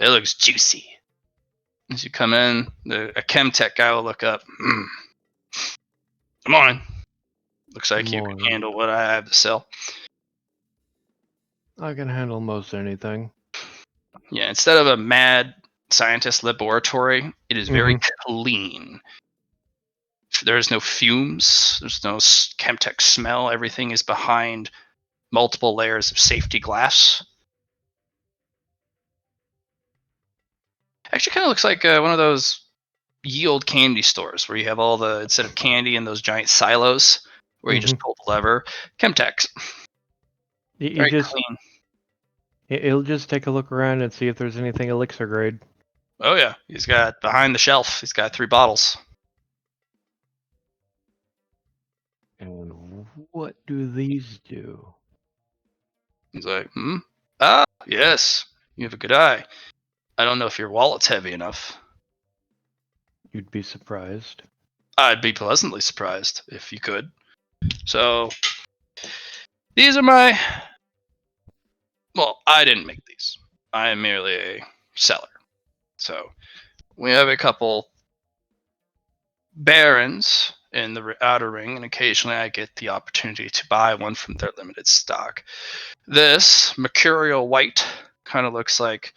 looks juicy. As you come in, a Chemtech guy will look up. Good morning. Looks like you can handle what I have to sell. I can handle most anything. Yeah, instead of a mad scientist laboratory, it is very clean. There's no fumes. There's no Chemtech smell. Everything is behind multiple layers of safety glass. Actually, kind of looks like one of those yield candy stores where you have all the, instead of candy in those giant silos where you just pull the lever. Chemtechs. Very clean. He'll just take a look around and see if there's anything elixir grade. Oh yeah, he's got behind the shelf. He's got 3 bottles. And what do these do? He's like, yes, you have a good eye. I don't know if your wallet's heavy enough. You'd be surprised. I'd be pleasantly surprised if you could. So, these are my... Well, I didn't make these. I am merely a seller. So, we have a couple barons in the outer ring, and occasionally I get the opportunity to buy one from their limited stock. This mercurial white kind of looks like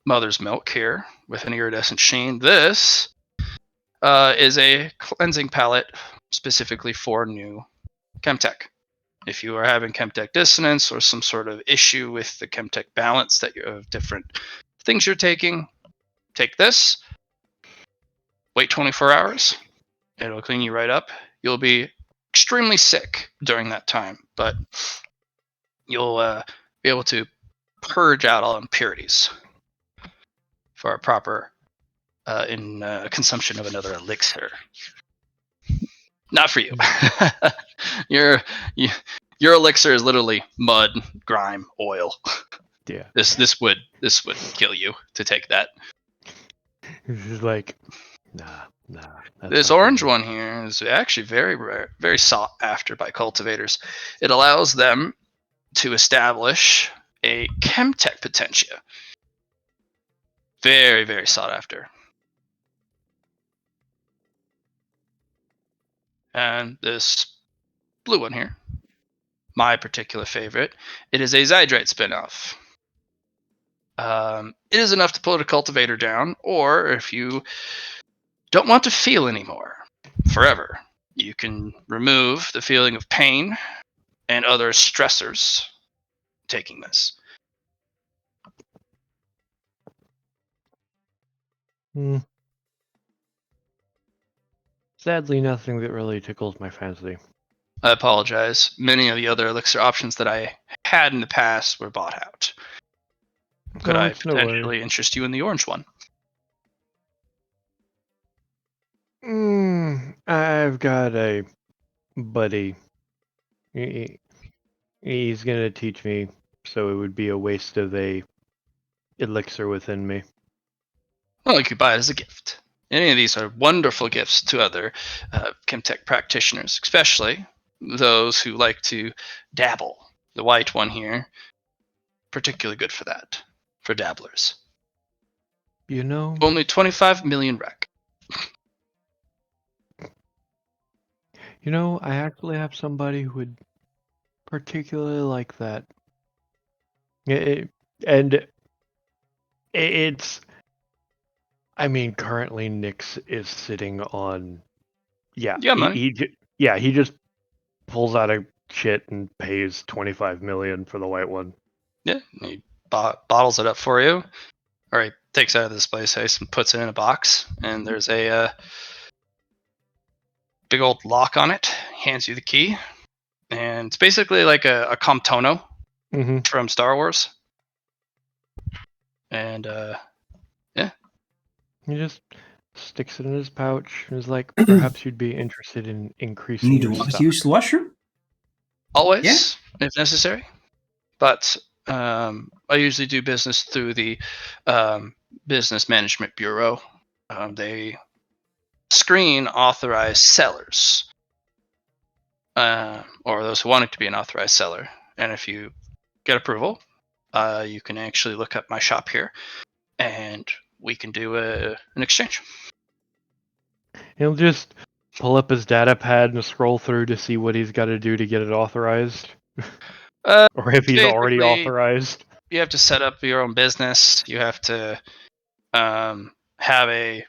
mother's milk here with an iridescent sheen. This is a cleansing palette specifically for new Chemtech. If you are having Chemtech dissonance or some sort of issue with the Chemtech balance that you have different things you're taking, take this. Wait 24 hours. It'll clean you right up. You'll be extremely sick during that time, but you'll be able to purge out all impurities for a proper consumption of another elixir. Not for you. Your elixir is literally mud, grime, oil. Yeah. This would kill you to take that. It's just like, nah. That's This not for orange me. one here is actually very rare, very sought after by cultivators. It allows them to establish a chemtech potentia. Very, very sought after. And this blue one here, my particular favorite, it is a Zydrate spinoff. It is enough to put a cultivator down, or if you don't want to feel anymore forever, you can remove the feeling of pain and other stressors taking this. Sadly, nothing that really tickles my fancy. I apologize. Many of the other elixir options that I had in the past were bought out. Could No, I it's no worry. potentially interest you in the orange one? I've got a buddy. He's gonna teach me, so it would be a waste of a elixir within me. Well, you could buy it as a gift. Any of these are wonderful gifts to other chemtech practitioners, especially those who like to dabble. The white one here, particularly good for that, for dabblers. You know, Only 25 million rec. I actually have somebody who would particularly like that. And it's, I mean, currently Nyx is sitting on, yeah, Yeah, money. he just pulls out a shit and pays 25 million for the white one. Yeah, he bottles it up for you, or he takes it out of the display case and puts it in a box, and there's a big old lock on it, hands you the key, and it's basically like a Comptono Mm-hmm. from Star Wars. And He just sticks it in his pouch and is like, perhaps you'd be interested in You increasing need to your what stock. use the washroom? always, if necessary. But I usually do business through the Business Management Bureau. They screen authorized sellers, or those who want it to be an authorized seller. And if you get approval, you can actually look up my shop here, and we can do an exchange. He'll just pull up his data pad and scroll through to see what he's got to do to get it authorized. Or if he's already Basically, authorized. you have to set up your own business. You have to have a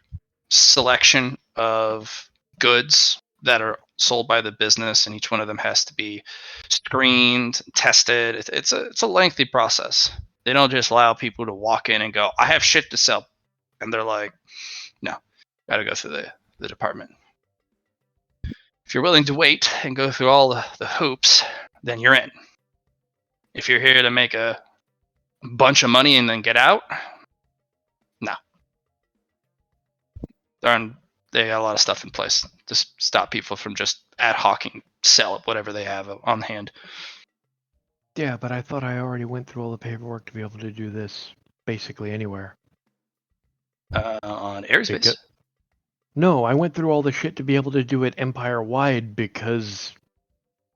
selection of goods that are sold by the business, and each one of them has to be screened, tested. It's a lengthy process. They don't just allow people to walk in and go, "I have shit to sell," and they're like, "No, got to go through the department." If you're willing to wait and go through all the hoops, then you're in. If you're here to make a bunch of money and then get out, no. They got a lot of stuff in place to stop people from just ad hocing sell whatever they have on hand. Yeah, but I thought I already went through all the paperwork to be able to do this basically anywhere. On Airspace. No, I went through all the shit to be able to do it empire-wide because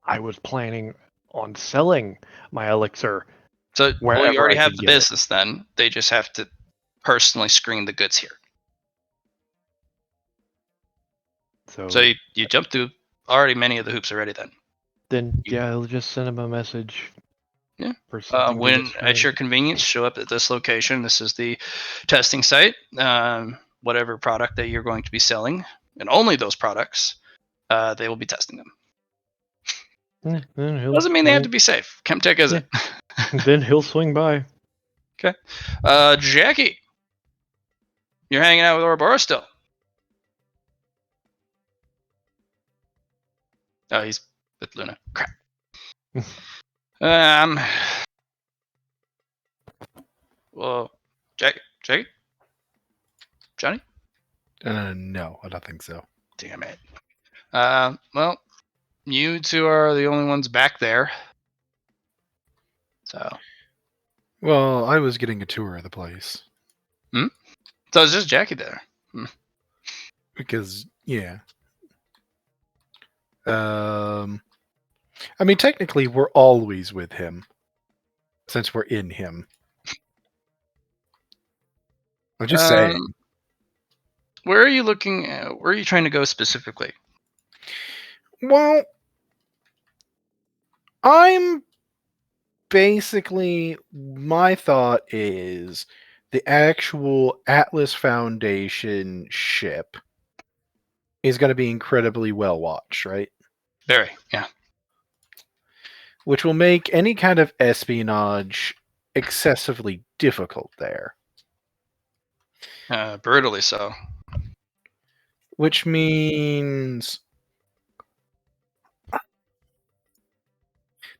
I was planning on selling my elixir. So, you wherever already I have could the get it. business then. They just have to personally screen the goods here. So you jump through already many of the hoops already then. Then, yeah, I'll just send him a message. Yeah. For something to When get at your screened. convenience, show up at this location. This is the testing site. Whatever product that you're going to be selling, and only those products, they will be testing them. Then Doesn't mean they have to be safe. Chemtech isn't. Then he'll swing by. Okay. Jackie, you're hanging out with Ouroboros still. Oh, he's with Luna. Crap. Well, Jackie? Johnny? No, I don't think so. Damn it. Well, you two are the only ones back there. So. Well, I was getting a tour of the place. So it's just Jackie there. Because, yeah. I mean, technically, we're always with him. Since we're in him. I'm just saying. Where are you looking at? Where are you trying to go specifically? Well, I'm basically, my thought is the actual Atlas Foundation ship is going to be incredibly well watched, right? Very, yeah. Which will make any kind of espionage excessively difficult there. Brutally so. Which means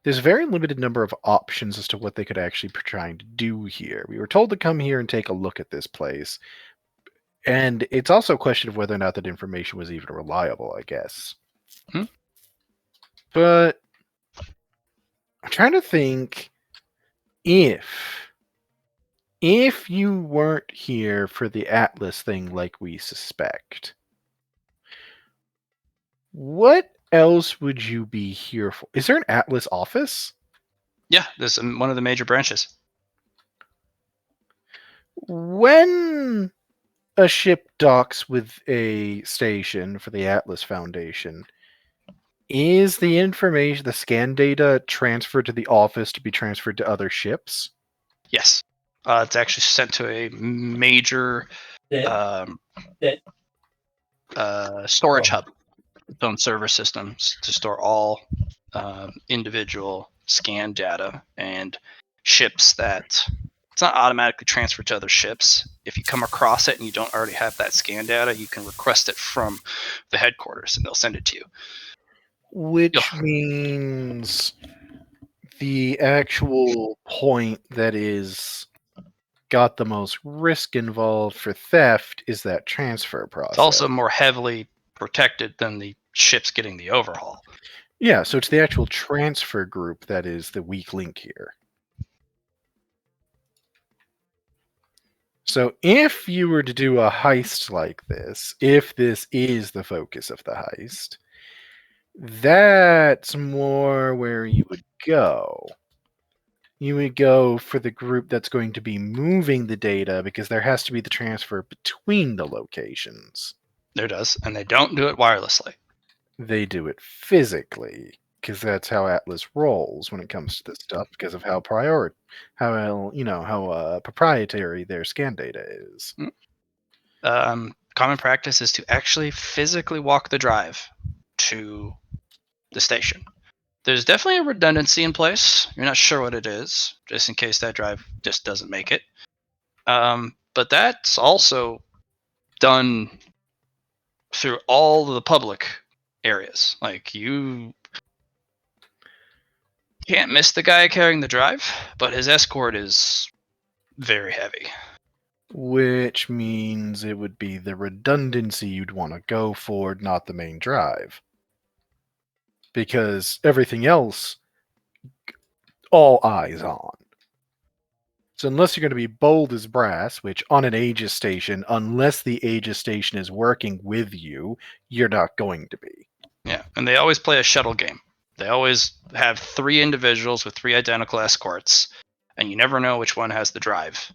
there's a very limited number of options as to what they could actually be trying to do here. We were told to come here and take a look at this place. And it's also a question of whether or not that information was even reliable, I guess. But I'm trying to think if you weren't here for the Atlas thing like we suspect, what else would you be here for? Is there an Atlas office? Yeah, this is one of the major branches. When a ship docks with a station for the Atlas Foundation, is the information, the scan data, transferred to the office to be transferred to other ships? Yes. It's actually sent to a major storage hub, its own server systems to store all individual scan data and ships that it's not automatically transferred to other ships. If you come across it and you don't already have that scan data, you can request it from the headquarters and they'll send it to you. Which means the actual point that is got the most risk involved for theft is that transfer process. It's also more heavily protected than the ships getting the overhaul. Yeah, so it's the actual transfer group that is the weak link here. So if you were to do a heist like this, if this is the focus of the heist, that's more where you would go. You would go for the group that's going to be moving the data because there has to be the transfer between the locations. There does, and they don't do it wirelessly. They do it physically because that's how Atlas rolls when it comes to this stuff because of how proprietary their scan data is. Common practice is to actually physically walk the drive to the station. There's definitely a redundancy in place. You're not sure what it is, just in case that drive just doesn't make it. But that's also done through all of the public areas. Like, you can't miss the guy carrying the drive, but his escort is very heavy. Which means it would be the redundancy you'd want to go for, not the main drive. Because everything else, all eyes on. So unless you're going to be bold as brass, which on an Aegis station, unless the Aegis station is working with you, you're not going to be. Yeah, and they always play a shuttle game. They always have 3 individuals with 3 identical escorts, and you never know which one has the drive.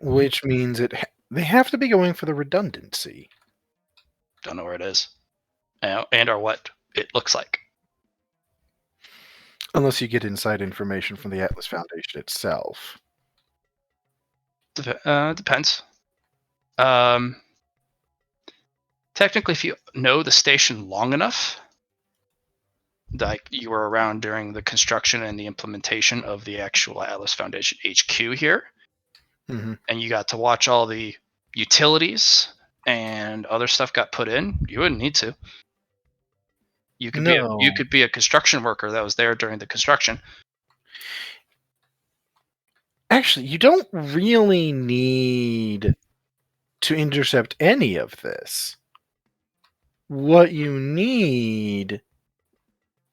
Which means they have to be going for the redundancy. Don't know where it is, and or what it looks like. Unless you get inside information from the Atlas Foundation itself. Depends. Technically, if you know the station long enough, like you were around during the construction and the implementation of the actual Atlas Foundation HQ here, and you got to watch all the utilities and other stuff got put in, you wouldn't need to. You could be a construction worker that was there during the construction. Actually, you don't really need to intercept any of this. What you need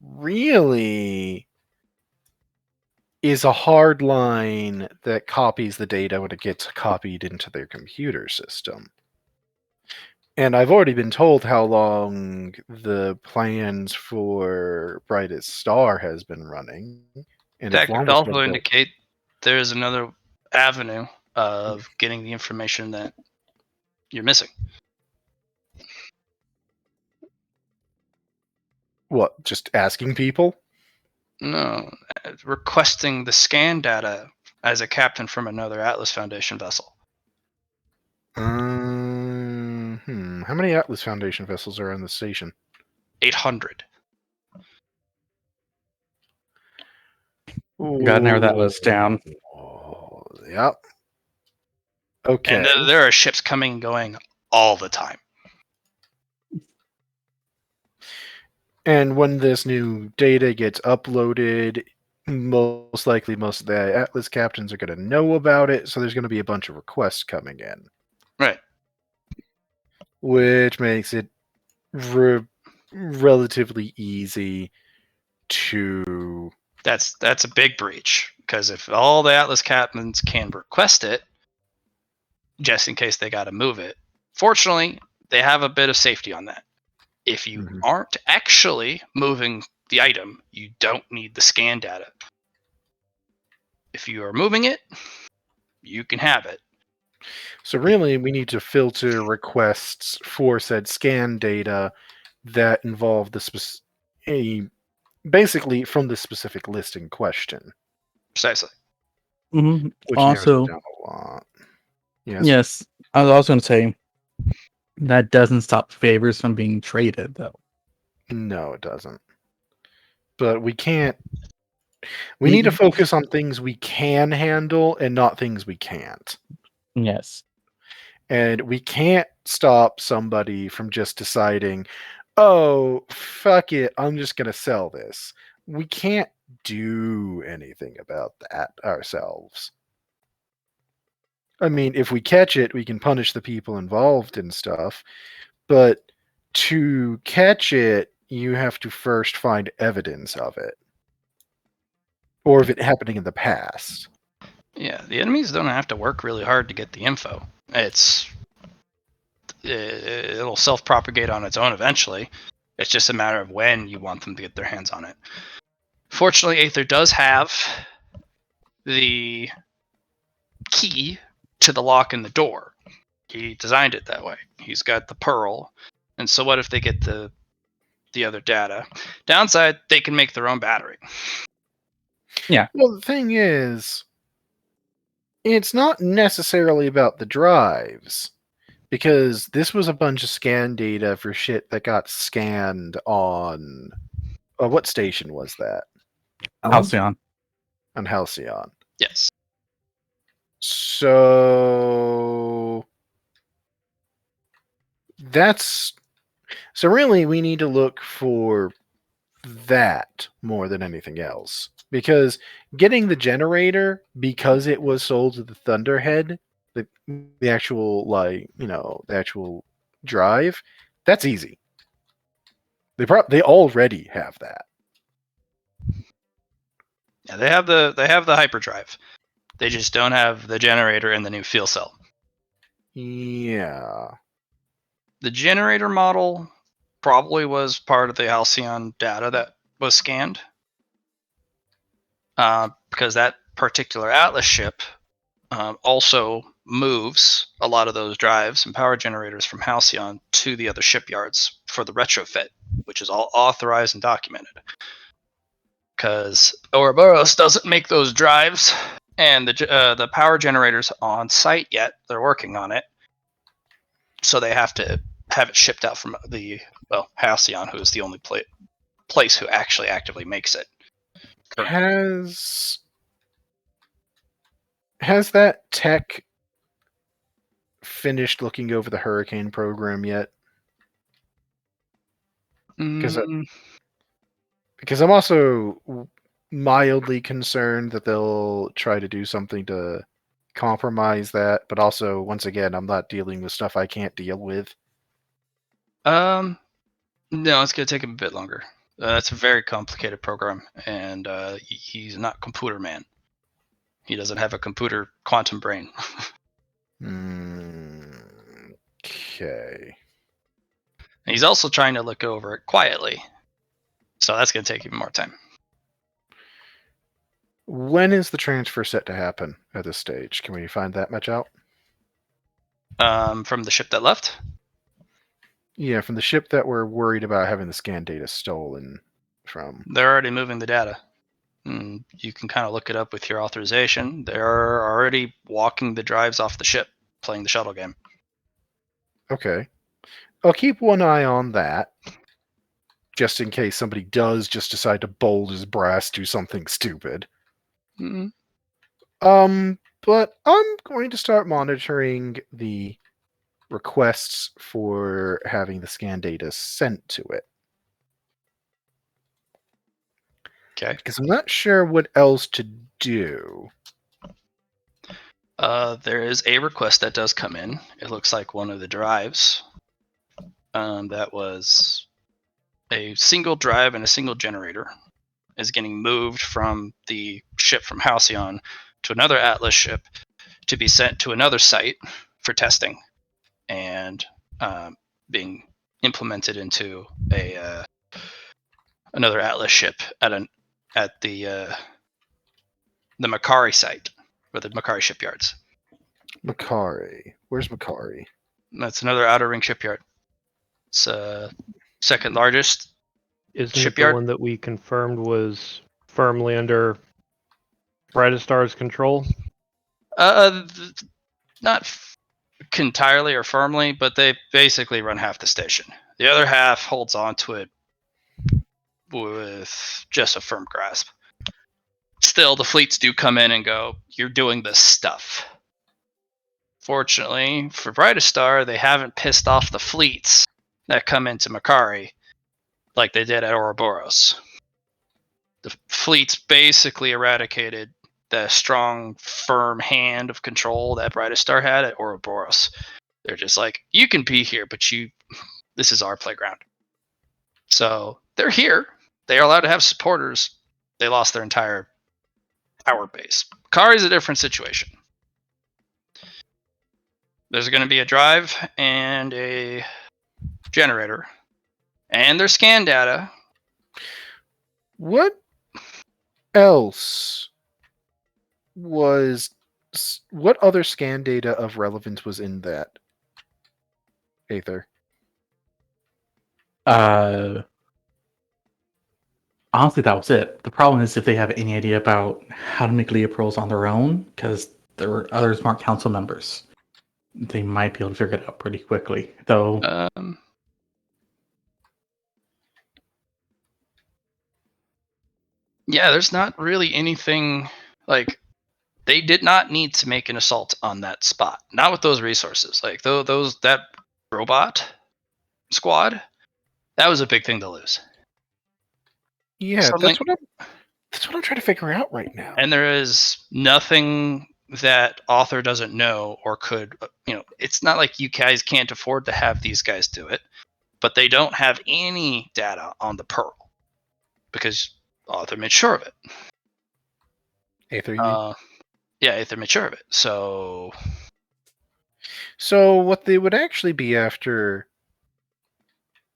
really is a hard line that copies the data when it gets copied into their computer system. And I've already been told how long the plans for Brightest Star has been running. And That it's could almost also been built. indicate there's another avenue of getting the information that you're missing. What, just asking people? No, requesting the scan data as a captain from another Atlas Foundation vessel. How many Atlas Foundation vessels are on the station? 800. Gotta narrow that list down. Oh, yep. Okay. And there are ships coming and going all the time. And when this new data gets uploaded, most likely most of the Atlas captains are going to know about it, so there's going to be a bunch of requests coming in. Right. Which makes it relatively easy to... That's a big breach, because if all the Atlas captains can request it, just in case they got to move it, fortunately, they have a bit of safety on that. If you aren't actually moving the item, you don't need the scan data. If you are moving it, you can have it. So really, we need to filter requests for said scan data that involve basically from the specific list in question. Precisely. Mm-hmm. Which Also, narrows it down a lot. Yes. yes, I was also going to say that doesn't stop favors from being traded, though. No, it doesn't. But we can't. We need to focus on things we can handle and not things we can't. Yes. And we can't stop somebody from just deciding, oh, fuck it, I'm just going to sell this. We can't do anything about that ourselves. I mean, if we catch it, we can punish the people involved and stuff. But to catch it, you have to first find evidence of it. Or of it happening in the past. Yeah, the enemies don't have to work really hard to get the info. It'll self-propagate on its own eventually. It's just a matter of when you want them to get their hands on it. Fortunately, Aether does have the key to the lock in the door. He designed it that way. He's got the pearl. And so what if they get the other data? Downside, they can make their own battery. Yeah. Well, the thing is, it's not necessarily about the drives. Because this was a bunch of scan data for shit that got scanned on... what station was that? Halcyon. On Halcyon. Yes. So... So really, we need to look for that more than anything else. Because getting the generator, because it was sold to the Thunderhead, the actual, the actual drive, that's easy. They already have that. Yeah, they have the hyperdrive. They just don't have the generator and the new fuel cell. Yeah. The generator model probably was part of the Halcyon data that was scanned. Because that particular Atlas ship also moves a lot of those drives and power generators from Halcyon to the other shipyards for the retrofit, which is all authorized and documented. Because Ouroboros doesn't make those drives and the power generators on site yet. They're working on it. So they have to have it shipped out from Halcyon, who is the only place who actually actively makes it. Has that tech finished looking over the Hurricane program yet? Because I'm also mildly concerned that they'll try to do something to compromise that, but also, once again, I'm not dealing with stuff I can't deal with. No, it's going to take him a bit longer. That's a very complicated program, and he's not computer man. He doesn't have a computer quantum brain. Okay. He's also trying to look over it quietly. So that's going to take even more time. When is the transfer set to happen at this stage? Can we find that much out? From the ship that left? Yeah, from the ship that we're worried about having the scan data stolen from. They're already moving the data. You can kind of look it up with your authorization. They're already walking the drives off the ship, playing the shuttle game. Okay. I'll keep one eye on that, just in case somebody does just decide to bold as brass do something stupid. Mm-hmm. But I'm going to start monitoring the requests for having the scan data sent to it. Okay. Because I'm not sure what else to do. There is a request that does come in. It looks like one of the drives. That was a single drive and a single generator is getting moved from the ship from Halcyon to another Atlas ship to be sent to another site for testing and being implemented into another Atlas ship at the Makari site, or the Makari shipyards. Makari. Where's Makari? That's another Outer Ring shipyard. It's second largest. Isn't Shipyard? it the one that we confirmed was firmly under Brightastar's control? Not entirely or firmly, but they basically run half the station. The other half holds on to it with just a firm grasp. Still, the fleets do come in and go, "You're doing this stuff." Fortunately, for Brightastar, they haven't pissed off the fleets that come into Makari like they did at Ouroboros. The fleets basically eradicated the strong, firm hand of control that Brightastar had at Ouroboros. They're just like, you can be here, but this is our playground. So they're here. They are allowed to have supporters. They lost their entire power base. Makari is a different situation. There's going to be a drive and a generator, and their scan data. What else was... What other scan data of relevance was in that, Aether? Honestly, that was it. The problem is if they have any idea about how to make Leopold's on their own, because there were other smart council members, they might be able to figure it out pretty quickly. Though, yeah, there's not really anything like they did not need to make an assault on that spot. Not with those resources. Like that robot squad, that was a big thing to lose. Yeah, that's what I'm trying to figure out right now. And there is nothing that Author doesn't know or could, it's not like you guys can't afford to have these guys do it, but they don't have any data on the Pearl because Author made sure of it. Aether, you mean? Yeah, Aether made sure of it. So what they would actually be after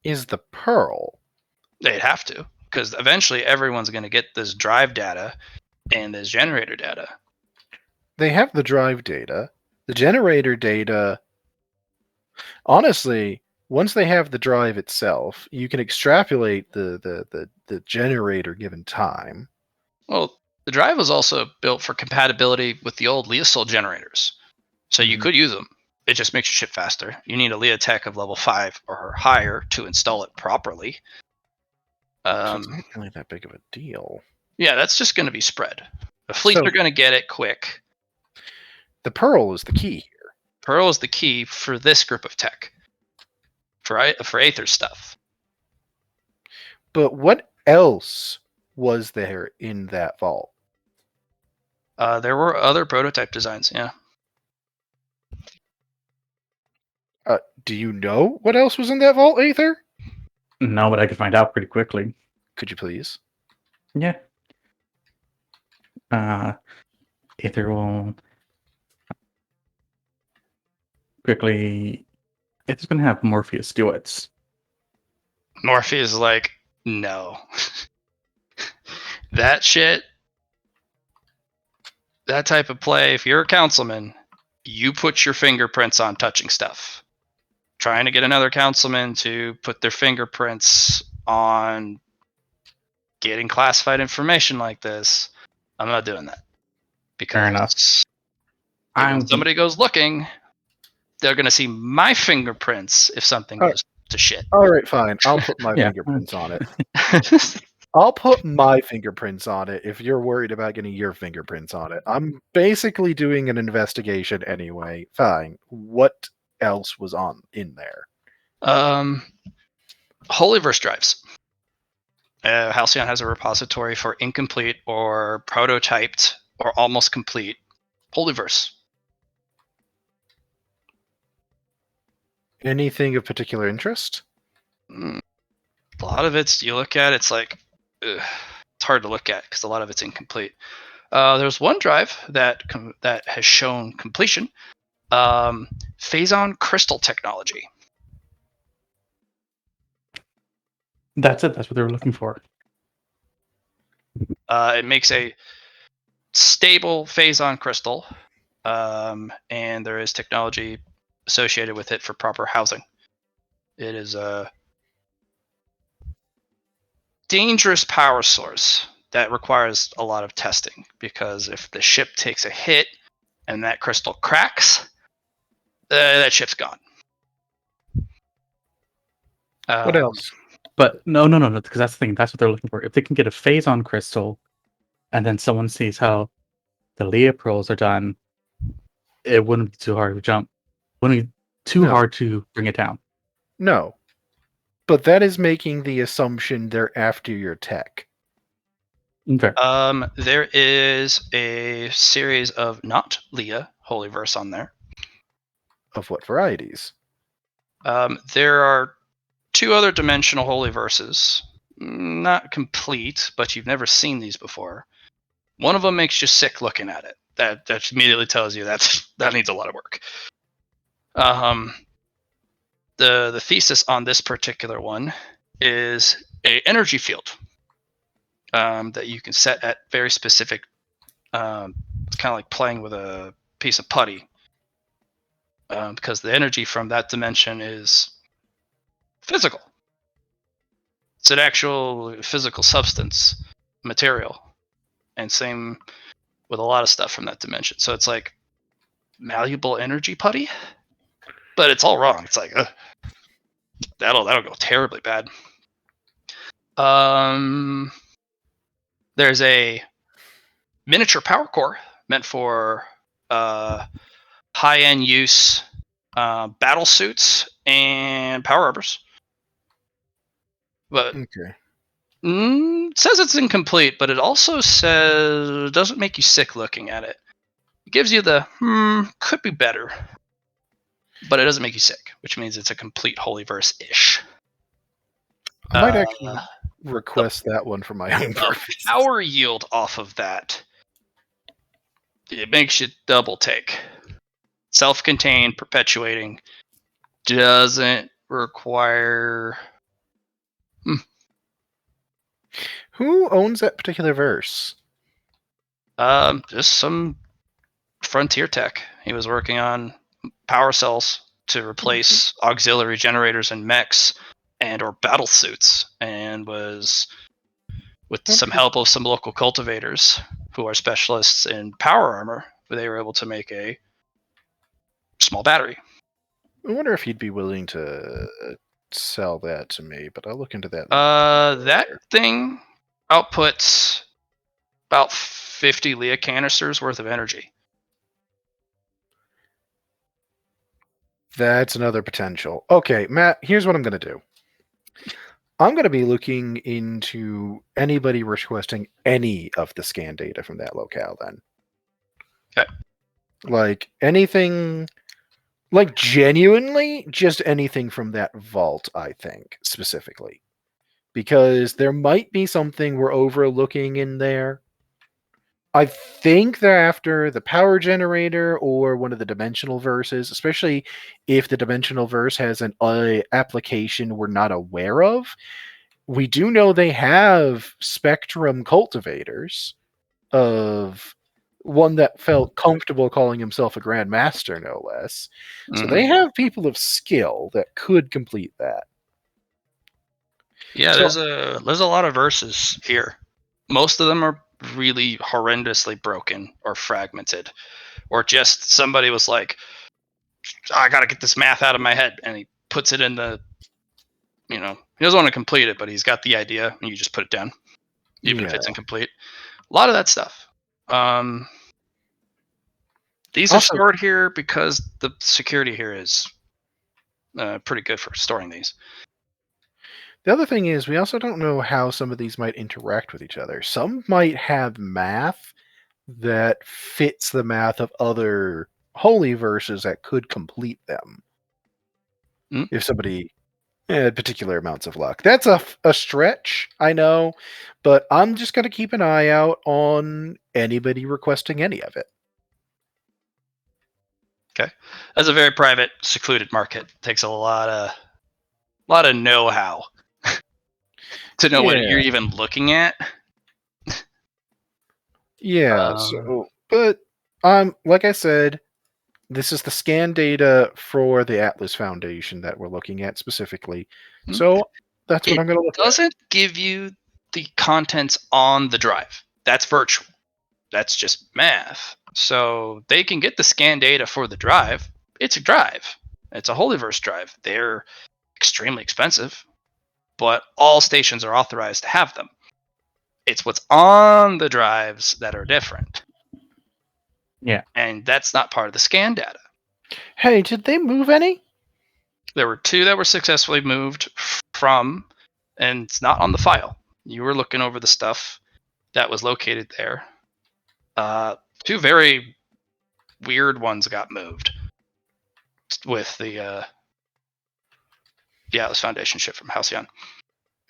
is the Pearl. they'd have to, because eventually everyone's going to get this drive data and this generator data. They have the drive data. The generator data, honestly, once they have the drive itself, you can extrapolate the generator given time. Well, the drive was also built for compatibility with the old Leosol generators. So you could use them. It just makes your ship faster. You need a Lea Tech of level 5 or higher to install it properly. So it's not really that big of a deal. Yeah, that's just going to be spread. The fleets are going to get it quick. The Pearl is the key here. Pearl is the key for this group of tech. For Aether stuff. But what else was there in that vault? There were other prototype designs, yeah. Do you know what else was in that vault, Aether? no, but I could find out pretty quickly. Could you please? Yeah. Aether will quickly. It's going to have Morpheus do it. Morpheus is like, no. That shit, that type of play, if you're a councilman, you put your fingerprints on touching stuff. Trying to get another councilman to put their fingerprints on getting classified information like this, I'm not doing that. Because Fair enough. when somebody goes looking, they're going to see my fingerprints if something goes to shit. All right, fine. I'll put my Yeah. fingerprints on it. I'll put my fingerprints on it if you're worried about getting your fingerprints on it. I'm basically doing an investigation anyway. Fine. What else was in there? Holyverse drives. Halcyon has a repository for incomplete or prototyped or almost complete Holyverse. Anything of particular interest? A lot of it's, you look at it's like, ugh, it's hard to look at because a lot of it's incomplete. There's one drive that has shown completion. Phazon crystal technology. That's it. That's what they were looking for. It makes a stable Phazon crystal, and there is technology associated with it for proper housing. It is a dangerous power source that requires a lot of testing, because if the ship takes a hit and that crystal cracks, that ship's gone. What else? But no, because that's the thing. That's what they're looking for. If they can get a Phazon crystal, and then someone sees how the Leoprols are done, it wouldn't be too hard to jump. Wouldn't be too hard to bring it down. No. But that is making the assumption they're after your tech. Fair. There is a series of not Leah Holyverse on there. Of what varieties? There are 2 other dimensional Holyverses. Not complete, but you've never seen these before. One of them makes you sick looking at it. That immediately tells you that needs a lot of work. The thesis on this particular one is a energy field that you can set at very specific. It's kind of like playing with a piece of putty, because the energy from that dimension is physical. It's an actual physical substance, material, and same with a lot of stuff from that dimension. So it's like malleable energy putty, but it's all wrong. It's like that'll go terribly bad. There's a miniature power core meant for high-end use battle suits and power arbors. But Okay. It says it's incomplete, but it also says it doesn't make you sick looking at it. It gives you the could be better, but it doesn't make you sick, which means it's a complete Holyverse-ish. I might actually request that one for my own purpose. Power yield off of that, it makes you double take. Self-contained, perpetuating, doesn't require. Who owns that particular verse? Just some frontier tech. He was working on power cells to replace auxiliary generators and mechs and or battle suits, and was with some help of some local cultivators who are specialists in power armor, they were able to make a small battery. I wonder if he'd be willing to sell that to me, but I'll look into that. That thing outputs about 50 Leah canisters worth of energy. That's another potential. Okay, Matt, here's what I'm going to do. I'm going to be looking into anybody requesting any of the scan data from that locale then. Okay. Like anything, like genuinely just anything from that vault, I think, specifically. Because there might be something we're overlooking in there. I think they're after the power generator or one of the dimensional verses, especially if the dimensional verse has an application we're not aware of. We do know they have spectrum cultivators of one that felt comfortable calling himself a grandmaster, no less. So Mhm. they have people of skill that could complete that. Yeah, So there's a lot of verses here. Most of them are really horrendously broken or fragmented, or just somebody was like, I got to get this math out of my head, and he puts it in the, he doesn't want to complete it, but he's got the idea, and you just put it down, even if yeah. it's incomplete. A lot of that stuff. These are Also, stored here because the security here is pretty good for storing these. the other thing is, we also don't know how some of these might interact with each other. Some might have math that fits the math of other holy verses that could complete them. Mm. If somebody had particular amounts of luck. That's a stretch, I know, but I'm just going to keep an eye out on anybody requesting any of it. Okay, that's a very private, secluded market. Takes a lot of know-how to know what you're even looking at. Yeah, but like I said, this is the scan data for the Atlas Foundation that we're looking at specifically. So that's what It I'm going to look at. doesn't give you the contents on the drive. That's virtual. That's just math. So they can get the scan data for the drive. It's a drive. It's a Holyverse drive. They're extremely expensive, but all stations are authorized to have them. It's what's on the drives that are different. Yeah. And that's not part of the scan data. Hey, did they move any? There were 2 that were successfully moved from, and it's not on the file. You were looking over the stuff that was located there. 2 very weird ones got moved with the Atlas Foundation ship from Halcyon.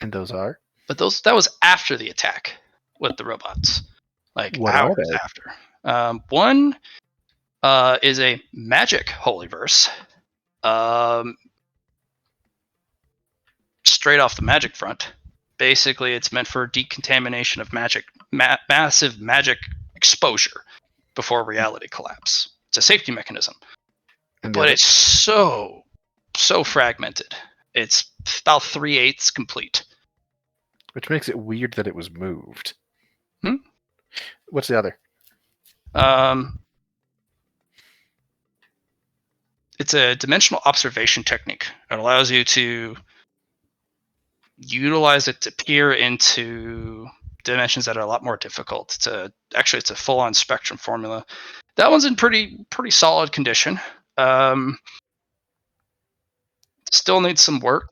And those are? But that was after the attack with the robots, like What are hours they? after. One is a magic Holyverse. Straight off the magic front. Basically, it's meant for decontamination of massive magic exposure before reality collapse. It's a safety mechanism, And the but other? it's so fragmented. It's about 3/8 complete. Which makes it weird that it was moved. Hmm? What's the other? It's a dimensional observation technique. It allows you to utilize it to peer into dimensions that are a lot more difficult. It's a full-on spectrum formula. That one's in pretty solid condition. Still needs some work,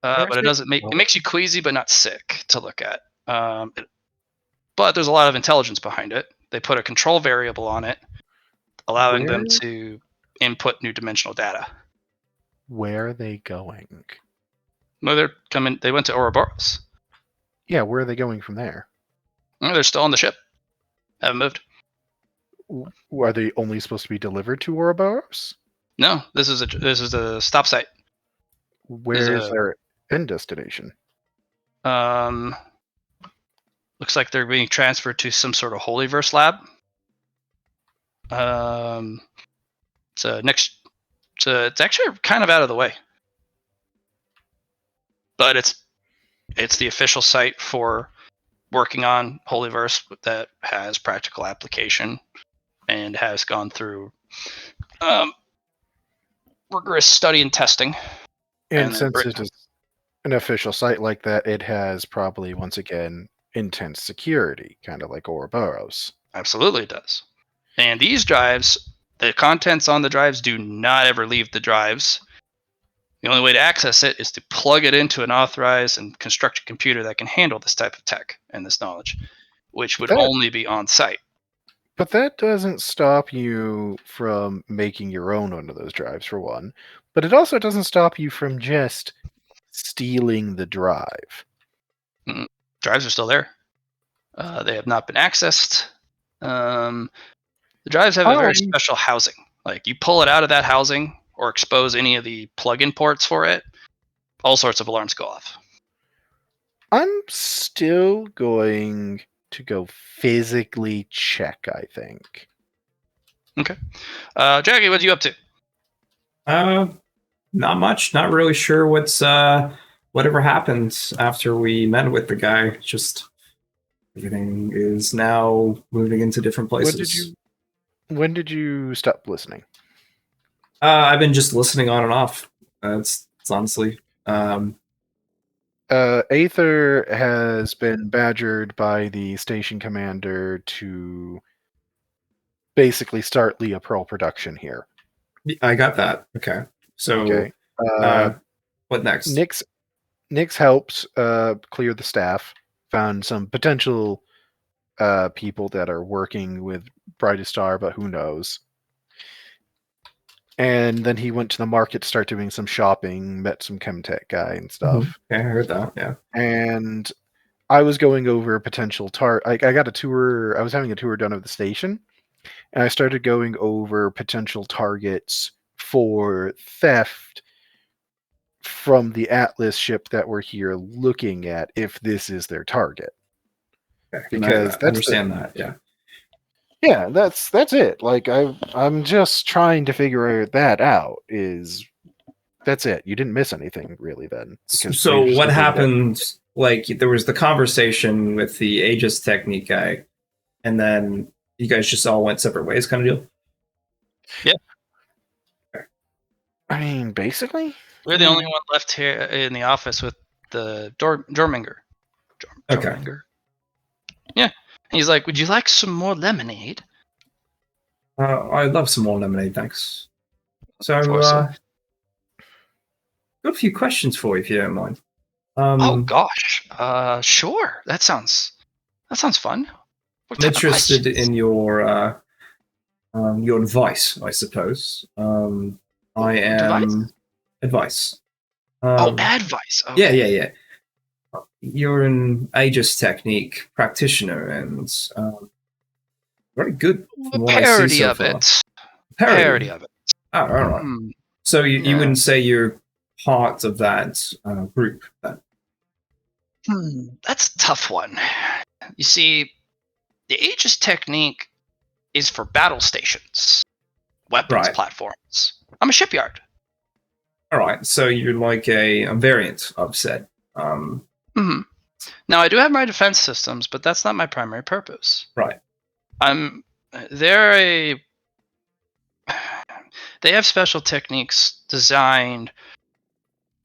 but it makes you queasy but not sick to look at. But there's a lot of intelligence behind it. They put a control variable on it, allowing them to input new dimensional data. Where are they going? No, they're coming. They went to Ouroboros. Yeah, where are they going from there? No, they're still on the ship. Haven't moved. Are they only supposed to be delivered to Ouroboros? No, this is a stop site. Where is their end destination? Looks like they're being transferred to some sort of Holyverse lab. It's actually kind of out of the way, but it's the official site for working on Holyverse that has practical application and has gone through rigorous study and testing. And since it is an official site like that, it has probably, once again, intense security, kind of like Ouroboros. Absolutely it does. And these drives, the contents on the drives do not ever leave the drives. The only way to access it is to plug it into an authorized and constructed computer that can handle this type of tech and this knowledge, which would only be on site. But that doesn't stop you from making your own one of those drives, for one. But it also doesn't stop you from just stealing the drive. Drives are still there. They have not been accessed. The drives have a very special housing. Like you pull it out of that housing or expose any of the plug-in ports for it, all sorts of alarms go off. I'm still going to go physically check, I think. Okay. Jackie, what are you up to? Not much. Not really sure whatever happened after we met with the guy. Just everything is now moving into different places. When did you stop listening? I've been just listening on and off. It's honestly. Aether has been badgered by the station commander to basically start Leah Pearl production here. I got that. Okay. So, Okay. what next? Nix helped clear the staff, found some potential people that are working with Brightest Star, but who knows. And then he went to the market to start doing some shopping, met some Chemtech guy and stuff. Okay, I heard that, yeah. And I was going over potential I got a tour. I was having a tour done of the station, and I started going over potential targets for theft from the Atlas ship that we're here looking at, if this is their target. Okay, Because I understand that, yeah. Yeah, that's it. Like I'm just trying to figure that out. That's it. You didn't miss anything really then. So what happened? Like there was the conversation with the Aegis Technique guy, and then you guys just all went separate ways, kind of deal. Yeah. Okay. I mean, basically, we're the only one left here in the office with the Jorminger. Okay. Yeah. He's like, "Would you like some more lemonade?" I'd love some more lemonade, thanks. So, got a few questions for you, if you don't mind. Oh gosh, sure. That sounds fun. I'm interested in your advice, I suppose. I am advice. Advice. Okay. Yeah. You're an Aegis Technique practitioner, and very good from what I see so far. Parody of it. Oh, all right. So you wouldn't say you're part of that group then? That's a tough one. You see, the Aegis Technique is for battle stations, weapons platforms. I'm a shipyard. All right, so you're like a variant of said. Now I do have my defense systems, but that's not my primary purpose. Right. They have special techniques designed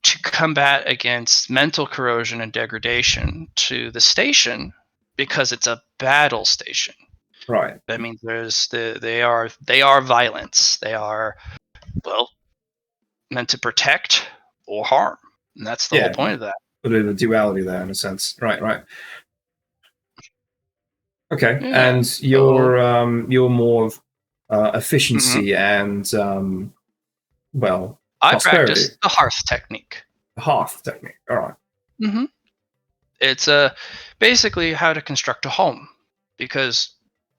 to combat against mental corrosion and degradation to the station because it's a battle station. Right. That means they are violence. They are meant to protect or harm. And that's the whole point of that. A bit of a duality there in a sense. Right. Okay. Yeah. And you're more of efficiency and I practice the hearth technique. The hearth technique. All right. It's basically how to construct a home, because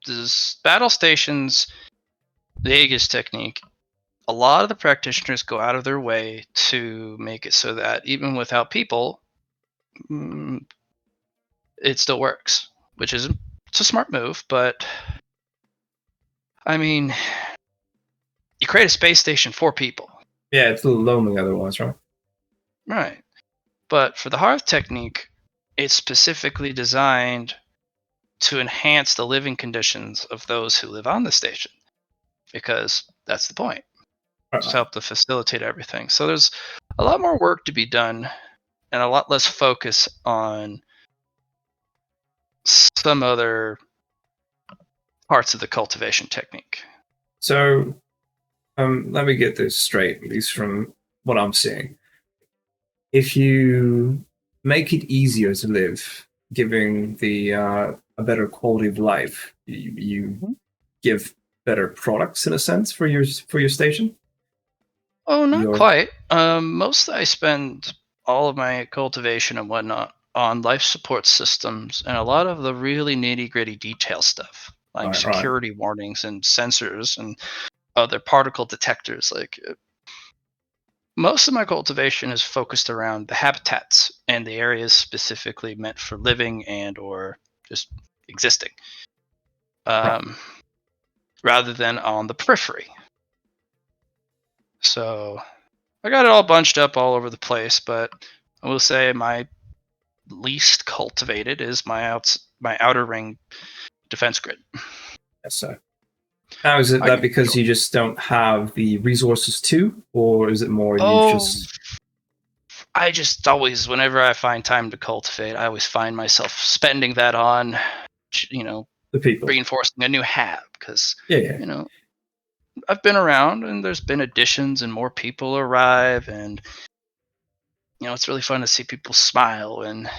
these battle stations, the Aegis Technique, a lot of the practitioners go out of their way to make it so that even without people, it still works, which is it's a smart move. But I mean, you create a space station for people. Yeah, it's a little lonely otherwise, right? Right. But for the hearth technique, it's specifically designed to enhance the living conditions of those who live on the station, because that's the point. Just help to facilitate everything. So there's a lot more work to be done and a lot less focus on some other parts of the cultivation technique. So let me get this straight, at least from what I'm seeing. If you make it easier to live, giving the a better quality of life, you give better products in a sense for your station? Oh, not quite. Mostly I spend all of my cultivation and whatnot on life support systems and a lot of the really nitty-gritty detail stuff. like Right. security warnings and sensors and other particle detectors. Like most of my cultivation is focused around the habitats and the areas specifically meant for living and or just existing, rather than on the periphery. So I got it all bunched up all over the place, but I will say my least cultivated is my outer ring defense grid. Yes, sir. Now, is it I that can because control- you just don't have the resources to, or is it more you Oh, just I just always, whenever I find time to cultivate, I always find myself spending that on, the people? reinforcing a new hab because, Yeah. I've been around and there's been additions and more people arrive, and it's really fun to see people smile and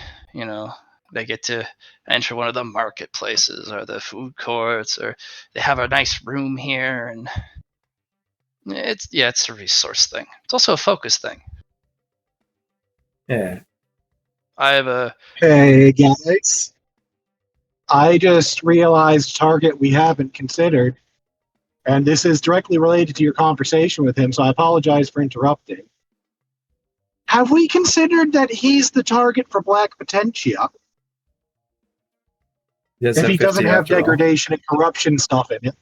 they get to enter one of the marketplaces or the food courts, or they have a nice room here, and it's a resource thing. It's also a focus thing. Yeah. I have a Hey guys, I just realized a target we haven't considered, and this is directly related to your conversation with him, so I apologize for interrupting. Have we considered that he's the target for Black Potentia Yes, if he doesn't F50 have after all. degradation and corruption stuff in it?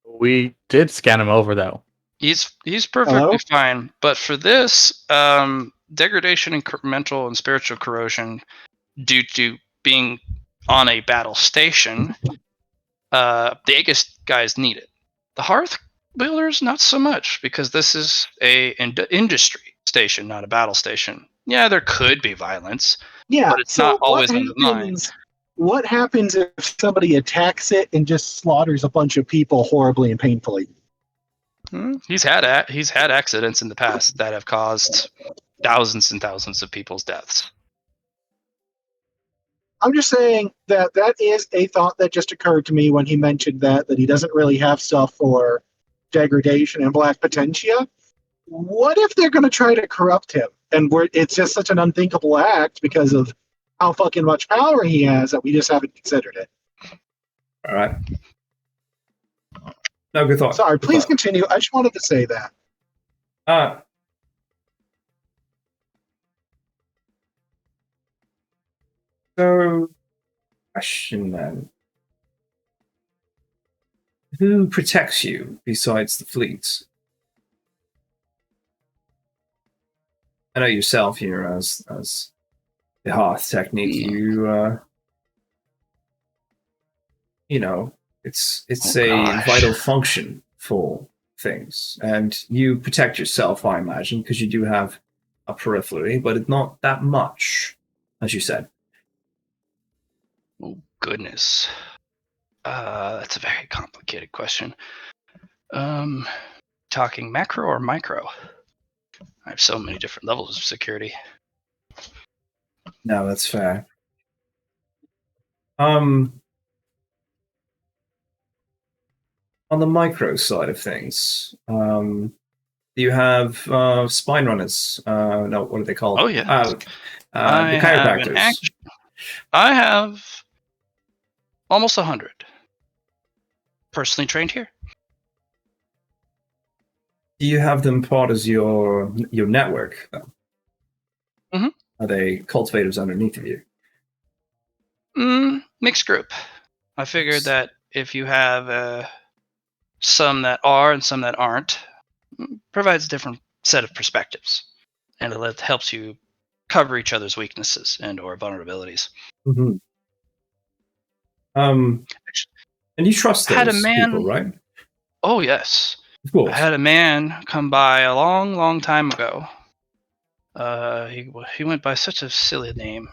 We did scan him over though. he's perfectly Hello? fine, but for this, degradation and mental and spiritual corrosion due to being on a battle station, the Aegis guys need it. The Hearth builders, not so much, because this is a industry station, not a battle station. Yeah, there could be violence, Yeah, but it's so not always on the mind. what happens if somebody attacks it and just slaughters a bunch of people horribly and painfully? He's had accidents in the past that have caused thousands and thousands of people's deaths. I'm just saying that is a thought that just occurred to me when he mentioned that he doesn't really have stuff for degradation and Black Potentia. What if they're going to try to corrupt him, and it's just such an unthinkable act because of how fucking much power he has that we just haven't considered it? All right. No, good thought. Sorry, Good please thought. continue. I just wanted to say that. So, question then. Who protects you besides the fleets? I know yourself here as the Hearth technique. It's a vital function for things, and you protect yourself, I imagine, because you do have a periphery, but it's not that much, as you said. Oh goodness, that's a very complicated question. Talking macro or micro? I have so many different levels of security. No, that's fair. On the micro side of things, you have spine runners. No, what are they called? Oh yeah, the chiropractors. I have almost 100 personally trained here. Do you have them part as your network? Mm-hmm. Are they cultivators underneath of you? Mixed group. I figured that if you have some that are and some that aren't, provides a different set of perspectives, and it helps you cover each other's weaknesses and or vulnerabilities. Mm-hmm. And you trust those people, right? Oh yes, of course. I had a man come by a long, long time ago. He went by such a silly name.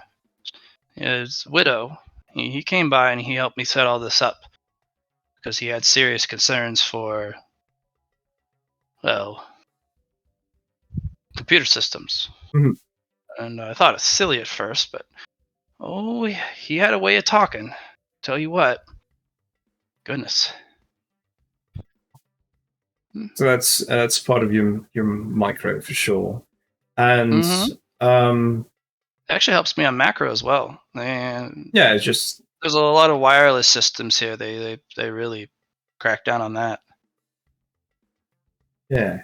His widow. He came by and he helped me set all this up because he had serious concerns for, well, computer systems. Mm-hmm. And I thought it silly at first, but he had a way of talking. Tell you what, goodness. So that's part of your micro for sure, and Actually helps me on macro as well. And yeah, it's just there's a lot of wireless systems here. They really crack down on that. Yeah.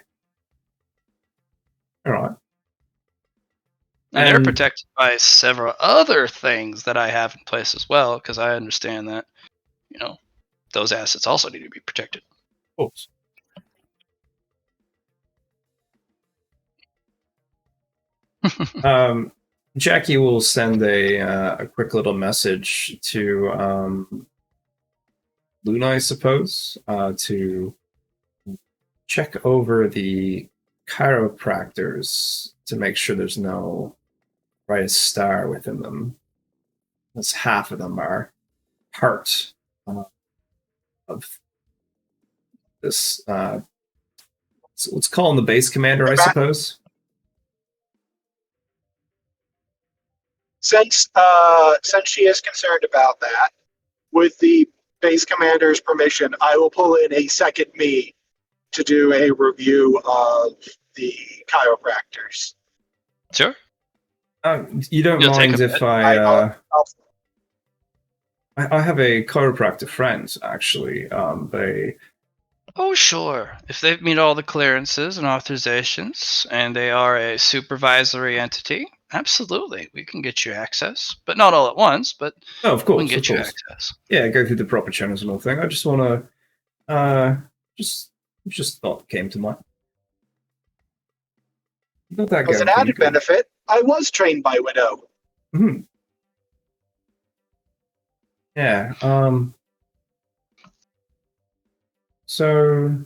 All right. And they're And- protected by several other things that I have in place as well, because I understand that, those assets also need to be protected. Of course. Jackie will send a quick little message to Luna, I suppose, to check over the chiropractors to make sure there's no bright star within them, as half of them are part of this. So let's call him the base commander, I suppose. Since she is concerned about that, with the base commander's permission, I will pull in a second me to do a review of the chiropractors. Sure. You don't You'll take mind a if bit. I have a chiropractor friend, actually. They Oh, sure. If they meet all the clearances and authorizations, and they are a supervisory entity, absolutely, we can get you access. But not all at once, but of we course, can get of you course. access. Yeah, go through the proper channels and all thing. I just want to, just thought it came to mind. Got that As an going for you, added good. benefit, I was trained by Widow. Hmm. Yeah. So,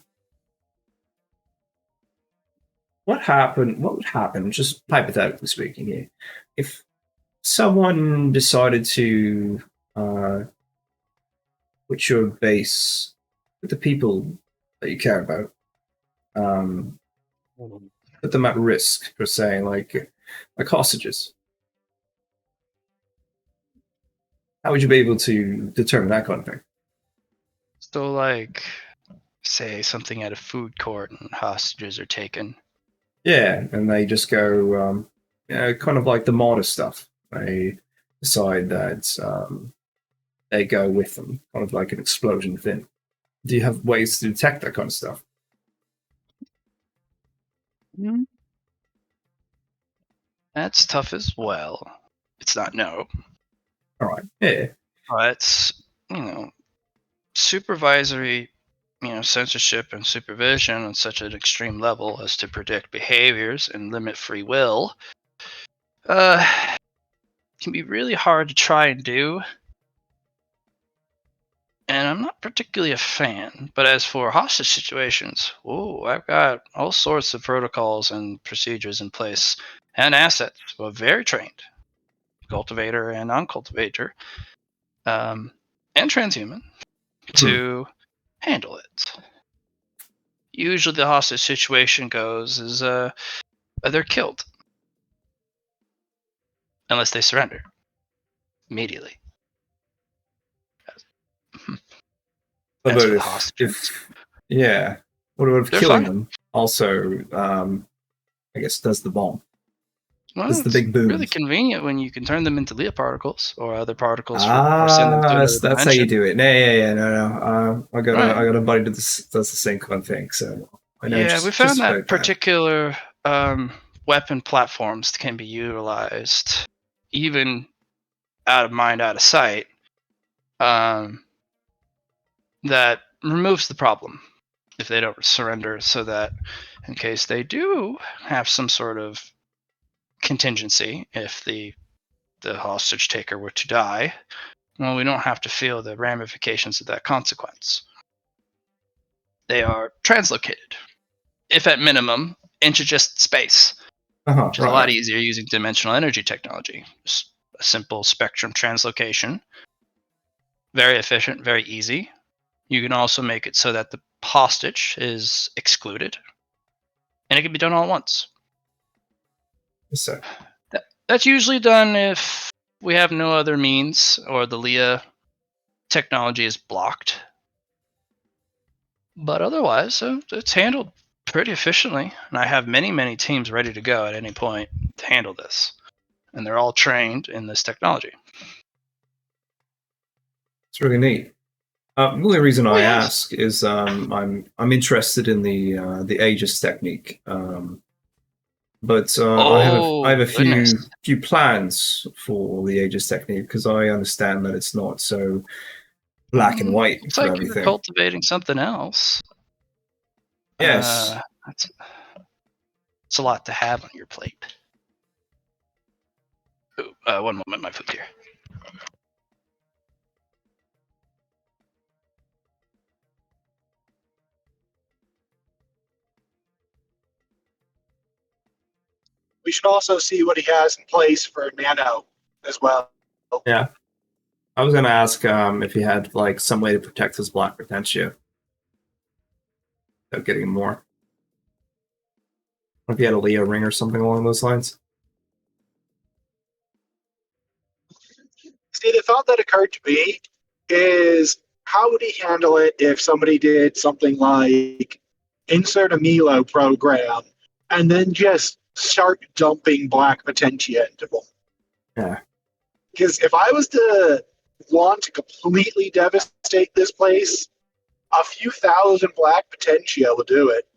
what happened? What would happen, just hypothetically speaking, here, if someone decided to put your base with the people that you care about, put them at risk, per se, like hostages? How would you be able to determine that kind of thing? So, like, say something at a food court and hostages are taken. Yeah, and they just go, kind of like the martyr stuff. They decide that they go with them, kind of like an explosion thing. Do you have ways to detect that kind of stuff? That's tough as well. It's not no. All right. Yeah. But, supervisory, censorship and supervision on such an extreme level as to predict behaviors and limit free will, can be really hard to try and do. And I'm not particularly a fan. But as for hostage situations, I've got all sorts of protocols and procedures in place and assets. Well, very trained, cultivator and non-cultivator, and transhuman to handle it. Usually, the hostage situation goes is they're killed unless they surrender immediately. What As about for the if, hostages, what about they're killing fine. them? Also, I guess does the bomb. Well, That's the it's big boom. really convenient when you can turn them into Leah particles or other particles or send them to another That's how you dimension. do it. Yeah. No. I got Right. a buddy that does the same kind of thing. So I know Yeah, we just found about that particular weapon platforms can be utilized even out of mind, out of sight. That removes the problem if they don't surrender, so that in case they do have some sort of contingency, if the hostage taker were to die, well, we don't have to feel the ramifications of that consequence. They are translocated, if at minimum, into just space, which is a lot easier using dimensional energy technology. Just a simple spectrum translocation. Very efficient, very easy. You can also make it so that the hostage is excluded, and it can be done all at once. So That's usually done if we have no other means or the Leah technology is blocked. But otherwise, it's handled pretty efficiently, and I have many teams ready to go at any point to handle this, and they're all trained in this technology. It's really neat. The only reason I yes. ask is I'm interested in the Aegis technique. But I have a goodness. few plans for the Aegis technique because I understand that it's not so black and white Looks for like you're everything. cultivating something else. Yes. It's a lot to have on your plate. Ooh, one moment, my food here. We should also see what he has in place for Nano as well. Yeah. I was gonna ask if he had like some way to protect his black potential without getting more. Or if he had a Leo ring or something along those lines. See, the thought that occurred to me is how would he handle it if somebody did something like insert a Milo program and then just start dumping black potentia into them? Yeah. Because if I was to want to completely devastate this place, a few thousand black potentia will do it.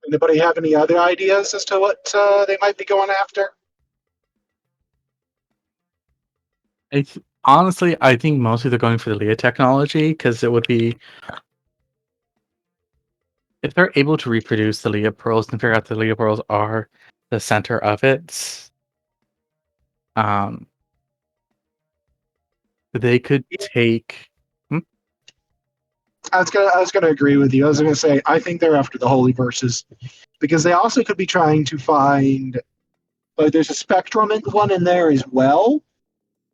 Anybody have any other ideas as to what they might be going after? Honestly, I think mostly they're going for the Leah technology because it would be if they're able to reproduce the Leah pearls and figure out the Leah pearls are the center of it. They could take. I was gonna agree with you. I was gonna say I think they're after the holy verses because they also could be trying to find. There's a spectrum one in there as well,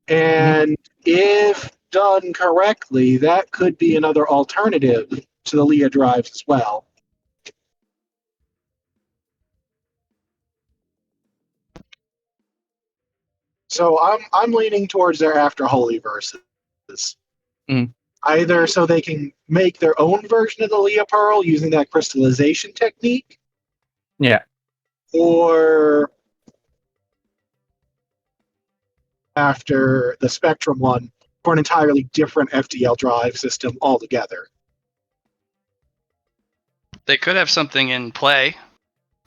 and if done correctly, that could be another alternative to the Leah drives as well. So I'm leaning towards their after holy verses. Mm. Either so they can make their own version of the Leah Pearl using that crystallization technique, Yeah. or after the Spectrum one for an entirely different FTL drive system altogether. They could have something in play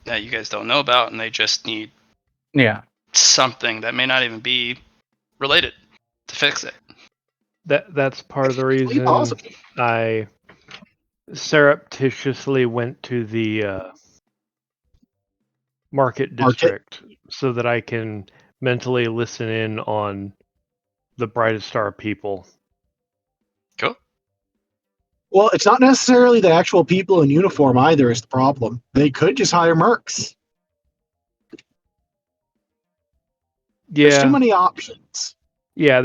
that you guys don't know about, and they just need something that may not even be related to fix it. That's part of the reason Possible. I surreptitiously went to the market district so that I can mentally listen in on the brightest star people. Cool. Well, it's not necessarily the actual people in uniform either is the problem. They could just hire mercs. There's too many options. Yeah,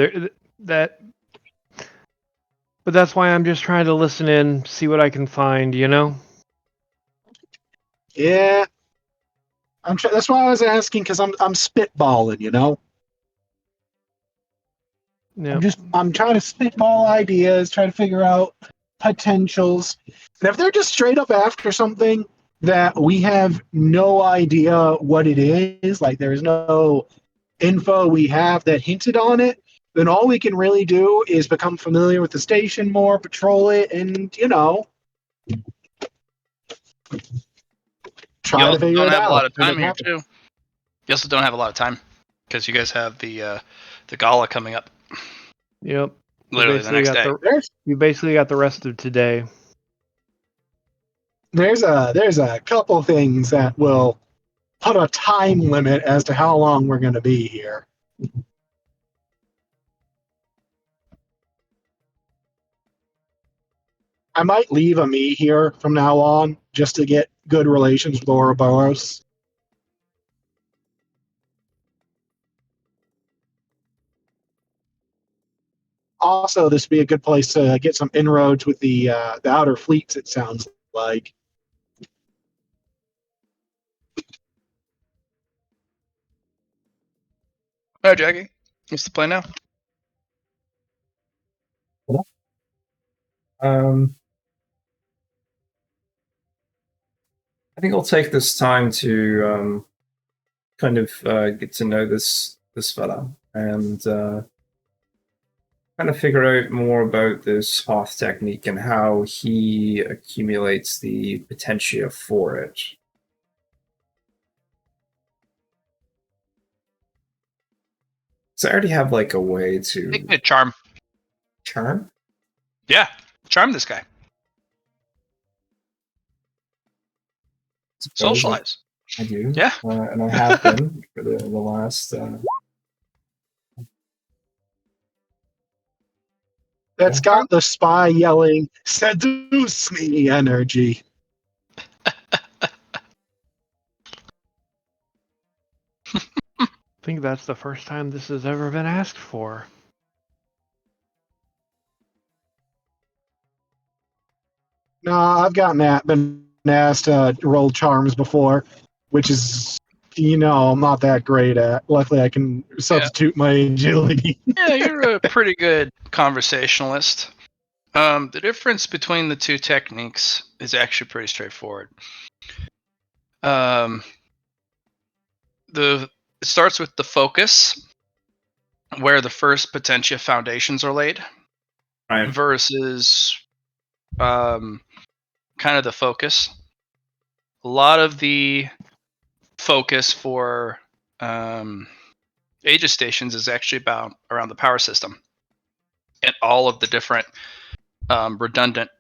but that's why I'm just trying to listen in, see what I can find, you know? Yeah. That's why I was asking, because I'm spitballing, you know? Yep. I'm trying to spitball ideas, try to figure out potentials. And if they're just straight up after something that we have no idea what it is, like there's no info we have that hinted on it, then all we can really do is become familiar with the station more, patrol it, and, try You to also figure don't it have a out lot of when time it here happens. too. You also don't have a lot of time because you guys have the gala coming up Yep. literally the next day. You basically got the rest of today. There's a couple things that will put a time limit as to how long we're going to be here. I might leave a me here from now on just to get good relations with Ouroboros. Also, this would be a good place to get some inroads with the outer fleets, it sounds like. All right, Jackie, what's the plan now? I think I'll take this time to kind of get to know this fella and kind of figure out more about this Hoth technique and how he accumulates the potentia for it. So I already have like a way to Make me a charm. charm. Yeah, charm this guy. Socialize. I do. Yeah. And I have been for the last. That's got the spy yelling, "Seduce me" energy. I think that's the first time this has ever been asked for. No, I've been asked to roll charms before, which is, I'm not that great at. Luckily, I can substitute my agility. Yeah, you're a pretty good conversationalist. The difference between the two techniques is actually pretty straightforward. It starts with the focus, where the first potentia foundations are laid, Right. versus kind of the focus. A lot of the focus for Aegis stations is actually about around the power system and all of the different redundant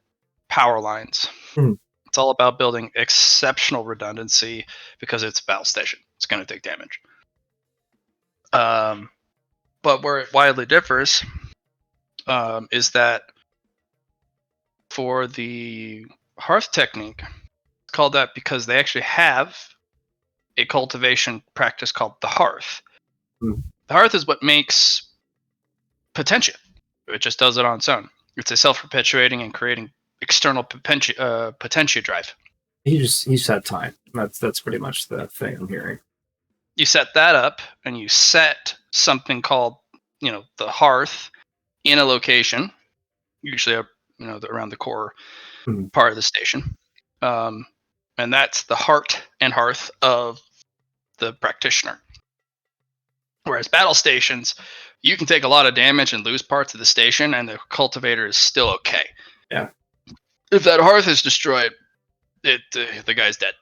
power lines. Mhm. It's all about building exceptional redundancy because it's a battle station. It's going to take damage. But where it widely differs is that for the hearth technique, it's called that because they actually have a cultivation practice called the hearth. Mm. The hearth is what makes potentia. It just does it on its own. It's a self-perpetuating and creating external potentia drive. He just had time. That's pretty much the thing I'm hearing. You set that up, and you set something called, the hearth in a location, usually around the core part of the station, and that's the heart and hearth of the practitioner. Whereas battle stations, you can take a lot of damage and lose parts of the station, and the cultivator is still okay. Yeah. If that hearth is destroyed, the guy's dead.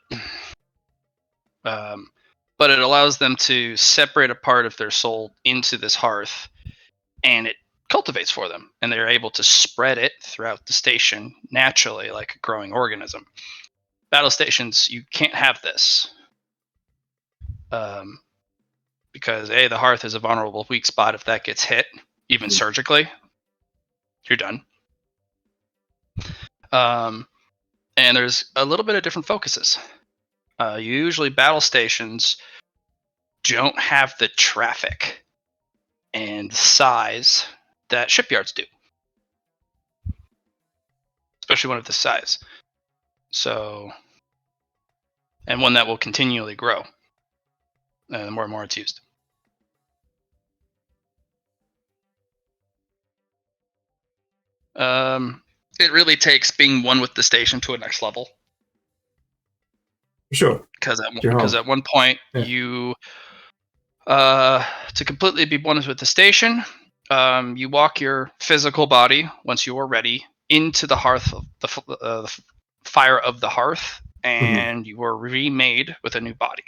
But it allows them to separate a part of their soul into this hearth, and it cultivates for them, and they're able to spread it throughout the station naturally, like a growing organism. Battle stations, you can't have this, because the hearth is a vulnerable weak spot. If that gets hit, even surgically, you're done. And there's a little bit of different focuses. Usually battle stations don't have the traffic and size that shipyards do, especially one of this size. So, and one that will continually grow the more and more it's used. It really takes being one with the station to a next level. Sure. Because at one point you, to completely be one with the station, You walk your physical body once you are ready into the hearth, the fire of the hearth, and you are remade with a new body,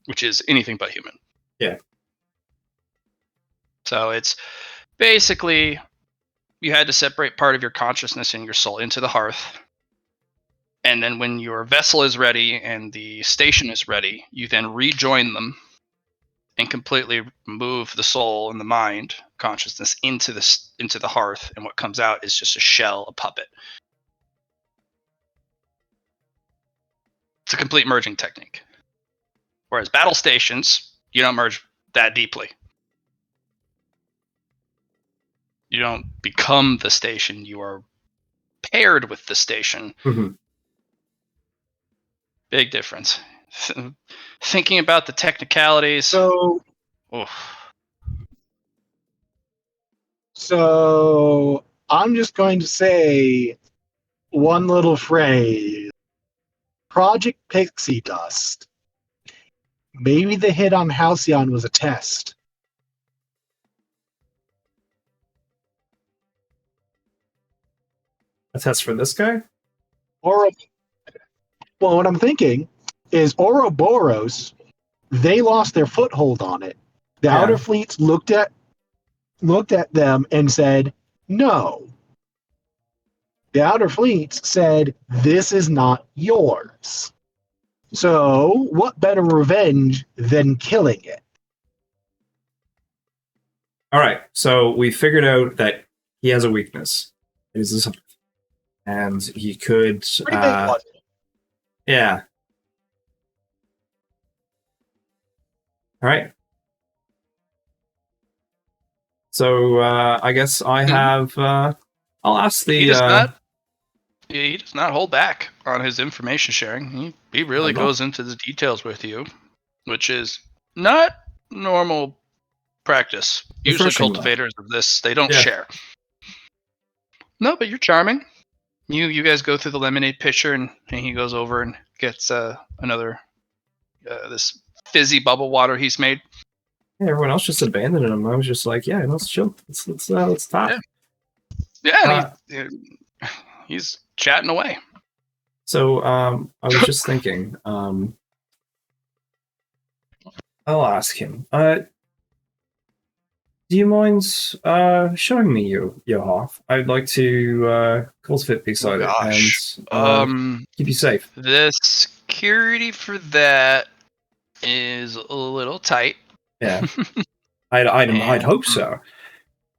which is anything but human. Yeah. So it's basically you had to separate part of your consciousness and your soul into the hearth. And then when your vessel is ready and the station is ready, you then rejoin them and completely move the soul and the mind consciousness into the hearth, and what comes out is just a shell, a puppet. It's a complete merging technique. Whereas battle stations, you don't merge that deeply. You don't become the station, you are paired with the station. Mhm. Big difference. Thinking about the technicalities. So Oof. So I'm just going to say one little phrase. Project Pixie Dust. Maybe the hit on Halcyon was a test. A test for this guy? Well, what I'm thinking is Ouroboros, they lost their foothold on it. The Yeah. Outer Fleets looked at them and said, no. The Outer Fleets said, this is not yours. So, what better revenge than killing it? All right. So we figured out that he has a weakness. It is his heart. And he could. Pretty big one. Yeah. All right. So I guess I have. I'll ask the. He does not hold back on his information sharing. He really not? goes into the details with you, which is not normal practice. Usually Refreshing, though. cultivators of this, they don't Yeah. share. No, but you're charming. You guys go through the lemonade pitcher, and he goes over and gets another this fizzy bubble water he's made. Yeah, everyone else just abandoned him. I was just like, yeah, let's chill. Let's talk. Yeah, and he's chatting away. So I was just thinking. I'll ask him. Do you mind showing me your hearth? I'd like to cultivate beside it and keep you safe. The security for that is a little tight. Yeah, I'd hope so.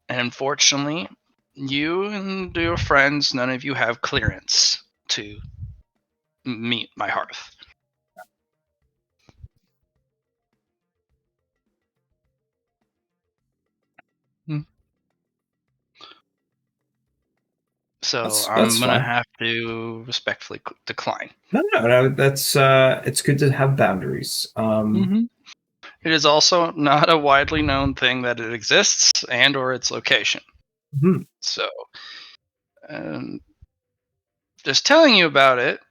And unfortunately, you and your friends, none of you have clearance to meet my hearth. So That's I'm gonna fine. have to respectfully decline. No. That's it's good to have boundaries. It is also not a widely known thing that it exists and/or its location. Mhm. So, just telling you about it.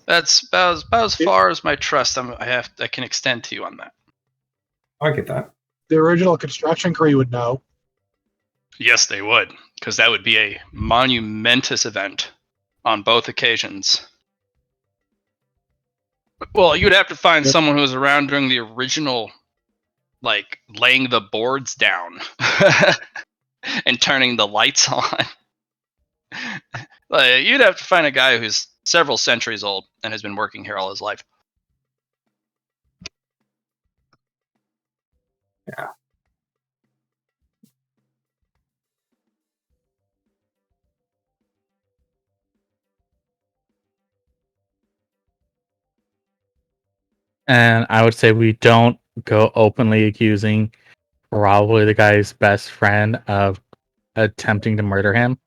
That's about as far as my trust I can extend to you on that. I get that. The original construction crew would know. Yes, they would, because that would be a monumentous event on both occasions. Well, you'd have to find someone who was around during the original, like laying the boards down and turning the lights on. You'd have to find a guy who's several centuries old and has been working here all his life. Yeah. And I would say we don't go openly accusing probably the guy's best friend of attempting to murder him.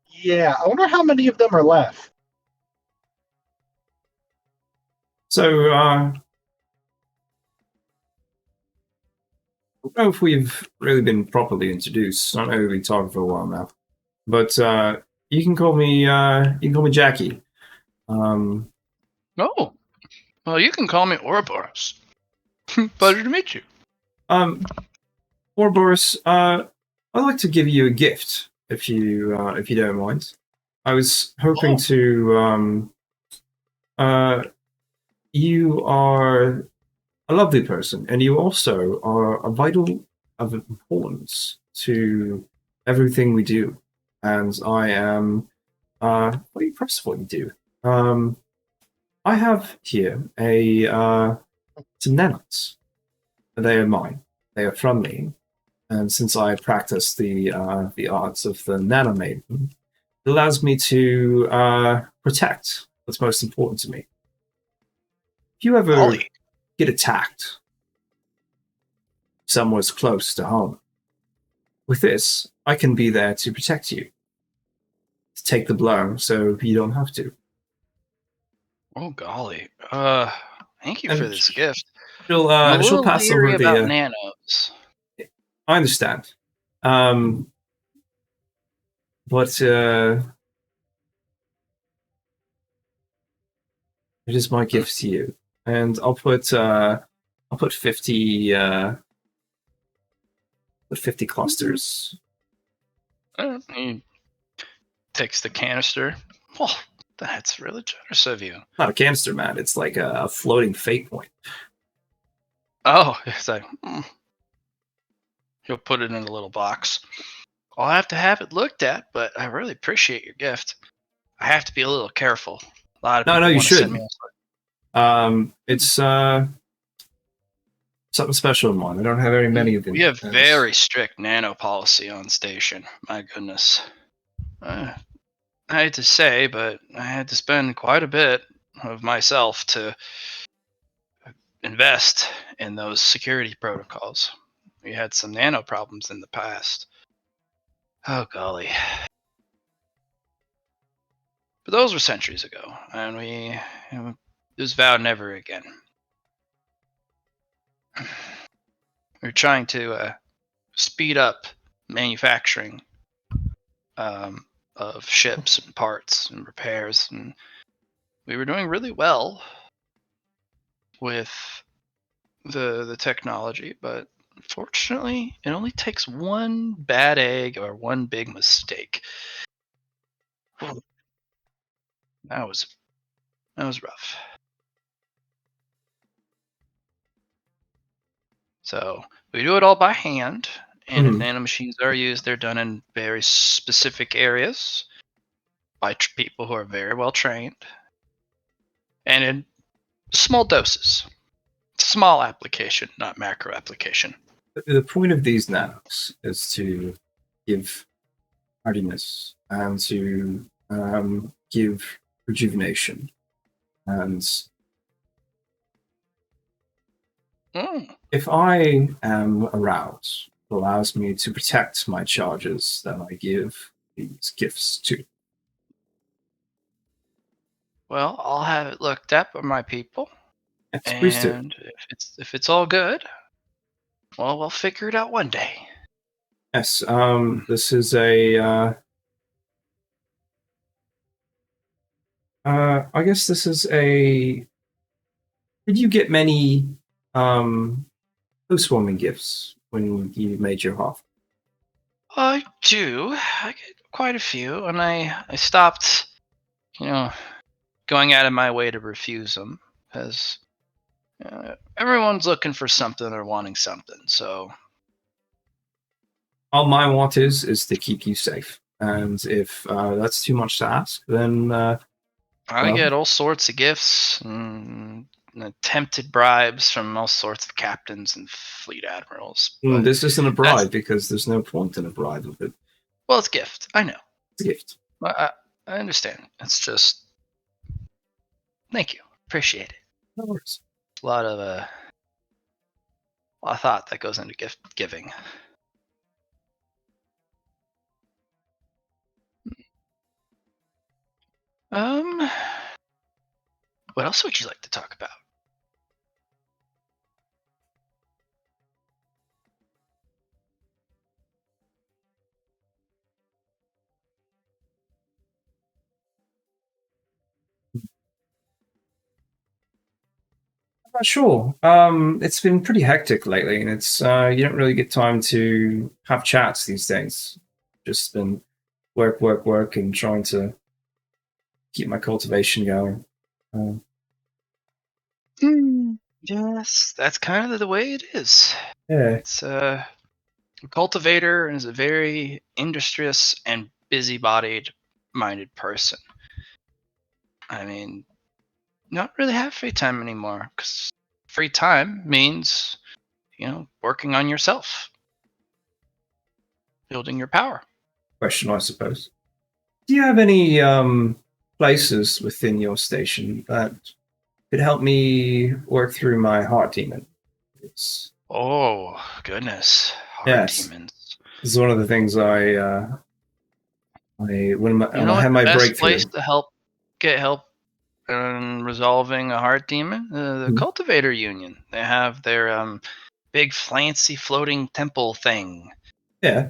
Yeah, I wonder how many of them are left. So I don't know if we've really been properly introduced. I know we've been talking for a while now, but you can call me Jackie. Oh, well, you can call me Ouroboros. Pleasure to meet you. Ouroboros, I'd like to give you a gift if you don't mind. I was hoping to. You are a lovely person, and you also are a vital of importance to everything we do. And I am very impressed with what you do. I have here some nanots. They are mine. They are from me. And since I practice the arts of the nanomaiden, it allows me to protect what's most important to me. If you ever Golly. get attacked somewhere close to home, with this, I can be there to protect you, to take the blow, so you don't have to. Oh golly. Thank you for And this gift. she'll I'm a she'll little pass leery over about the. nanos. I understand, but it is my gift to you, and I'll put 50 50 clusters. He takes the canister. Oh, that's really generous of you. Not a canister, man. It's like a floating fate point. Oh, it's like he'll put it in a little box. I'll have to have it looked at, but I really appreciate your gift. I have to be a little careful. A lot of No, people you want to send should. me a It's something special in mine. I don't have very many of them. We have very strict nano policy on station. My goodness. I hate to say, but I had to spend quite a bit of myself to invest in those security protocols. We had some nano problems in the past. Oh golly. But those were centuries ago, and it was vowed never again. We're trying to speed up manufacturing of ships and parts and repairs, and we were doing really well with the technology, but unfortunately, it only takes one bad egg or one big mistake. That was rough. So we do it all by hand, and if nano machines are used, they're done in very specific areas by people who are very well trained, and in small doses. Small application, not macro application. The point of these nanos is to give hardiness and to give rejuvenation. And if I am aroused, it allows me to protect my charges that I give these gifts to. Well, I'll have it looked at by my people, Yes, please do. and if it's all good, well, we'll figure it out one day. Yes, this is a. I guess this is a. Did you get many housewarming gifts when you made your offer? I do. I get quite a few, and I stopped, going out of my way to refuse them because everyone's looking for something or wanting something. So All my want is to keep you safe, and if that's too much to ask, then I get all sorts of gifts and attempted bribes from all sorts of captains and fleet admirals. But this isn't a bribe because there's no point in a bribe of it. Well, it's a gift. I know. It's a gift. I understand. It's just thank you. Appreciate it. No worries. A lot of thought that goes into gift giving. What else would you like to talk about? Not sure. It's been pretty hectic lately, and it's you don't really get time to have chats these days. Just been work, and trying to keep my cultivation going. Yes, that's kind of the way it is. Yeah, It's a cultivator is a very industrious and busy-bodied minded person. I mean, you don't really have free time anymore because free time means, working on yourself, building your power. question, I suppose. Do you have any places within your station that could help me work through my heart demon? Oh, goodness. Heart Yes. demons. This is one of the things when I What had the my best breakthrough. place to get help in resolving a heart demon? The Mhm. Cultivator Union. They have their big fancy floating temple thing. Yeah.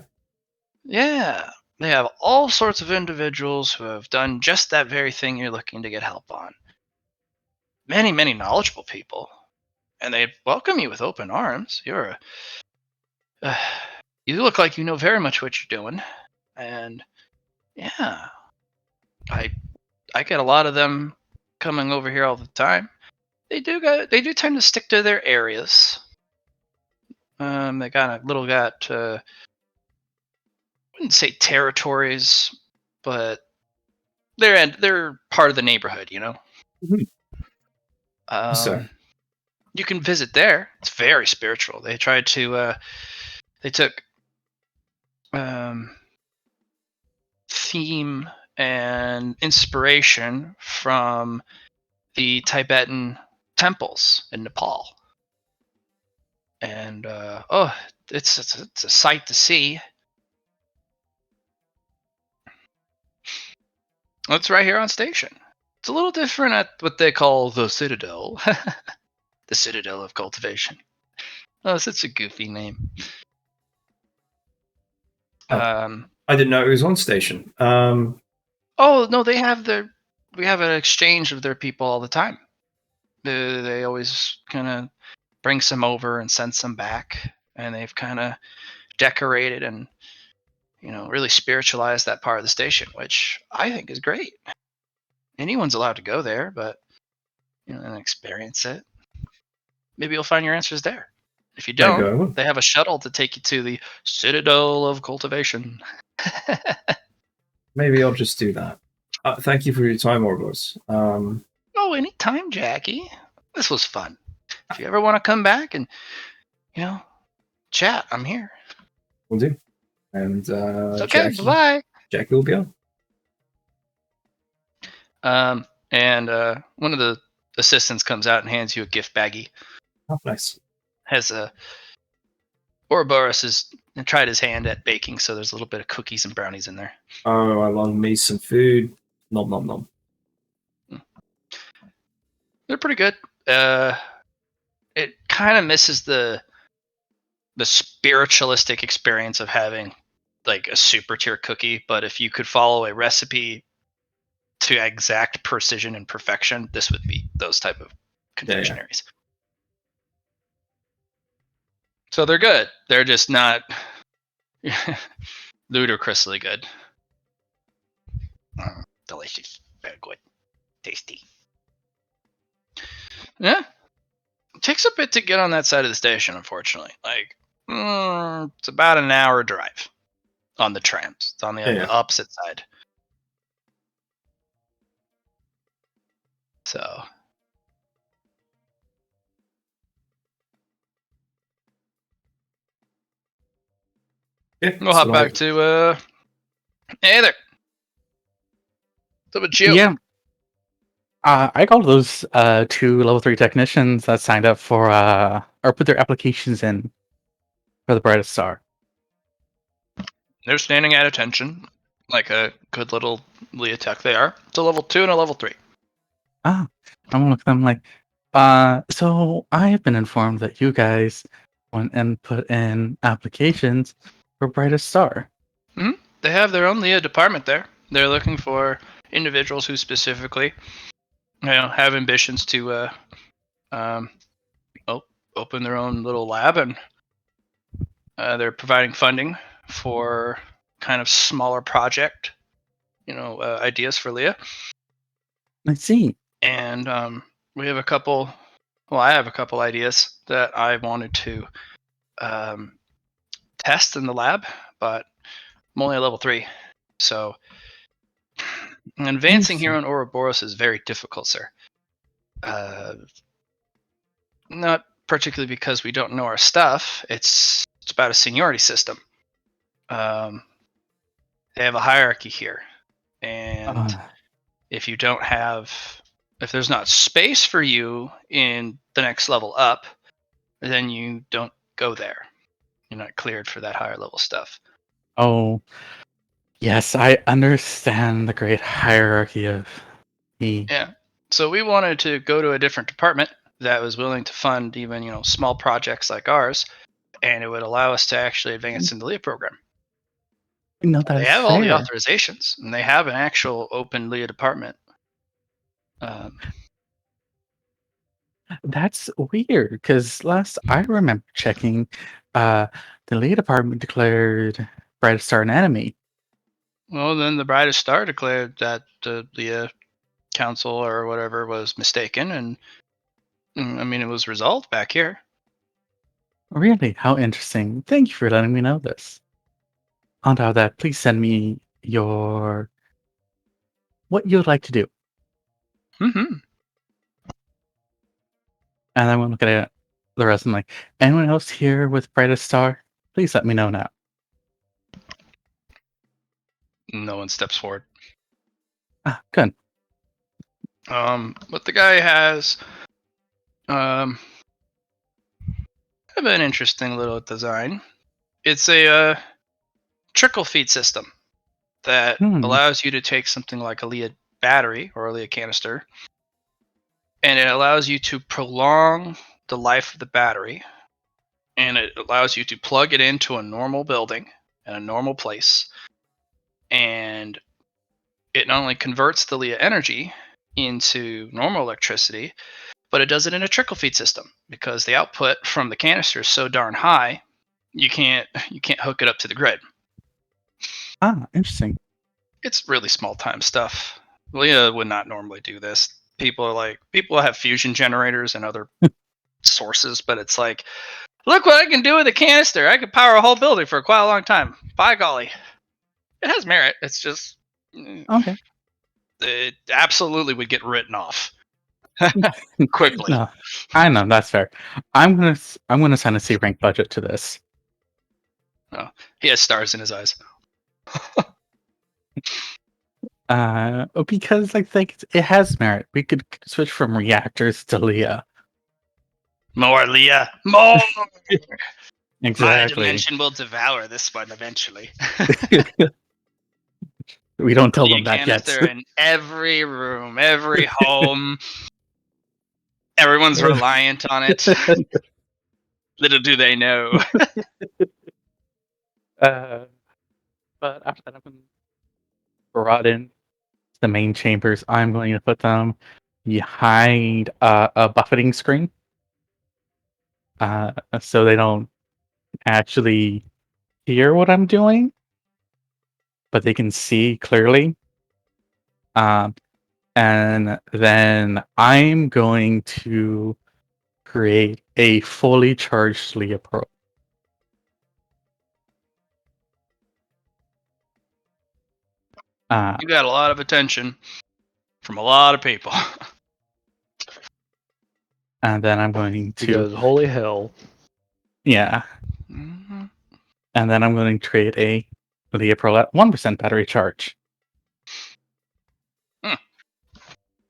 Yeah. They have all sorts of individuals who have done just that very thing you're looking to get help on. Many, many knowledgeable people. And they welcome you with open arms. You look like you know very much what you're doing. And yeah, I I get a lot of them coming over here all the time. They do tend to stick to their areas. They wouldn't say territories, but they're part of the neighborhood, Mhm. So, You can visit there. It's very spiritual. They took um, theme and inspiration from the Tibetan temples in Nepal, and it's a sight to see. It's right here on station. It's a little different at what they call the Citadel, the Citadel of Cultivation. Oh, such a goofy name. oh, Um, I didn't know it was on station. oh no, we have an exchange of their people all the time. They always kind of bring some over and send some back, and they've kind of decorated and really spiritualized that part of the station, which I think is great. Anyone's allowed to go there, but and experience it. Maybe you'll find your answers there. If you Maybe don't, I will. they have a shuttle to take you to the Citadel of Cultivation. Maybe I'll just do that. Thank you for your time, Ouroboros. Oh, anytime, Jackie. This was fun. If you ever want to come back and chat, I'm here. Will do. And Okay, bye. Jackie will be on. And one of the assistants comes out and hands you a gift baggie. Oh, nice. Has a Ouroboros has tried his hand at baking, so there's a little bit of cookies and brownies in there. Oh, I love me some food. Nom nom nom. They're pretty good. It kind of misses the spiritualistic experience of having like a super tier cookie, but if you could follow a recipe to exact precision and perfection, this would be those type of confectionaries. So they're good. They're just not ludicrously good. Delicious. Very good. Tasty. Yeah. It takes a bit to get on that side of the station, unfortunately. Like, it's about an hour drive on the trams. It's on the opposite side. So. Yeah, We'll hop back to, hey there. What's up with you? Yeah. I called those 2 level 3 technicians that signed up for or put their applications in for the brightest star. They're standing at attention, like a good little Leah Tech they are. It's a level 2 and a level 3. I'm gonna look at them like, so I have been informed that you guys went and put in applications for brightest star. They have their own Leah department there. They're looking for individuals who specifically, have ambitions to open their own little lab, and they're providing funding for kind of smaller project, ideas for Leah. I see. And we have a couple. Well, I have a couple ideas that I wanted to test in the lab, but I'm only a level 3, so advancing here on Ouroboros is very difficult, sir. Not particularly because we don't know our stuff. It's about a seniority system. They have a hierarchy here, and if there's not space for you in the next level up, then you don't go there. You're not cleared for that higher level stuff. Oh, yes, I understand the great hierarchy of the. Yeah. So we wanted to go to a different department that was willing to fund even, small projects like ours, and it would allow us to actually advance in the Leah program. No, that They is have all the fair. authorizations, and they have an actual open Leah department. That's weird because last I remember checking, the Leah department declared Bright Star an enemy. Well, then the Brightest Star declared that the Leah council or whatever was mistaken, and it was resolved back here. Really? How interesting. Thank you for letting me know this. On top of that, please send me what you'd like to do. Mm-hmm. And I'm gonna look at the rest and like, anyone else here with Brightest Star? Please let me know now. No one steps forward. Good. But the guy has kind of an interesting little design. It's a trickle feed system that allows you to take something like a Leah battery or a Leah canister, and it allows you to prolong the life of the battery, and it allows you to plug it into a normal building in a normal place, and it not only converts the Leah energy into normal electricity, but it does it in a trickle feed system because the output from the canister is so darn high, you can't hook it up to the grid. Interesting. It's really small time stuff. Leah would not normally do this. People have fusion generators and other sources, but it's like, look what I can do with a canister. I could power a whole building for quite a long time. By golly. It has merit. It's just Okay. It absolutely would get written off quickly. No, I know that's fair. I'm gonna send a C rank budget to this. Oh, he has stars in his eyes. Because I think it has merit. We could switch from reactors to Leah. More Leah. More. Exactly. My dimension will devour this one eventually. We don't tell them Leah that yet. canister in every room, every home. Everyone's reliant on it. Little do they know. But after that, I'm brought in the main chambers. I'm going to put them behind a buffeting screen, so they don't actually hear what I'm doing, but they can see clearly. And then I'm going to create a fully charged Leah Pro. You got a lot of attention from a lot of people. And then I'm going to... Because holy hell. Yeah. Mm-hmm. And then I'm going to create a Leah Pro at 1% battery charge.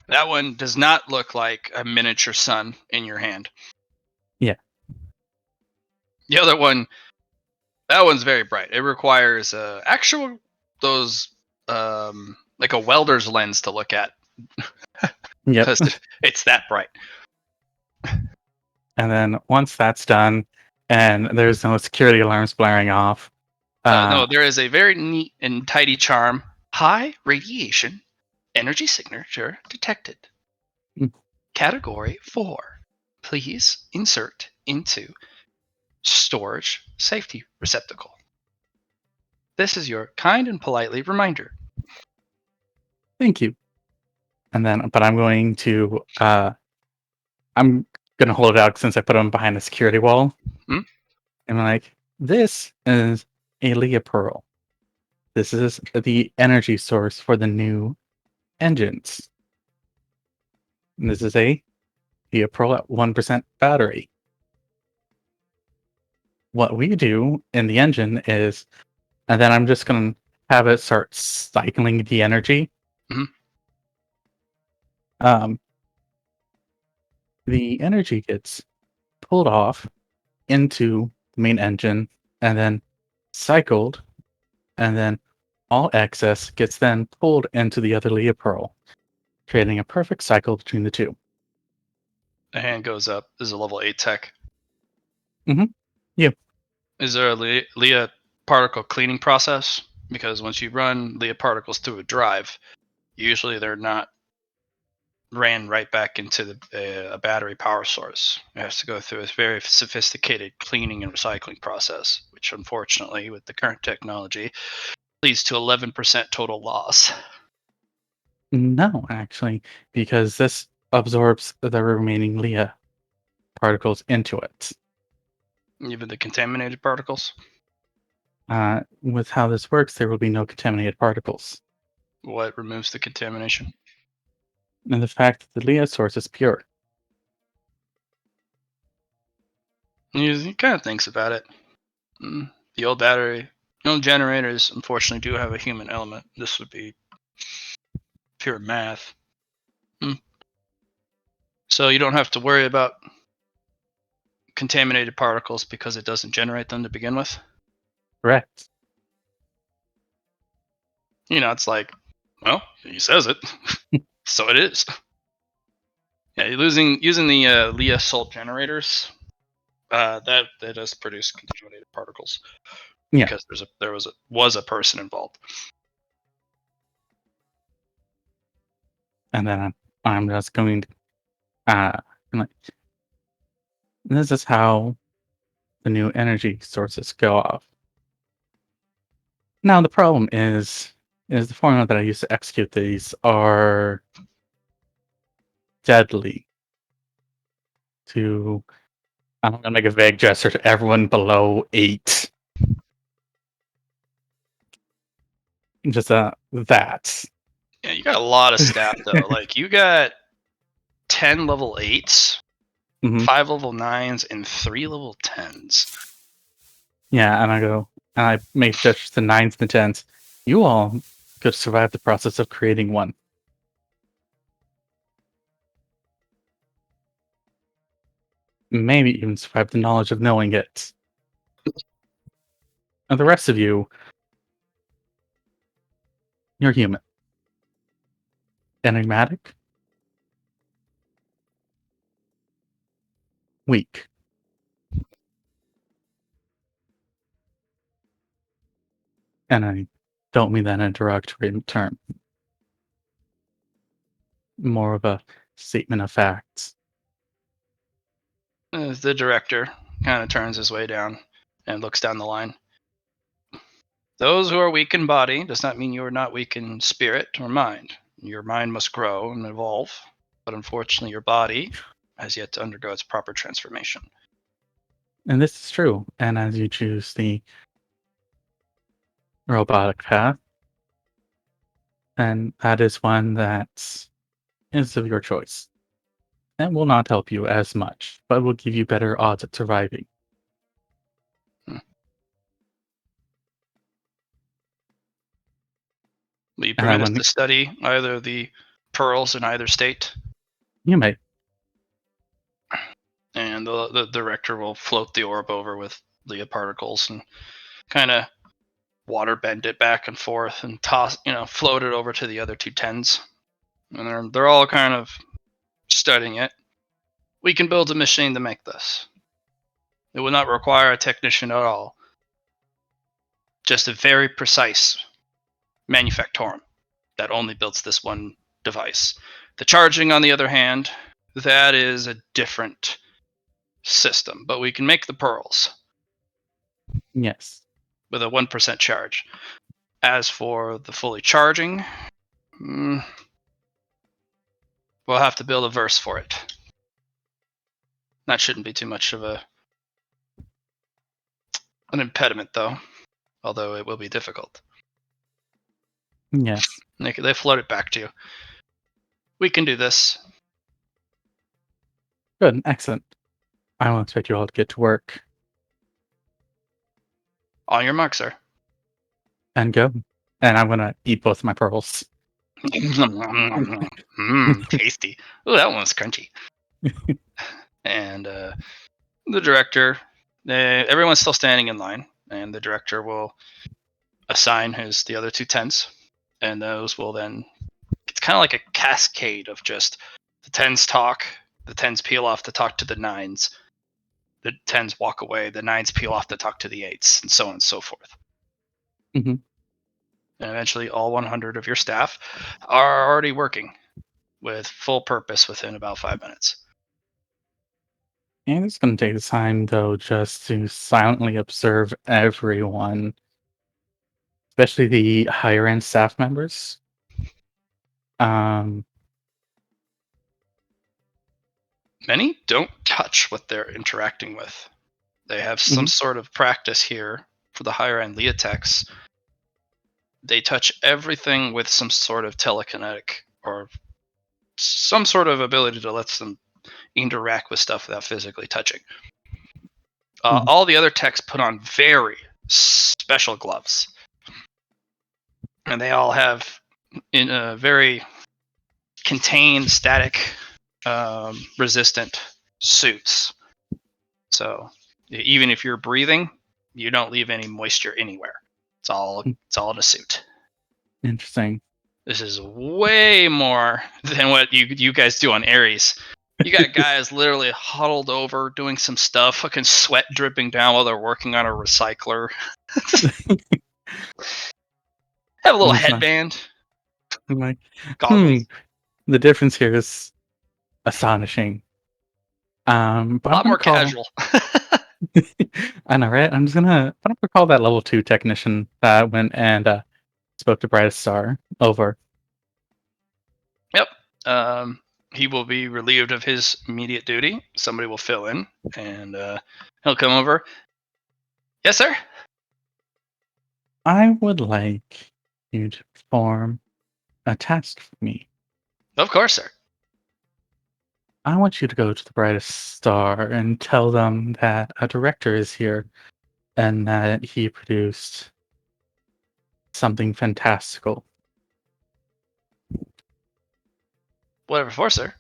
That one does not look like a miniature sun in your hand. Yeah. The other one, that one's very bright. It requires actual those like a welder's lens to look at. Yep. Because it's that bright. And then once that's done, and there's no security alarms blaring off. No, there is a very neat and tidy charm. High radiation energy signature detected. Category 4. Please insert into storage safety receptacle. This is your kind and politely reminder. Thank you. And then, but I'm going to hold it out since I put them behind the security wall. Hmm? And I'm like, this is a Leah Pearl. This is the energy source for the new engines. And this is a Leah Pearl at 1% battery. What we do in the engine is, and then I'm just going to have it start cycling the energy. Mhm. The energy gets pulled off into the main engine and then cycled, and then all excess gets then pulled into the other Leah Pearl, creating a perfect cycle between the two. The hand goes up. This is a level 8 tech. You. Is there a Leah particle cleaning process? Because once you run Leah particles through a drive, usually they're not ran right back into a battery power source. It has to go through a very sophisticated cleaning and recycling process, which unfortunately, with the current technology, leads to 11% total loss. No, actually, because this absorbs the remaining Leah particles into it. Even the contaminated particles? With how this works, there will be no contaminated particles. What removes the contamination? And the fact that the Leah source is pure. He kind of thinks about it. The old generators unfortunately do have a human element. This would be pure math. So you don't have to worry about contaminated particles because it doesn't generate them to begin with. Correct. It's like, well, he says it, so it is. Yeah, using the Leah salt generators. That does produce contaminated particles. Yeah. Because there was a person involved. And then I'm just going to this is how the new energy sources go off. Now the problem is the formula that I use to execute these are deadly to. I'm gonna make a vague gesture to everyone below 8. Just that. Yeah, you got a lot of staff though. Like you got 10 level 8s, Mhm. 5 level 9s, and 3 level 10s. Yeah, and I make gestures to 9s and 10s. You all could survive the process of creating one. Maybe even survive the knowledge of knowing it. And the rest of you, you're human. Enigmatic. Weak. And I don't mean that in a derogatory term. More of a statement of facts. The director kind of turns his way down and looks down the line. Those who are weak in body does not mean you are not weak in spirit or mind. Your mind must grow and evolve, but unfortunately your body has yet to undergo its proper transformation. And this is true. And as you choose the robotic path, then that is one that is of your choice. And will not help you as much, but will give you better odds at surviving. Will you permit us When to study either of the pearls in either state? you may. And the director will float the orb over with Leah particles and kind of water bend it back and forth and float it over to the other 2 10s. And they're all kind of studying it. We can build a machine to make this. It will not require a technician at all. Just a very precise manufactorum that only builds this one device. The charging, on the other hand, that is a different system, but we can make the pearls Yes. with a 1% charge. As for the fully charging, we'll have to build a verse for it. That shouldn't be too much of an impediment, though, although it will be difficult. Yes. They float it back to you. We can do this. Good. Excellent. I will expect you all to get to work On your mark, sir. and go. And I'm gonna eat both my pearls. Tasty. Ooh, that one was crunchy. And the director, everyone's still standing in line, and the director will assign the other 2 tens, and those will then, it's kind of like a cascade of just the 10s talk, the 10s peel off to talk to the 9s, the 10s walk away, the 9s peel off to talk to the 8s, and so on and so forth. Mhm. And eventually all 100 of your staff are already working with full purpose within about 5 minutes. And it's gonna take the time though just to silently observe everyone, especially the higher end staff members. Um, Many don't touch what they're interacting with. They have some sort of practice here for the higher end Leotechs. They touch everything with some sort of telekinetic or some sort of ability to let them interact with stuff without physically touching. All the other techs put on very special gloves, and they all have in a very contained, static, resistant suits. So even if you're breathing, you don't leave any moisture anywhere. It's all in a suit. Interesting. This is way more than what you guys do on Ares. You got guys literally huddled over doing some stuff, fucking sweat dripping down while they're working on a recycler. Have a little headband. I'm like, Goggles. the difference here is astonishing. But A I'm lot gonna more call. casual. I know, right? I'm gonna call that level 2 technician that went and spoke to Brightest Star over. Yep. He will be relieved of his immediate duty. Somebody will fill in, and he'll come over. Yes, sir. I would like you to perform a task for me. Of course, sir. I want you to go to the Brightest Star and tell them that a director is here and that he produced something fantastical. Whatever for, sir.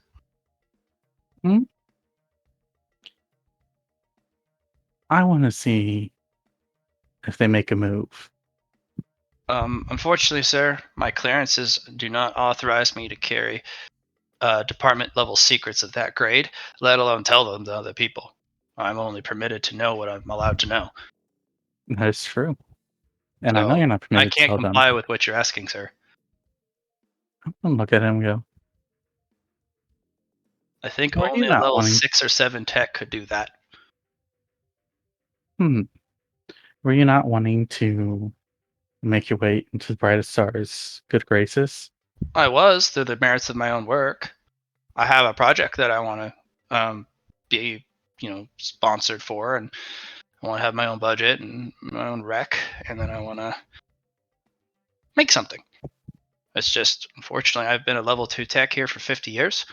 I want to see if they make a move. Unfortunately, sir, my clearances do not authorize me to carry department level secrets of that grade, let alone tell them to other people. I'm only permitted to know what I'm allowed to know. That's true. And I know So you're not I permitted to can't tell them. comply with what you're asking, sir. I'm gonna look at him and go, I think Were you only a not level wanting- 6 or 7 tech could do that. were you not wanting to make your way into the Brightest Star's good graces? I was, through the merits of my own work. I have a project that I want to be, sponsored for, and I want to have my own budget and my own rec, and then I want to make something. It's just, unfortunately, I've been a level 2 tech here for 50 years,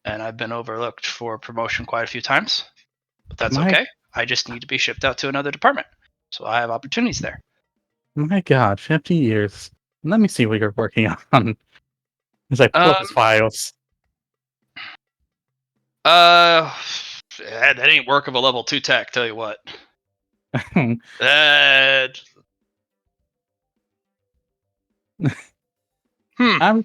and I've been overlooked for promotion quite a few times. But that's okay. I just need to be shipped out to another department, so I have opportunities there. My God, 50 years. Let me see what you're working on. As I pull up his files. That ain't work of a level 2 tech, tell you what. Now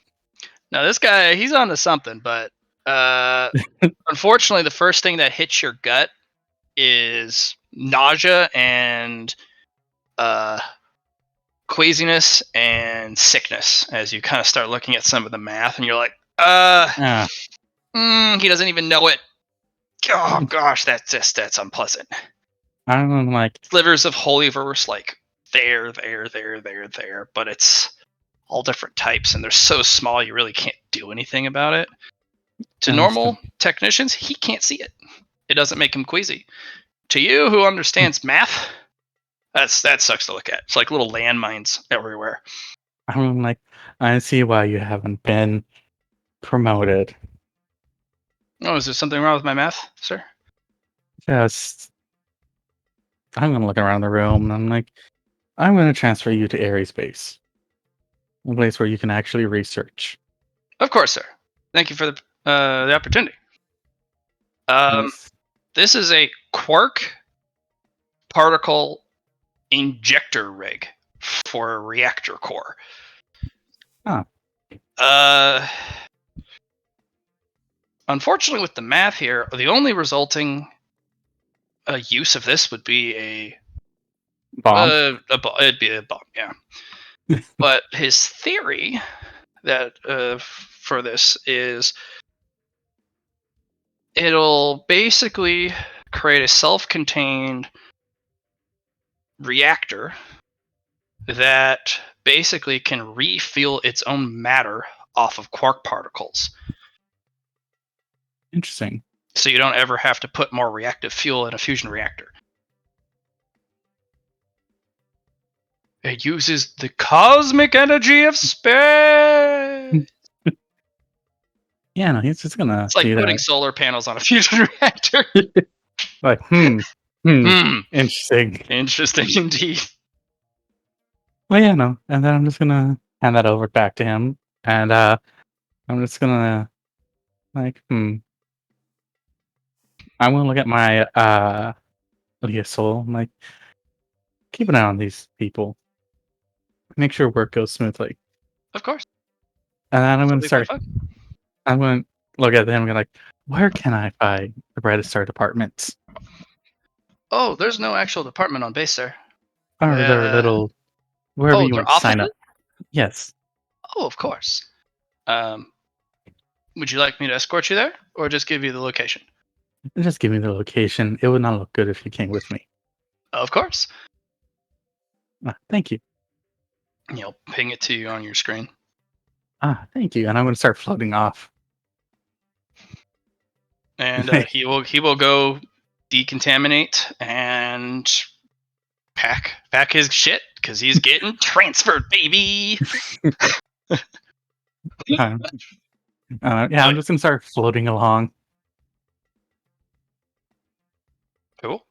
this guy, he's onto something, but unfortunately, the first thing that hits your gut is nausea and queasiness and sickness as you kind of start looking at some of the math, and you're like, he doesn't even know it. Oh gosh, that's unpleasant. I'm like, Slivers of Holyverse, like there, but it's all different types, and they're so small you really can't do anything about it. To I was normal technicians, he can't see it. It doesn't make him queasy. To you, who understands math, that sucks to look at. It's like little landmines everywhere. I'm like, I see why you haven't been promoted. Oh, is there something wrong with my math, sir? Just, I'm gonna look around the room and I'm like, I'm gonna transfer you to Ares Base, a place where you can actually research. Of course, sir. Thank you for the opportunity. Yes. This is a quark particle injector rig for a reactor core. Huh. Unfortunately, with the math here, the only resulting use of this would be Bomb. it'd be a bomb, yeah. But his theory that for this is it'll basically create a self-contained reactor that basically can refuel its own matter off of quark particles. Interesting. So you don't ever have to put more reactive fuel in a fusion reactor. It uses the cosmic energy of space. Yeah, no, he's just gonna It's like do putting that. solar panels on a fusion reactor. Like, interesting. Interesting indeed. Well, yeah, no, and then I'm just gonna hand that over back to him, and I'm just gonna like, I'm gonna look at my Soul. I'm like, keep an eye on these people. Make sure work goes smoothly. Of course. And then I'm gonna Totally start. fine. I'm gonna look at them and be like, where can I find the Brightest Star departments? Oh, there's no actual department on base there. Or their little wherever you their want to sign offices? up. Yes. Oh, of course. Would you like me to escort you there, or just give you the location? And just give me the location. It would not look good if you came with me. Of course. Thank you. You'll ping it to you on your screen. Thank you. And I'm gonna start floating off. And he will go decontaminate and pack his shit because he's getting transferred, baby. Yeah, I'm just gonna start floating along. Cool.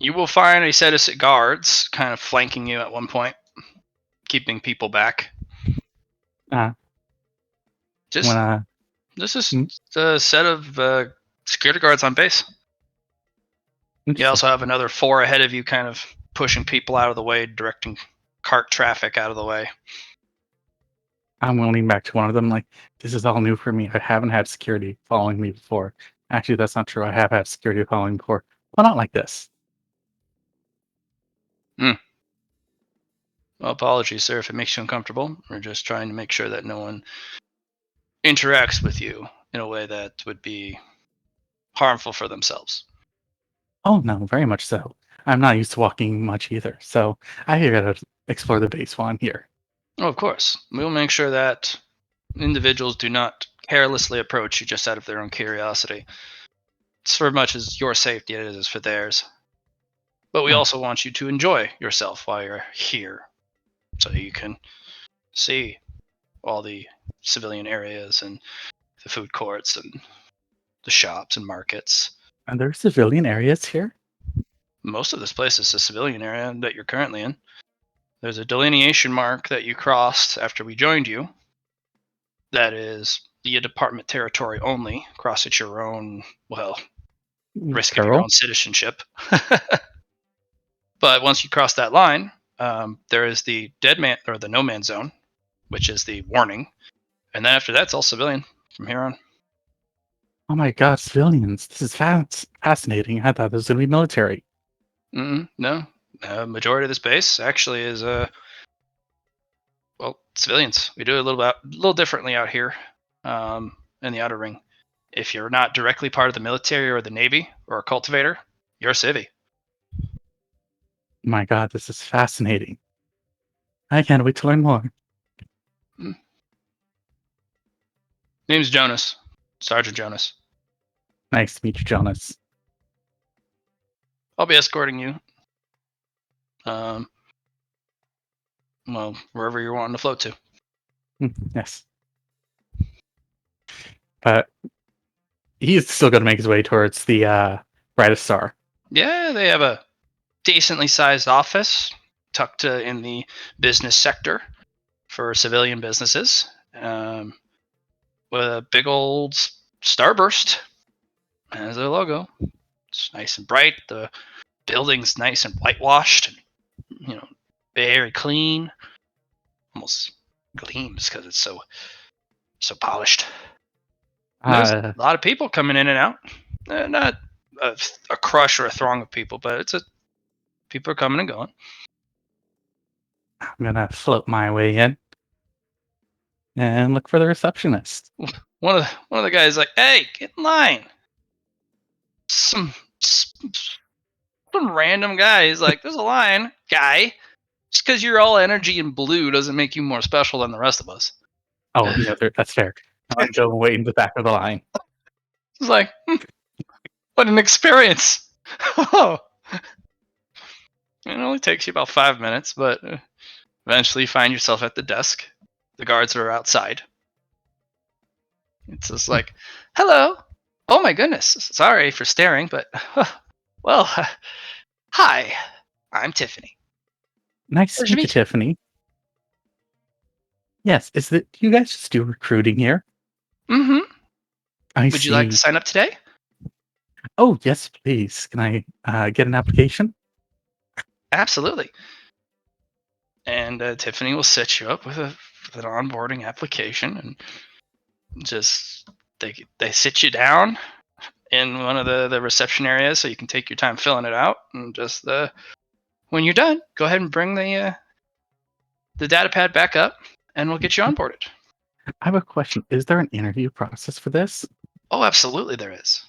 You will find a set of guards kind of flanking you at one point, keeping people back. This is a set of security guards on base. You also have another 4 ahead of you, kind of pushing people out of the way, directing cart traffic out of the way. I'm going to lean back to one of them like, this is all new for me. I haven't had security following me before. Actually, that's not true. I have had security following me before, but not like this. Well, apologies, sir, if it makes you uncomfortable. We're just trying to make sure that no one interacts with you in a way that would be harmful for themselves. Oh, no, very much so. I'm not used to walking much either, so I figured I'd explore the base while I'm here. Oh, of course. We'll make sure that individuals do not carelessly approach you just out of their own curiosity. It's for much as your safety as it is for theirs. But we also want you to enjoy yourself while you're here, so you can see all the civilian areas and the food courts and the shops and markets. Are there civilian areas here? Most of this place is a civilian area that you're currently in. There's a delineation mark that you crossed after we joined you. That is the department territory only. Cross at your own, risk of your own citizenship. But once you cross that line, there is the dead man or the no man zone, which is the warning. And then after that, it's all civilian from here on. Oh my god, civilians. This is fascinating. I thought this was going to be military. No. Majority of this base actually is, civilians. We do it a little differently out here in the Outer Ring. If you're not directly part of the military or the Navy or a cultivator, you're a civvy. My God, this is fascinating. I can't wait to learn more. Name's Jonas. Sergeant Jonas. Nice to meet you, Jonas. I'll be escorting you. Well, wherever you're wanting to float to. Yes. But he's still going to make his way towards the brightest star. Yeah, they have a decently sized office tucked in the business sector for civilian businesses, with a big old starburst as their logo. It's nice and bright. The building's nice and whitewashed, and very clean. Almost gleams because it's so polished. And there's a lot of people coming in and out. Not a crush or a throng of people, but people are coming and going. I'm going to float my way in and look for the receptionist. One of the guys is like, "Hey, get in line." Some random guy is like, "There's a line, guy." Just because you're all energy and blue doesn't make you more special than the rest of us. Oh, yeah, that's fair. I'll go wait in the back of the line. It's like, what an experience. Oh. It only takes you about 5 minutes, but eventually you find yourself at the desk. The guards are outside. It's just like, "Hello. Oh my goodness. Sorry for staring, but well, hi. I'm Tiffany." Nice to meet you, Tiffany. Yes, do you guys just do recruiting here? Mm-hmm. I Would see. you like to sign up today? Oh, yes, please. Can I get an application? Absolutely. And Tiffany will set you up with an onboarding application, and just they sit you down in one of the reception areas so you can take your time filling it out, and just when you're done, go ahead and bring the data pad back up, and we'll get you onboarded. I have a question. Is there an interview process for this? Oh, absolutely there is.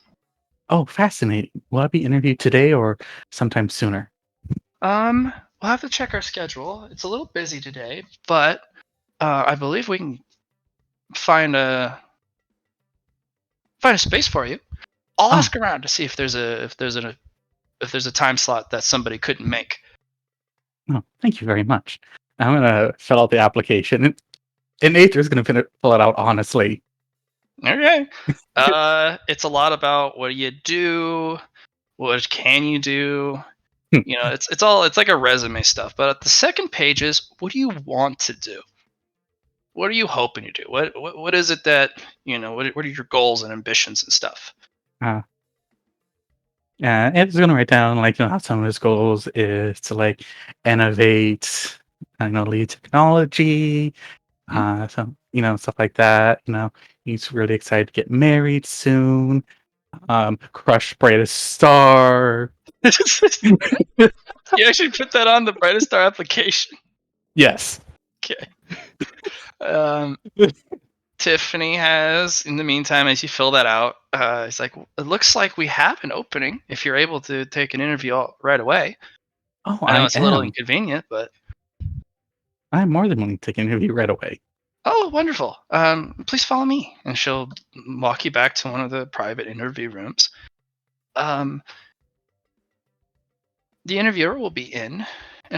Oh, fascinating. Will I be interviewed today or sometime sooner? We'll have to check our schedule. It's a little busy today, but I believe we can find a space for you. I'll ask around to see if there's a time slot that somebody couldn't make. Oh, thank you very much. I'm gonna fill out the application, and Nature's gonna fill it out honestly. Okay. It's a lot about what do you do, what can you do. It's like a resume stuff. But at the second page is, what do you want to do? What are you hoping to do? What is it that what are your goals and ambitions and stuff? Yeah, it's gonna write down how some of his goals is to innovate, lead technology, some stuff like that. He's really excited to get married soon. Crush brightest star. You actually put that on the brightest star application. Yes. Okay. Tiffany has, in the meantime, as you fill that out, it's like, it looks like we have an opening if you're able to take an interview right away. Oh, I know it's a little am. inconvenient, but I'm more than willing to take an interview right away. oh, wonderful. Please follow me, and she'll walk you back to one of the private interview rooms. The interviewer will be in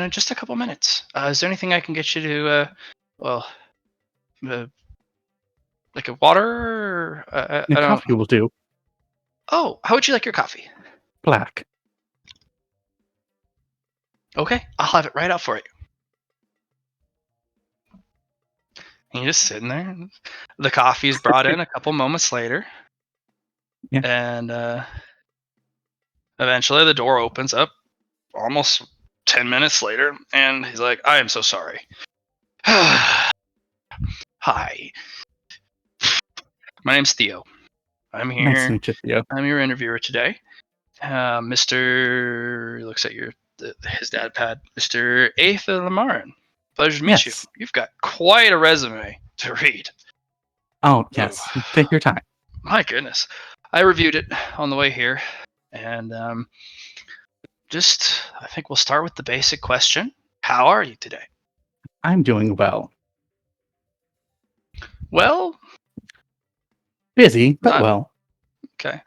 just a couple minutes. Is there anything I can get you to, like a water? I don't. Coffee will do. Oh, how would you like your coffee? Black. Okay, I'll have it right out for you. And you're just sitting there. The coffee is brought in a couple moments later. Yeah. And eventually the door opens up almost 10 minutes later, and he's like, "I am so sorry." Hi. My name's Theo. I'm here. Nice to meet you, Theo. I'm your interviewer today. Mr. looks at his data pad. Mr. Atha Lamarin. Pleasure to meet you. You've got quite a resume to read. Oh, yes. Take your time. My goodness. I reviewed it on the way here, and I think we'll start with the basic question. How are you today? I'm doing well. Well, Busy, but not well. okay.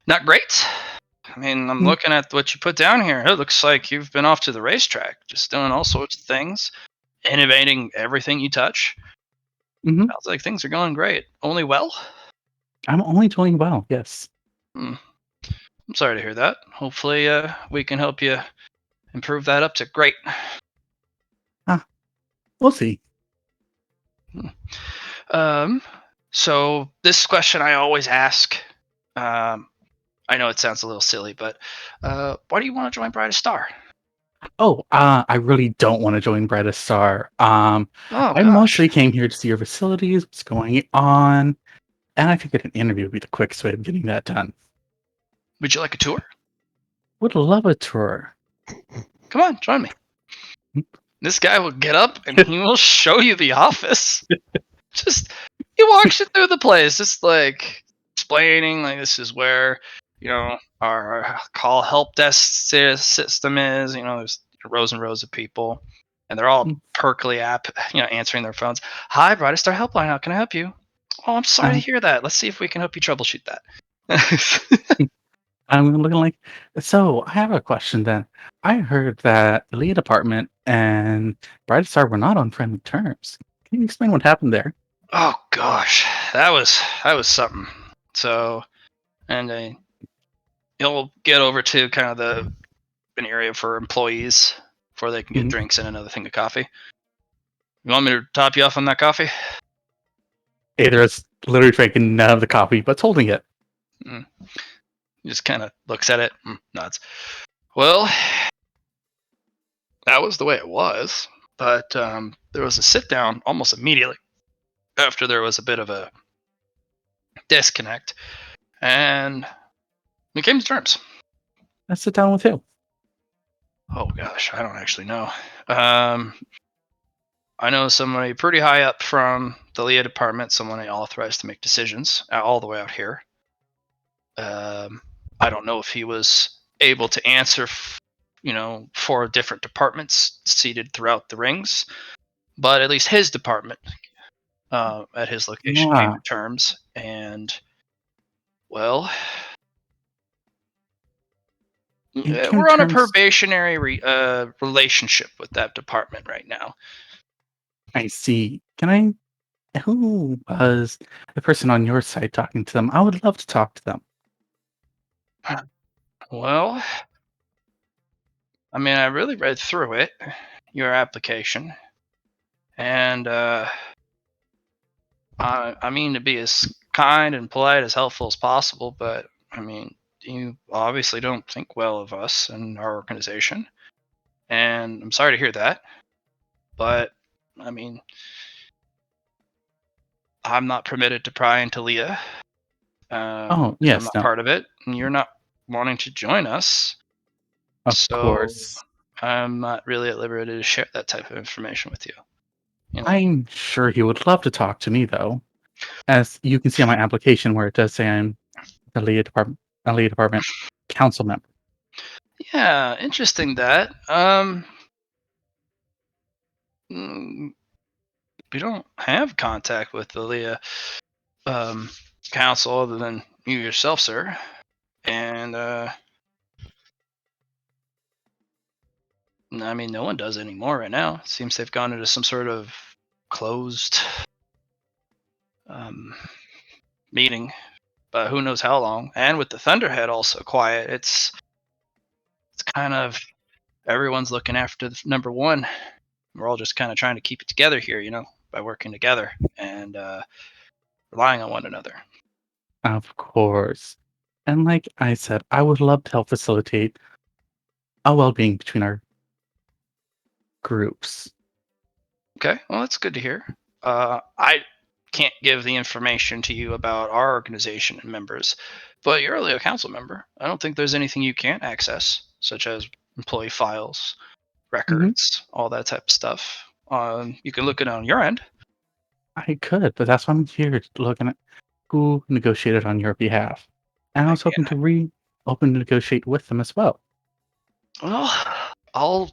Not great. I mean, I'm Mm. looking at what you put down here. It looks like you've been off to the racetrack, just doing all sorts of things, innovating everything you touch. hmm Sounds like things are going great. Only well? I'm only doing well, yes. Hmm. I'm sorry to hear that. Hopefully, we can help you improve that up to great. We'll see. Um, so this question I always ask. I know it sounds a little silly, but why do you want to join Brightest Star? Oh, I really don't want to join Brightest Star. Oh I gosh, mostly came here to see your facilities, what's going on, and I figured an interview would be the quickest way of getting that done. would you like a tour? Would love a tour. Come on, join me. This guy will get up and he will show you the office. Just he walks you through the place, just like explaining like this is where our call help desk system is. There's rows and rows of people, and they're all perkily answering their phones. Hi, Brightest Star Helpline. How can I help you? Oh, I'm sorry to Um, hear that. Let's see if we can help you troubleshoot that. I'm looking like. So I have a question then. I heard that the lead department and Brightest Star were not on friendly terms. Can you explain what happened there? Oh gosh, that was something. So, and you'll get over to kind of an area for employees before they can get Mhm. drinks and another thing of coffee. You want me to top you off on that coffee? Either it's literally drinking none of the coffee, but's holding it. Mm. He just kind of looks at it, nods. Well, that was the way it was, but there was a sit down almost immediately after there was a bit of a disconnect, and we came to terms. Let's sit down with who? Oh gosh, I don't actually know. Um, I know somebody pretty high up from the LEA department, someone I authorized to make decisions all the way out here. I don't know if he was able to answer, for different departments seated throughout the rings, but at least his department at his location came Yeah. to terms, and well, You came we're to on a terms. probationary relationship with that department right now. I see. Can I? Who was the person on your side talking to them? I would love to talk to them. Well, I mean, I really read through it, your application, and I mean to be as kind and polite as helpful as possible, but I mean, you obviously don't think well of us and our organization, and I'm sorry to hear that. But I mean, I'm not permitted to pry into Leah Oh, because I'm yes, not no, part of it, and you're not wanting to join us, of so course. I'm not really at liberty to share that type of information with you. I'm sure he would love to talk to me, though. As you can see on my application where it does say I'm the lead department council member. Yeah, interesting that. Mm, we don't have contact with the Leah um, council other than you yourself, sir. And I mean, no one does anymore right now. It seems they've gone into some sort of closed um, meeting, but who knows how long. And with the Thunderhead also quiet, it's kind of everyone's looking after the number one. We're all just kind of trying to keep it together here, by working together and relying on one another. Of course. And like I said, I would love to help facilitate a well-being between our groups. Okay, well, that's good to hear. I can't give the information to you about our organization and members, but you're only a council member. I don't think there's anything you can't access, such as employee files, hmm records, all that type of stuff. You can look it on your end. I could, but that's what I'm here looking at. who negotiated on your behalf. And I was hoping to open to negotiate with them as well. Well, I'll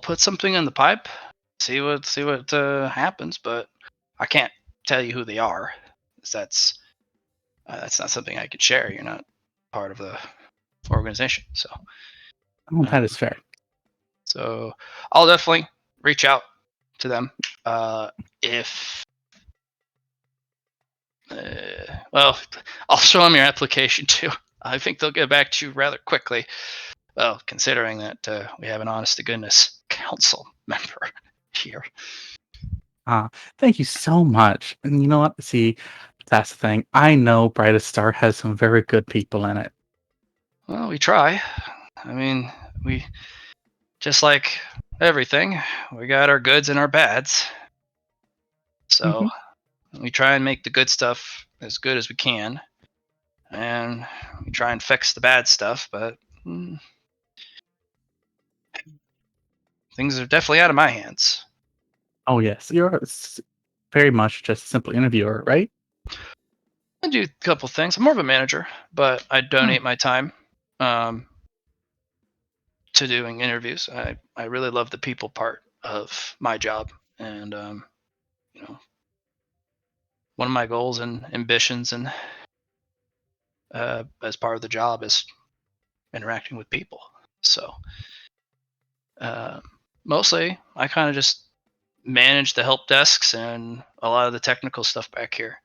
put something in the pipe, see what happens, but I can't tell you who they are. 'Cause that's not something I could share. You're not part of the organization, so Oh, that is fair. so I'll definitely reach out to them. If well, I'll show them your application too. I think they'll get back to you rather quickly. Well, considering that we have an honest to goodness council member here. Thank you so much. And you know what? See, that's the thing. I know Brightest Star has some very good people in it. Well, we try. I mean, we just like everything. We got our goods and our bads. So we try and make the good stuff as good as we can, and we try and fix the bad stuff. But things are definitely out of my hands. Oh, yes. You're very much just a simple interviewer, right? I do a couple things. I'm more of a manager, but I donate my time to doing interviews. I really love the people part of my job, and you know, one of my goals and ambitions, and as part of the job, is interacting with people. So uh, mostly, I kind of just manage the help desks and a lot of the technical stuff back here.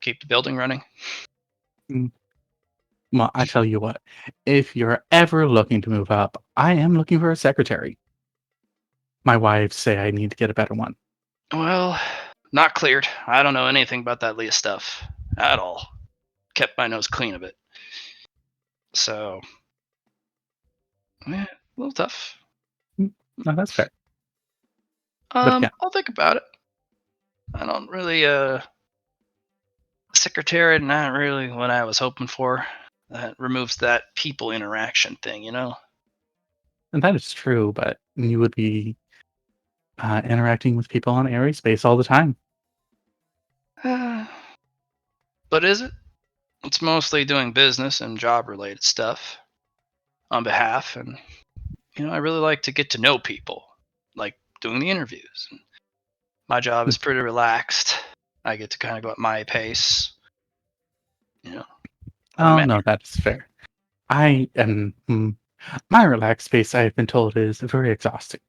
Keep the building running. Well, I tell you what, if you're ever looking to move up, I am looking for a secretary. My wives say I need to get a better one. Well, not cleared. I don't know anything about that Leah stuff at all. Kept my nose clean of it. So, a little tough. No, that's fair. Yeah. I'll think about it. I don't really, secretary, not really what I was hoping for. That removes that people interaction thing, you know? And that is true, but you would be interacting with people on Airspace all the time. But is it? It's mostly doing business and job related stuff on behalf, and I really like to get to know people, like doing the interviews. My job is pretty relaxed. I get to kind of go at my pace. Oh, no, that's fair. I am. My relaxed space, I've been told, is very exhausting.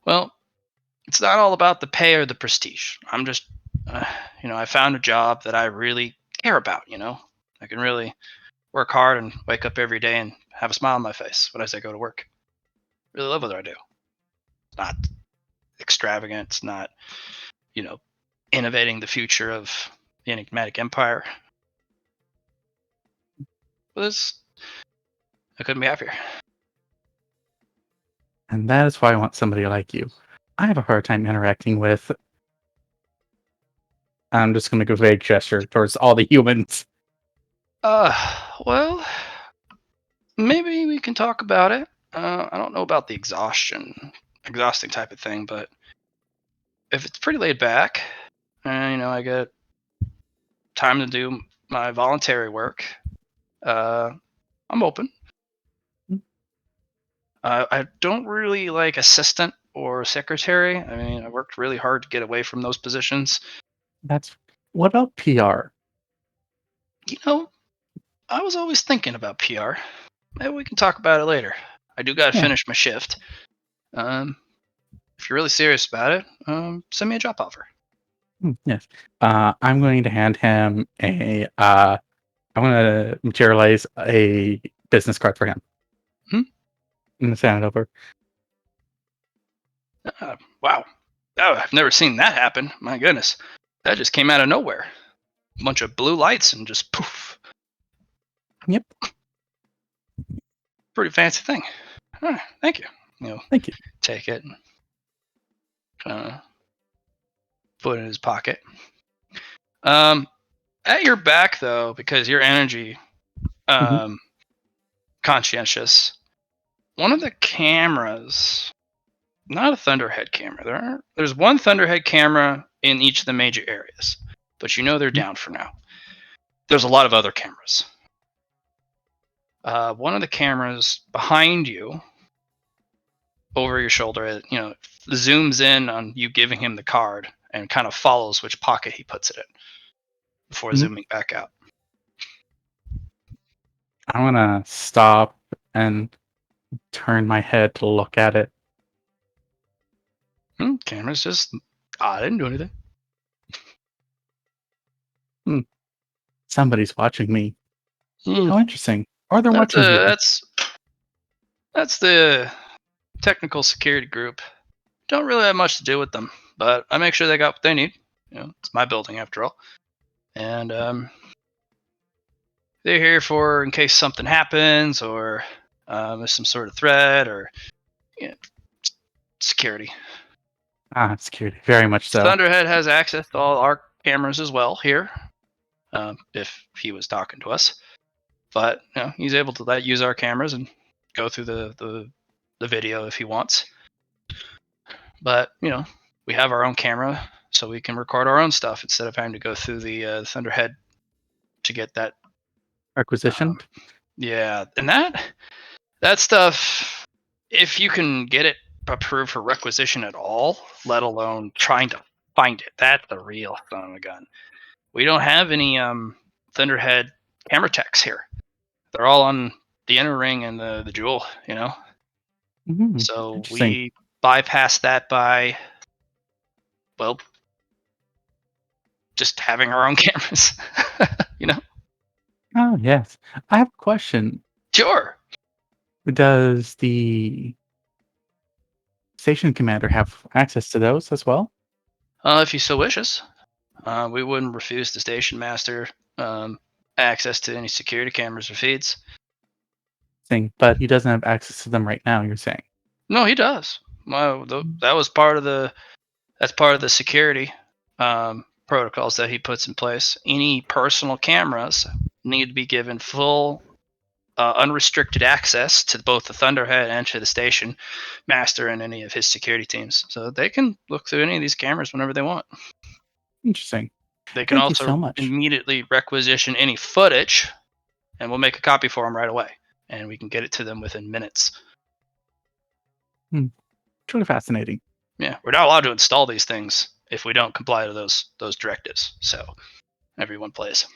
Well, it's not all about the pay or the prestige. I'm just, I found a job that I really care about. I can really work hard and wake up every day and have a smile on my face when I go to work. Really love what I do. It's not extravagant. It's not, innovating the future of the enigmatic empire. But I couldn't be happier. And that is why I want somebody like you. I have a hard time interacting with. I'm just going to go vague gesture towards all the humans. Well, maybe we can talk about it. I don't know about the exhausting type of thing, but if it's pretty laid back, and I get time to do my voluntary work, I'm open. I don't really like assistant or secretary. I mean, I worked really hard to get away from those positions. What about PR? I was always thinking about PR. Maybe we can talk about it later. I do got to finish my shift. If you're really serious about it, send me a job offer. Yes. I'm going to hand him I'm going to materialize a business card for him. I'm going to send it over. Wow. Oh, I've never seen that happen. My goodness. That just came out of nowhere. A bunch of blue lights and just poof. Yep. Pretty fancy thing. Thank you. Thank you. Take it and put it in his pocket. At your back, though, because your energy conscientious, one of the cameras, not a Thunderhead camera. There's one Thunderhead camera in each of the major areas. but you know they're down for now. There's a lot of other cameras. One of the cameras behind you, over your shoulder, it, zooms in on you giving him the card and kind of follows which pocket he puts it in before Mhm. zooming back out. I'm gonna stop and turn my head to look at it. Camera's just, I didn't do anything. Somebody's watching me. Hmm. How interesting. Or they're That's watching you. that's the technical security group. Don't really have much to do with them, but I make sure they got what they need. It's my building after all, and they're here for in case something happens or there's some sort of threat or security. Security. Very much so. Thunderhead has access to all our cameras as well here, if he was talking to us. But he's able to use our cameras and go through the video if he wants. But we have our own camera, so we can record our own stuff instead of having to go through the Thunderhead to get that Requisitioned. Yeah, and that stuff, if you can get it approved for requisition at all, let alone trying to find it, that's the real son of a gun. We don't have any Thunderhead camera techs here. They're all on the inner ring and the jewel, So Interesting. we bypass that by, well, just having our own cameras. Oh, yes. I have a question. Sure. Does the station commander have access to those as well? If he so wishes. We wouldn't refuse the station master access to any security cameras or feeds. But he doesn't have access to them right now, you're saying? No, he does. Well, that was part of the security protocols that he puts in place. Any personal cameras need to be given full unrestricted access to both the Thunderhead and to the station master and any of his security teams. So they can look through any of these cameras whenever they want. Interesting. They can Thank you also so much. immediately requisition any footage, and we'll make a copy for them right away, and we can get it to them within minutes. Truly fascinating. Yeah, we're not allowed to install these things if we don't comply to those directives. So everyone plays.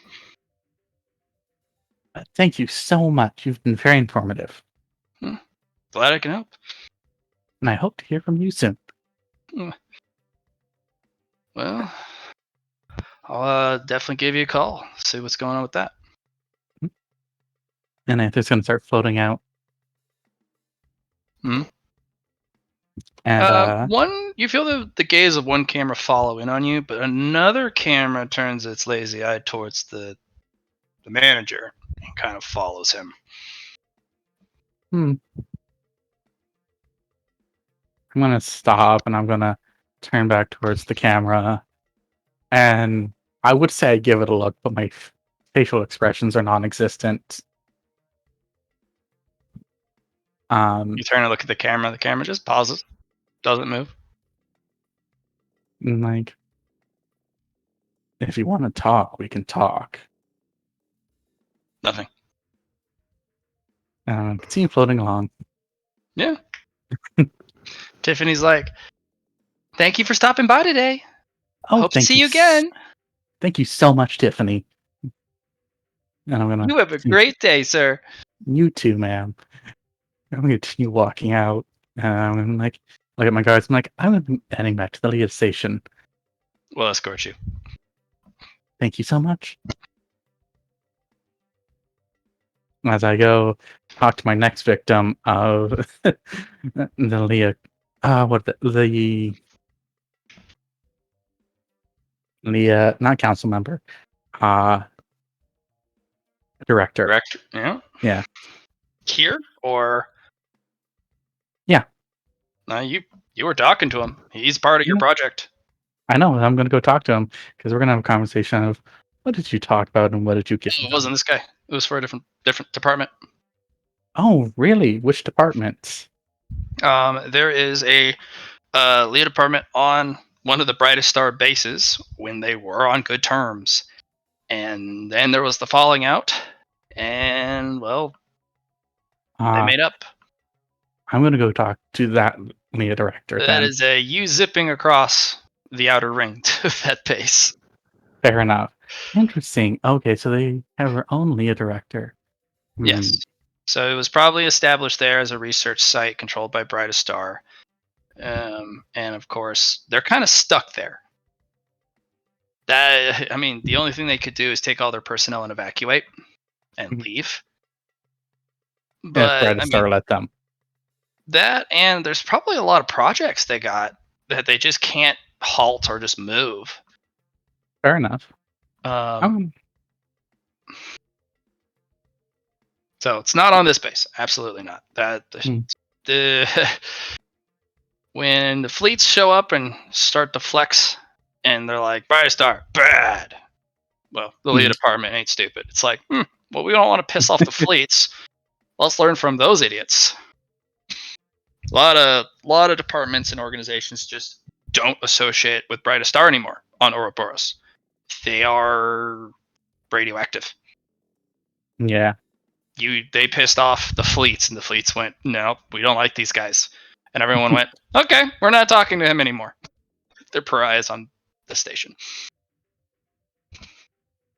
Thank you so much. You've been very informative. Glad I can help. And I hope to hear from you soon. Well, I'll definitely give you a call. See what's going on with that. And Anther's going to start floating out. And you feel the gaze of one camera following on you, but another camera turns its lazy eye towards the manager and kind of follows him. I'm going to stop and I'm going to turn back towards the camera. And I would say I give it a look, but my facial expressions are non-existent. You turn and look at the camera just pauses, doesn't move. Like, if you want to talk, we can talk. Nothing. Continue floating along. Yeah. Tiffany's like, thank you for stopping by today. Hope to see you again. Thank you so much, Tiffany. And I'm gonna. You have a great day, sir. You too, ma'am. I'm gonna continue walking out. I'm like, look at my guards. I'm like, I'm heading back to the Leah station. We'll escort you. Thank you so much. As I go talk to my next victim of the Leah, the Leah, not council member, director. Yeah. Yeah. Here or? Yeah. No, you were talking to him. He's part of your project. I know. I'm going to go talk to him because we're going to have a conversation of what did you talk about and what did you get? It wasn't this guy. It was for a different department. Oh, really? Which department? There is a Leah department on one of the Brightest Star bases when they were on good terms. And then there was the falling out, and, well, they made up. I'm going to go talk to that Leah director That then. is a you zipping across the outer ring to that base. Fair enough. Interesting. Okay, so they have their own Leah director. Yes. So it was probably established there as a research site controlled by Brightest Star. And of course, they're kind of stuck there. The only thing they could do is take all their personnel and evacuate and leave. But Brightest Star let them. That, and there's probably a lot of projects they got that they just can't halt or just move. Fair enough. So it's not on this base. Absolutely not. When the fleets show up and start to flex, and they're like, Brightest Star, bad. Well, the Leah department ain't stupid. It's like, well, we don't want to piss off the fleets. Let's learn from those idiots. A lot of departments and organizations just don't associate with Brightest Star anymore on Ouroboros. They are radioactive. Yeah. They pissed off the fleets, and the fleets went, no, we don't like these guys. And everyone went, okay, we're not talking to him anymore. They're pariahs on the station.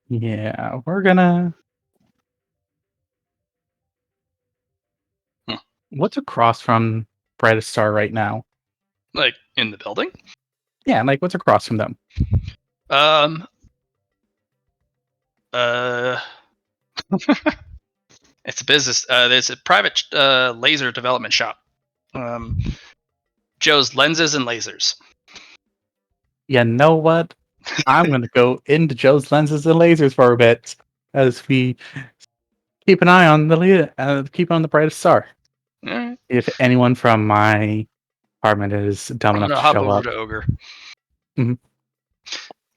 Yeah, we're gonna... What's across from Brightest Star right now? Like, in the building? Yeah, like, what's across from them? It's a business. There's a private laser development shop. Joe's Lenses and Lasers. You know what? I'm going to go into Joe's Lenses and Lasers for a bit as we keep an eye on keep on the Brightest Star. Right. If anyone from my department is dumb enough to hop show over up. to Ogre. Mm-hmm.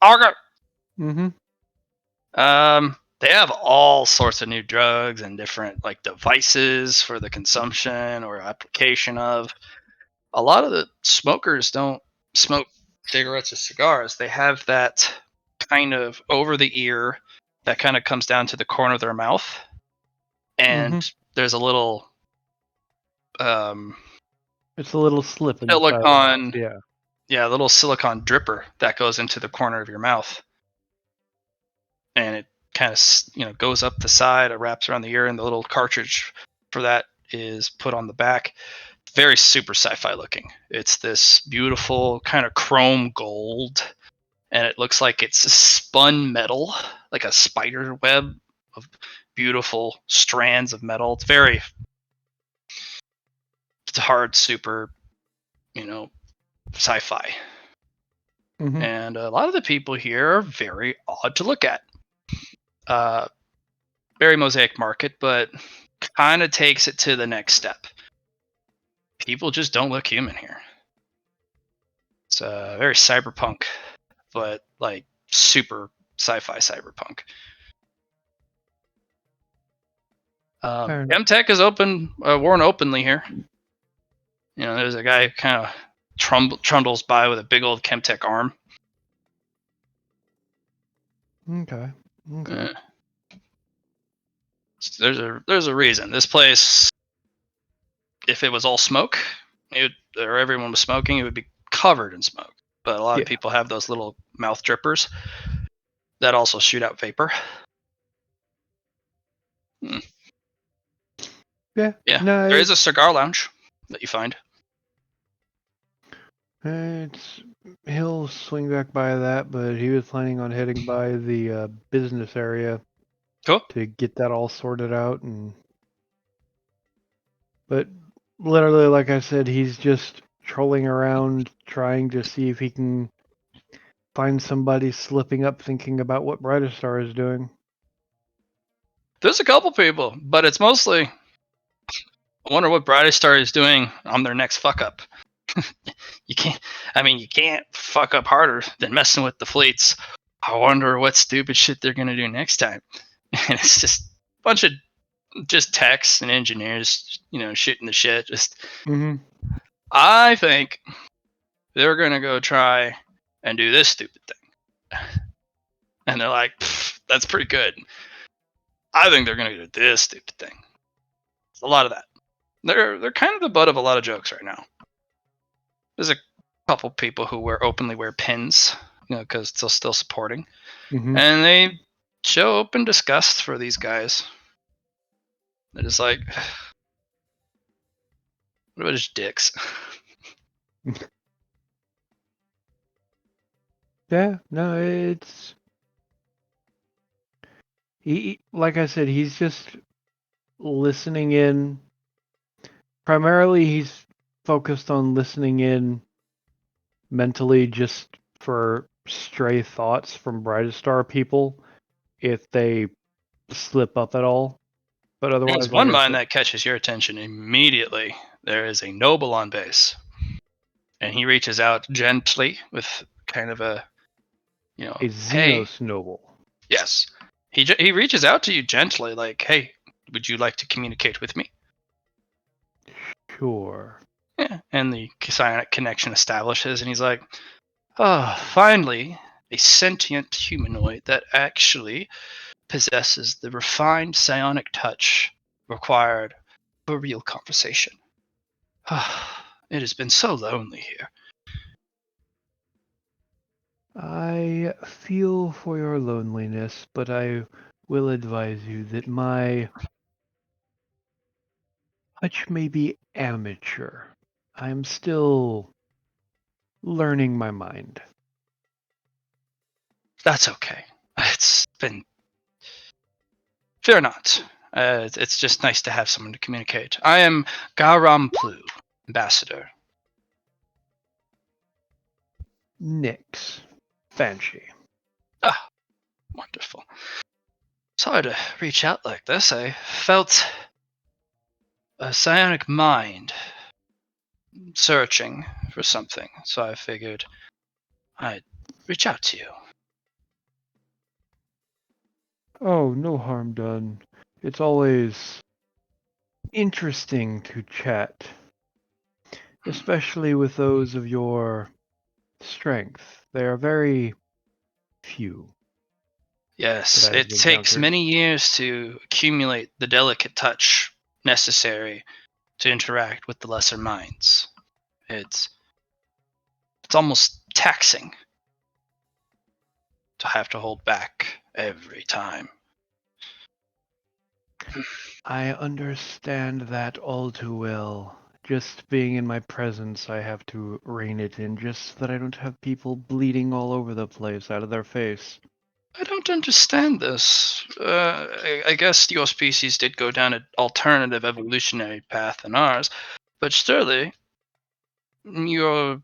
Ogre. Mm-hmm. They have all sorts of new drugs and different devices for the consumption or application of. A lot of the smokers don't smoke cigarettes or cigars. They have that kind of over the ear that kind of comes down to the corner of their mouth, and there's a little it's a little slip in silicone. Yeah, a little silicone dripper that goes into the corner of your mouth, and it kind of goes up the side, it wraps around the ear, and the little cartridge for that is put on the back. Very super sci-fi looking. It's this beautiful kind of chrome gold, and it looks like it's spun metal, like a spider web of beautiful strands of metal. It's hard, super, sci-fi. And a lot of the people here are very odd to look at. Very mosaic market, but kind of takes it to the next step. People just don't look human here. It's very cyberpunk, but super sci-fi cyberpunk. Chemtech is worn openly here. There's a guy kind of trundles by with a big old Chemtech arm. Okay. There's a reason. This place, if it was all smoke, or everyone was smoking, it would be covered in smoke. But a lot of people have those little mouth drippers that also shoot out vapor. Yeah. No, there is a cigar lounge that you find. He'll swing back by that, but he was planning on heading by the business area. Cool. To get that all sorted out, but literally, like I said, he's just trolling around trying to see if he can find somebody slipping up thinking about what Brightest Star is doing. There's a couple people, but it's mostly, I wonder what Brightest Star is doing on their next fuck up. You can't fuck up harder than messing with the fleets. I wonder what stupid shit they're gonna do next time. And it's just a bunch of just techs and engineers, shooting the shit. I think they're gonna go try and do this stupid thing. And they're like, that's pretty good. I think they're going to do this stupid thing. It's a lot of that. They're kind of the butt of a lot of jokes right now. There's a couple people who openly wear pins, because they're still supporting. Mhm. And they show open disgust for these guys. They're just like, what about just dicks? Yeah, no, it's he. Like I said, he's just listening in. Primarily, he's focused on listening in mentally, just for stray thoughts from Brightest Star people, if they slip up at all. But otherwise, There's like one I mine said, that catches your attention immediately. There is a noble on base, and he reaches out gently with kind of a, a hey, Xenos noble. yes. He reaches out to you gently, like, hey, would you like to communicate with me? Sure. Yeah. And the psionic connection establishes, and he's like, oh, finally, a sentient humanoid that actually possesses the refined psionic touch required for real conversation. It has been so lonely here. I feel for your loneliness, but I will advise you that my touch may be amateur. I'm still learning my mind. That's okay. It's been. Fear not. It's just nice to have someone to communicate. I am Garam Plu, ambassador. Nyx. Banshee. Ah, wonderful. Sorry to reach out like this. I felt a psionic mind searching for something, so I figured I'd reach out to you. Oh, no harm done. It's always interesting to chat, especially with those of your strength. They are very few Yes, that I it have takes encountered. many years to accumulate the delicate touch necessary to interact with the lesser minds. It's almost taxing to have to hold back every time. I understand that all too well. Just being in my presence, I have to rein it in just so that I don't have people bleeding all over the place out of their face. I don't understand this. I guess your species did go down an alternative evolutionary path than ours, but surely your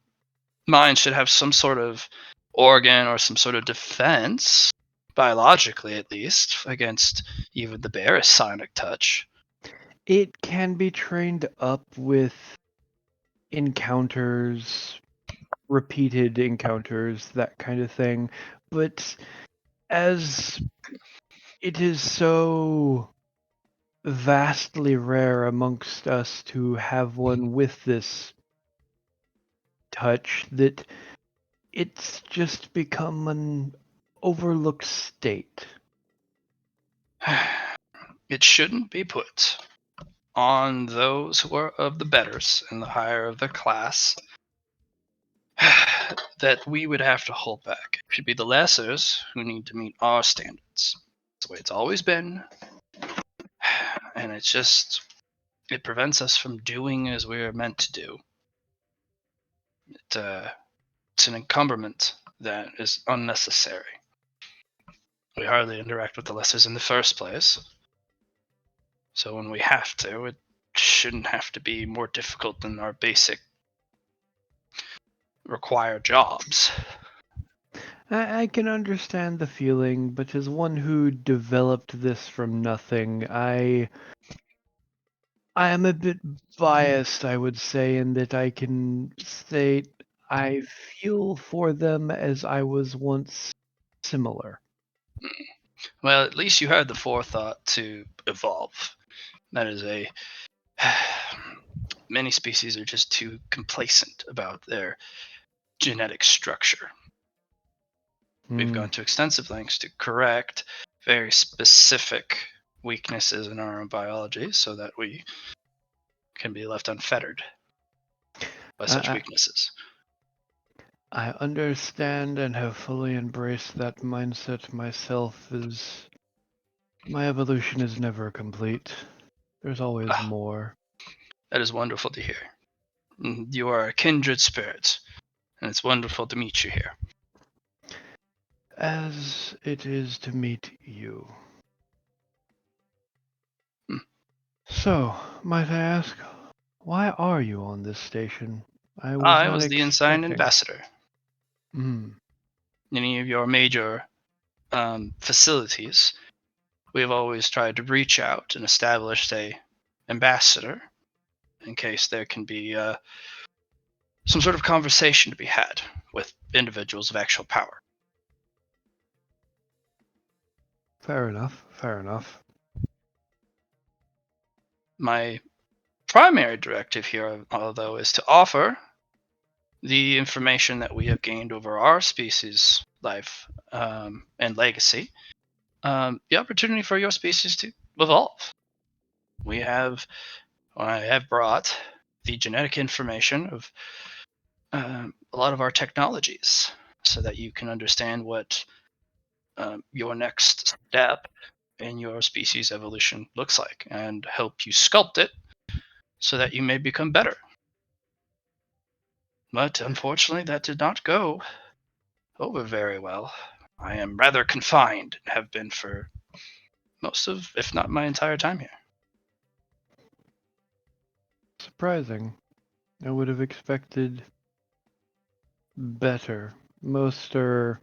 mind should have some sort of organ or some sort of defense, biologically at least, against even the barest sonic touch. It can be trained up with encounters, repeated encounters, that kind of thing. But as it is so vastly rare amongst us to have one with this touch, that it's just become an overlooked state. It shouldn't be put on those who are of the betters and the higher of their class that we would have to hold back. It should be the lessers who need to meet our standards. That's the way it's always been. And it prevents us from doing as we are meant to do. It's an encumberment that is unnecessary. We hardly interact with the lessers in the first place. So when we have to, it shouldn't have to be more difficult than our basic required jobs. I can understand the feeling, but as one who developed this from nothing, I am a bit biased, I would say, in that I can state I feel for them as I was once similar. Well, at least you had the forethought to evolve. That is a. Many species are just too complacent about their genetic structure. We've gone to extensive lengths to correct very specific weaknesses in our own biology so that we can be left unfettered by such weaknesses. I understand and have fully embraced that mindset myself, as my evolution is never complete. There's always more. That is wonderful to hear. You are a kindred spirit, and it's wonderful to meet you here. As it is to meet you. So, might I ask, why are you on this station? I was the Ensign Ambassador. Any of your major facilities, we've always tried to reach out and establish a ambassador in case there can be some sort of conversation to be had with individuals of actual power. Fair enough, fair enough. My primary directive here, although, is to offer the information that we have gained over our species' life and legacy, the opportunity for your species to evolve. I have brought the genetic information of a lot of our technologies so that you can understand what your next step in your species evolution looks like and help you sculpt it so that you may become better. But unfortunately, that did not go over very well. I am rather confined, and have been for most of, if not my entire time here. Surprising. I would have expected better. Most are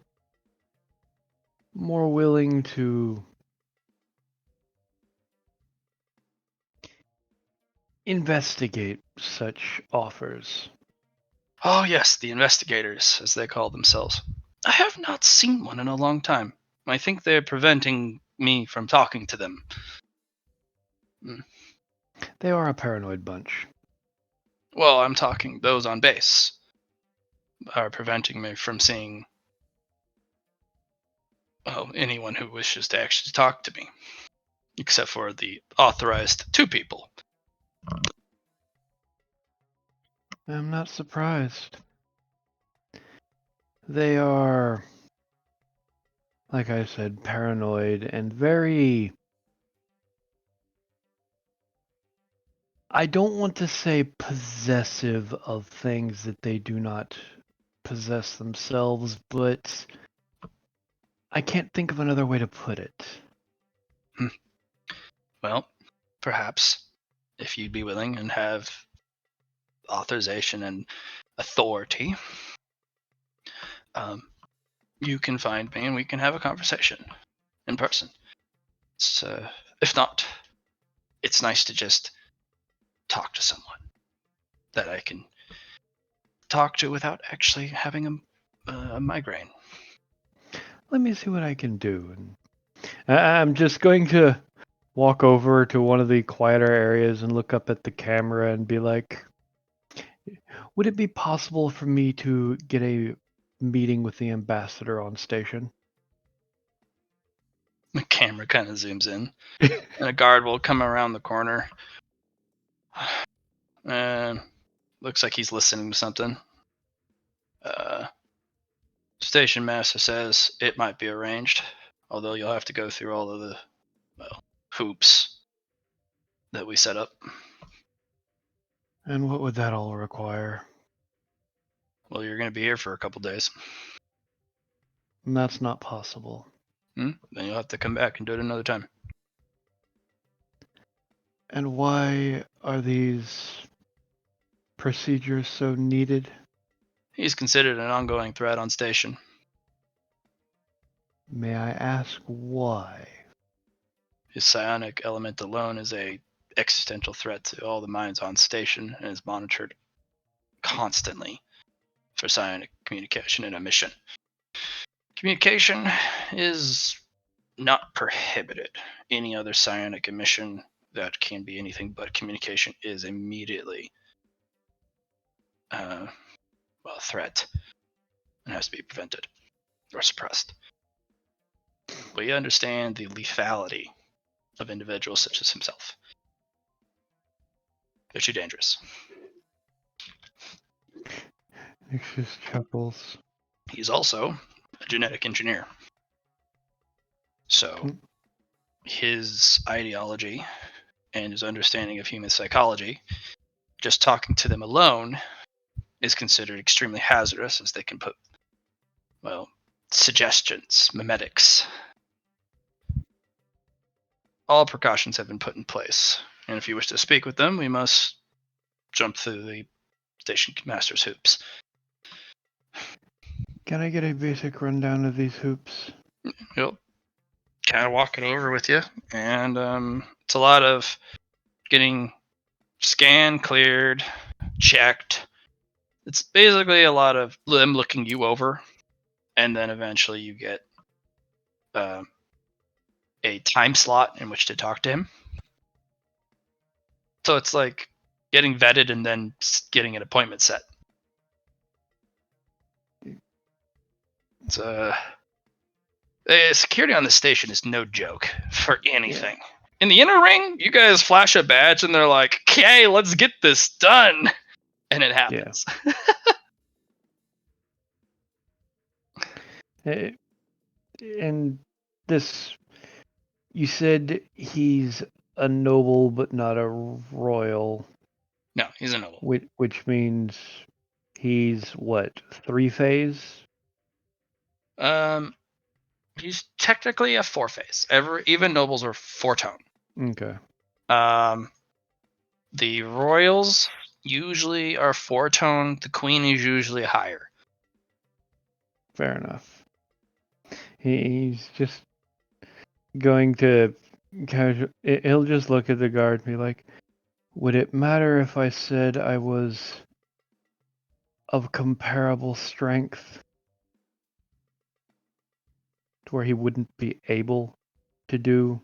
more willing to investigate such offers. Oh, yes, the investigators, as they call themselves. I have not seen one in a long time. I think they're preventing me from talking to them. They are a paranoid bunch. Well, I'm talking those on base are preventing me from seeing anyone who wishes to actually talk to me, except for the authorized 2 people. I'm not surprised. They are, like I said, paranoid and very... I don't want to say possessive of things that they do not possess themselves, but I can't think of another way to put it. Well, perhaps if you'd be willing and have authorization and authority, you can find me and we can have a conversation in person. If not, it's nice to just talk to someone that I can talk to without actually having a migraine. Let me see what I can do. I'm just going to walk over to one of the quieter areas and look up at the camera and be like, would it be possible for me to get a meeting with the ambassador on station? The camera kind of zooms in, and a guard will come around the corner. And looks like he's listening to something. Station master says it might be arranged, although you'll have to go through all of the hoops that we set up. And what would that all require? Well, you're going to be here for a couple days. And that's not possible. Then you'll have to come back and do it another time. And why are these procedures so needed? He's considered an ongoing threat on station. May I ask why? His psionic element alone is a existential threat to all the minds on station and is monitored constantly for psionic communication and emission. Communication is not prohibited. Any other psionic emission that can be anything but communication is immediately a threat and has to be prevented or suppressed. We understand the lethality of individuals such as himself. They're too dangerous. Nick just chuckles. He's also a genetic engineer. So his ideology and his understanding of human psychology, just talking to them alone, is considered extremely hazardous, as they can put, well, suggestions, mimetics. All precautions have been put in place, and if you wish to speak with them, we must jump through the station master's hoops. Can I get a basic rundown of these hoops? He'll kind of walk it over with you, and it's a lot of getting scanned, cleared, checked. It's basically a lot of them looking you over, and then eventually you get a time slot in which to talk to him. So it's like getting vetted and then getting an appointment set. It's security on the station is no joke for anything. In the inner ring, you guys flash a badge and they're like, "Okay, let's get this done," and it happens. And this, you said he's a noble but not a royal. No, he's a noble. Which means he's what, 3-phase? He's technically a 4-phase. Even nobles are 4-tone. Okay. The royals usually are 4-tone. The queen is usually higher. Fair enough. He's just going to he'll just look at the guard and be like, would it matter if I said I was of comparable strength to where he wouldn't be able to do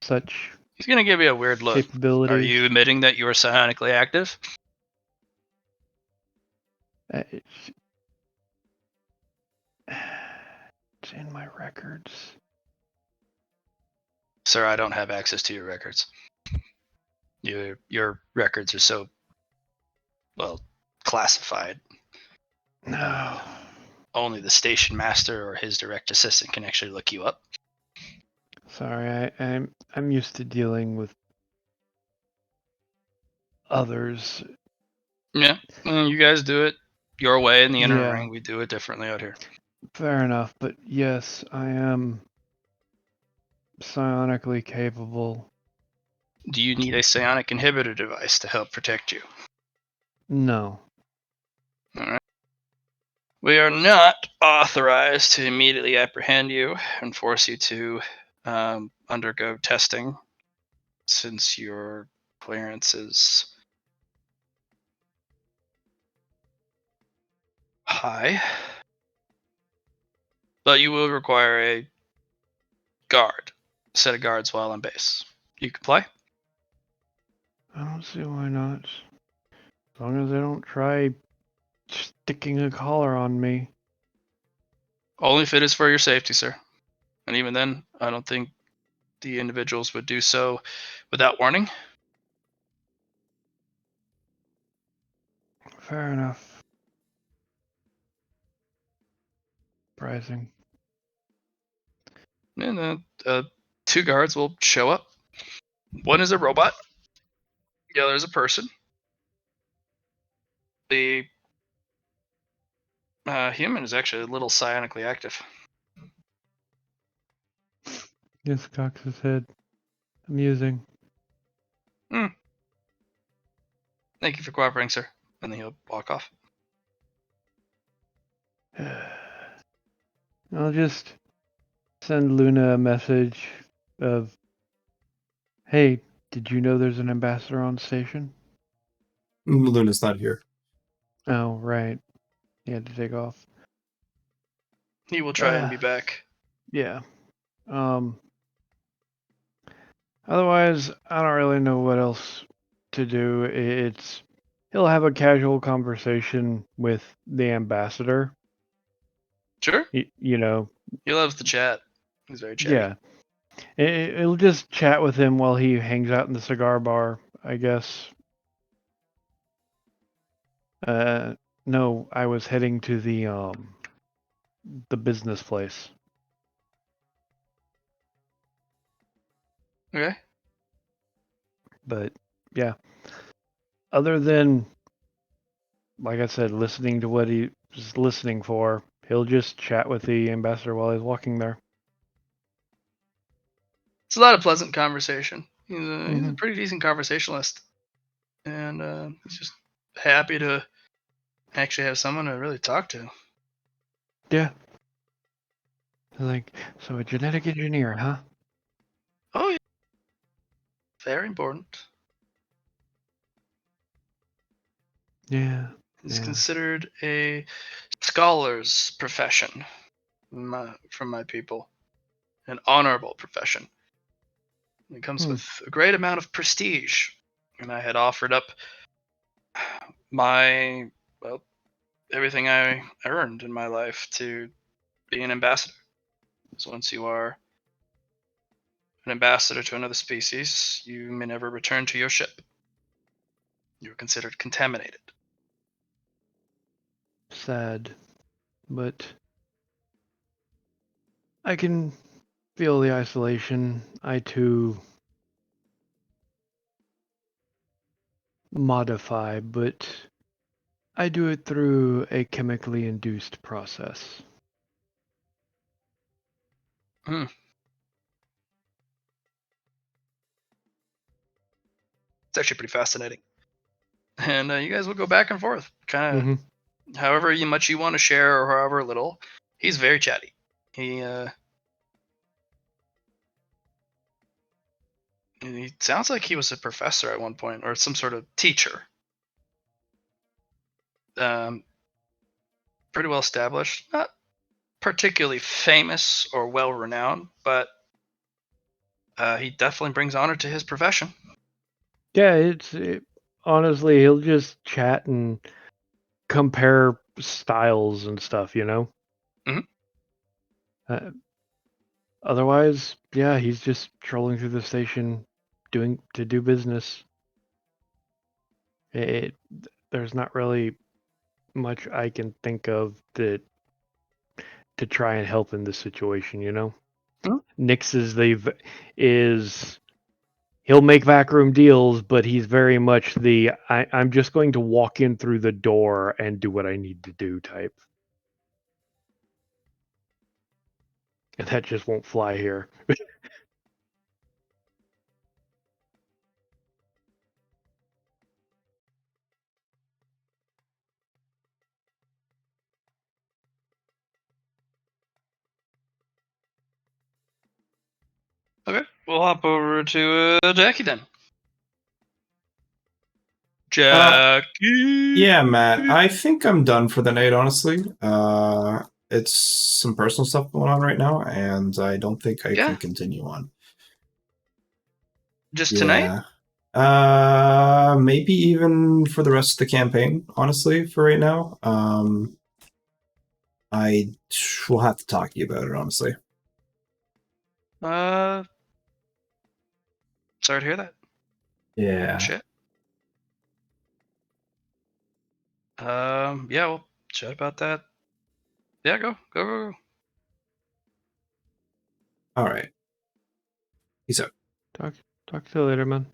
such He's going to give you a weird look. capabilities? Are you admitting that you are psionically active? It's in my records. Sir, I don't have access to your records. Your records are so, well, classified. No. Only the station master or his direct assistant can actually look you up. Sorry, I'm used to dealing with others. Yeah, you guys do it your way in the inner Yeah. ring. We do it differently out here. Fair enough, but yes, I am psionically capable. Do you need a psionic inhibitor device to help protect you? No. All right. We are not authorized to immediately apprehend you and force you to undergo testing, since your clearance is high. But you will require a set of guards while on base. You comply? I don't see why not. As long as they don't try sticking a collar on me. Only if it is for your safety, sir. And even then, I don't think the individuals would do so without warning. Fair enough. Surprising. And then 2 guards will show up. One is a robot. The other is a person. The human is actually a little psionically active. Yes, cocks his head. Amusing. Thank you for cooperating, sir. And then he'll walk off. I'll just send Luna a message of, hey, did you know there's an ambassador on station? Luna's not here. Oh, right. He had to take off. He will try and be back. Yeah. Otherwise, I don't really know what else to do. He'll have a casual conversation with the ambassador, Sure. You know, He loves the chat. He's very chatty. yeah. It'll just chat with him while he hangs out in the cigar bar, I guess. No, I was heading to the business place. Okay. But yeah, other than, like I said, listening to what he's listening for, he'll just chat with the ambassador while he's walking there. It's a lot of pleasant conversation. He's a Mhm. pretty decent conversationalist, and he's just happy to actually have someone to really talk to. Yeah. Like, so a genetic engineer, huh? Oh yeah, very important. Yeah. It's Yeah. considered a scholar's profession from my people, an honorable profession. It comes with a great amount of prestige, and I had offered up my well everything I earned in my life to be an ambassador. So once you are an ambassador to another species, you may never return to your ship. You're considered contaminated. Sad, but I can feel the isolation. I too modify, but I do it through a chemically induced process. Hmm. It's actually pretty fascinating. And you guys will go back and forth, kind Mm-hmm. of however much you want to share or however little. He's very chatty. He sounds like he was a professor at one point or some sort of teacher. Um, pretty well established, not particularly famous or well renowned, but he definitely brings honor to his profession. Yeah, honestly, he'll just chat and compare styles and stuff, you know? Mhm. Uh, Otherwise, yeah, he's just trolling through the station to do business. It, there's not really much I can think of that to try and help in this situation, you know? Mhm. Nix is he'll make backroom deals, but he's very much I'm just going to walk in through the door and do what I need to do type. And that just won't fly here. Okay, we'll hop over to Jackie then. Jackie. Yeah, Matt. I think I'm done for the night, honestly. It's some personal stuff going on right now, and I don't think I Yeah, can continue on. just tonight. Yeah. Maybe even for the rest of the campaign, honestly, for right now. I will have to talk to you about it, honestly. Sorry to hear that. Yeah. Shit. Yeah, we'll chat about that. Yeah, go. All right. Peace out. Talk to you later, man.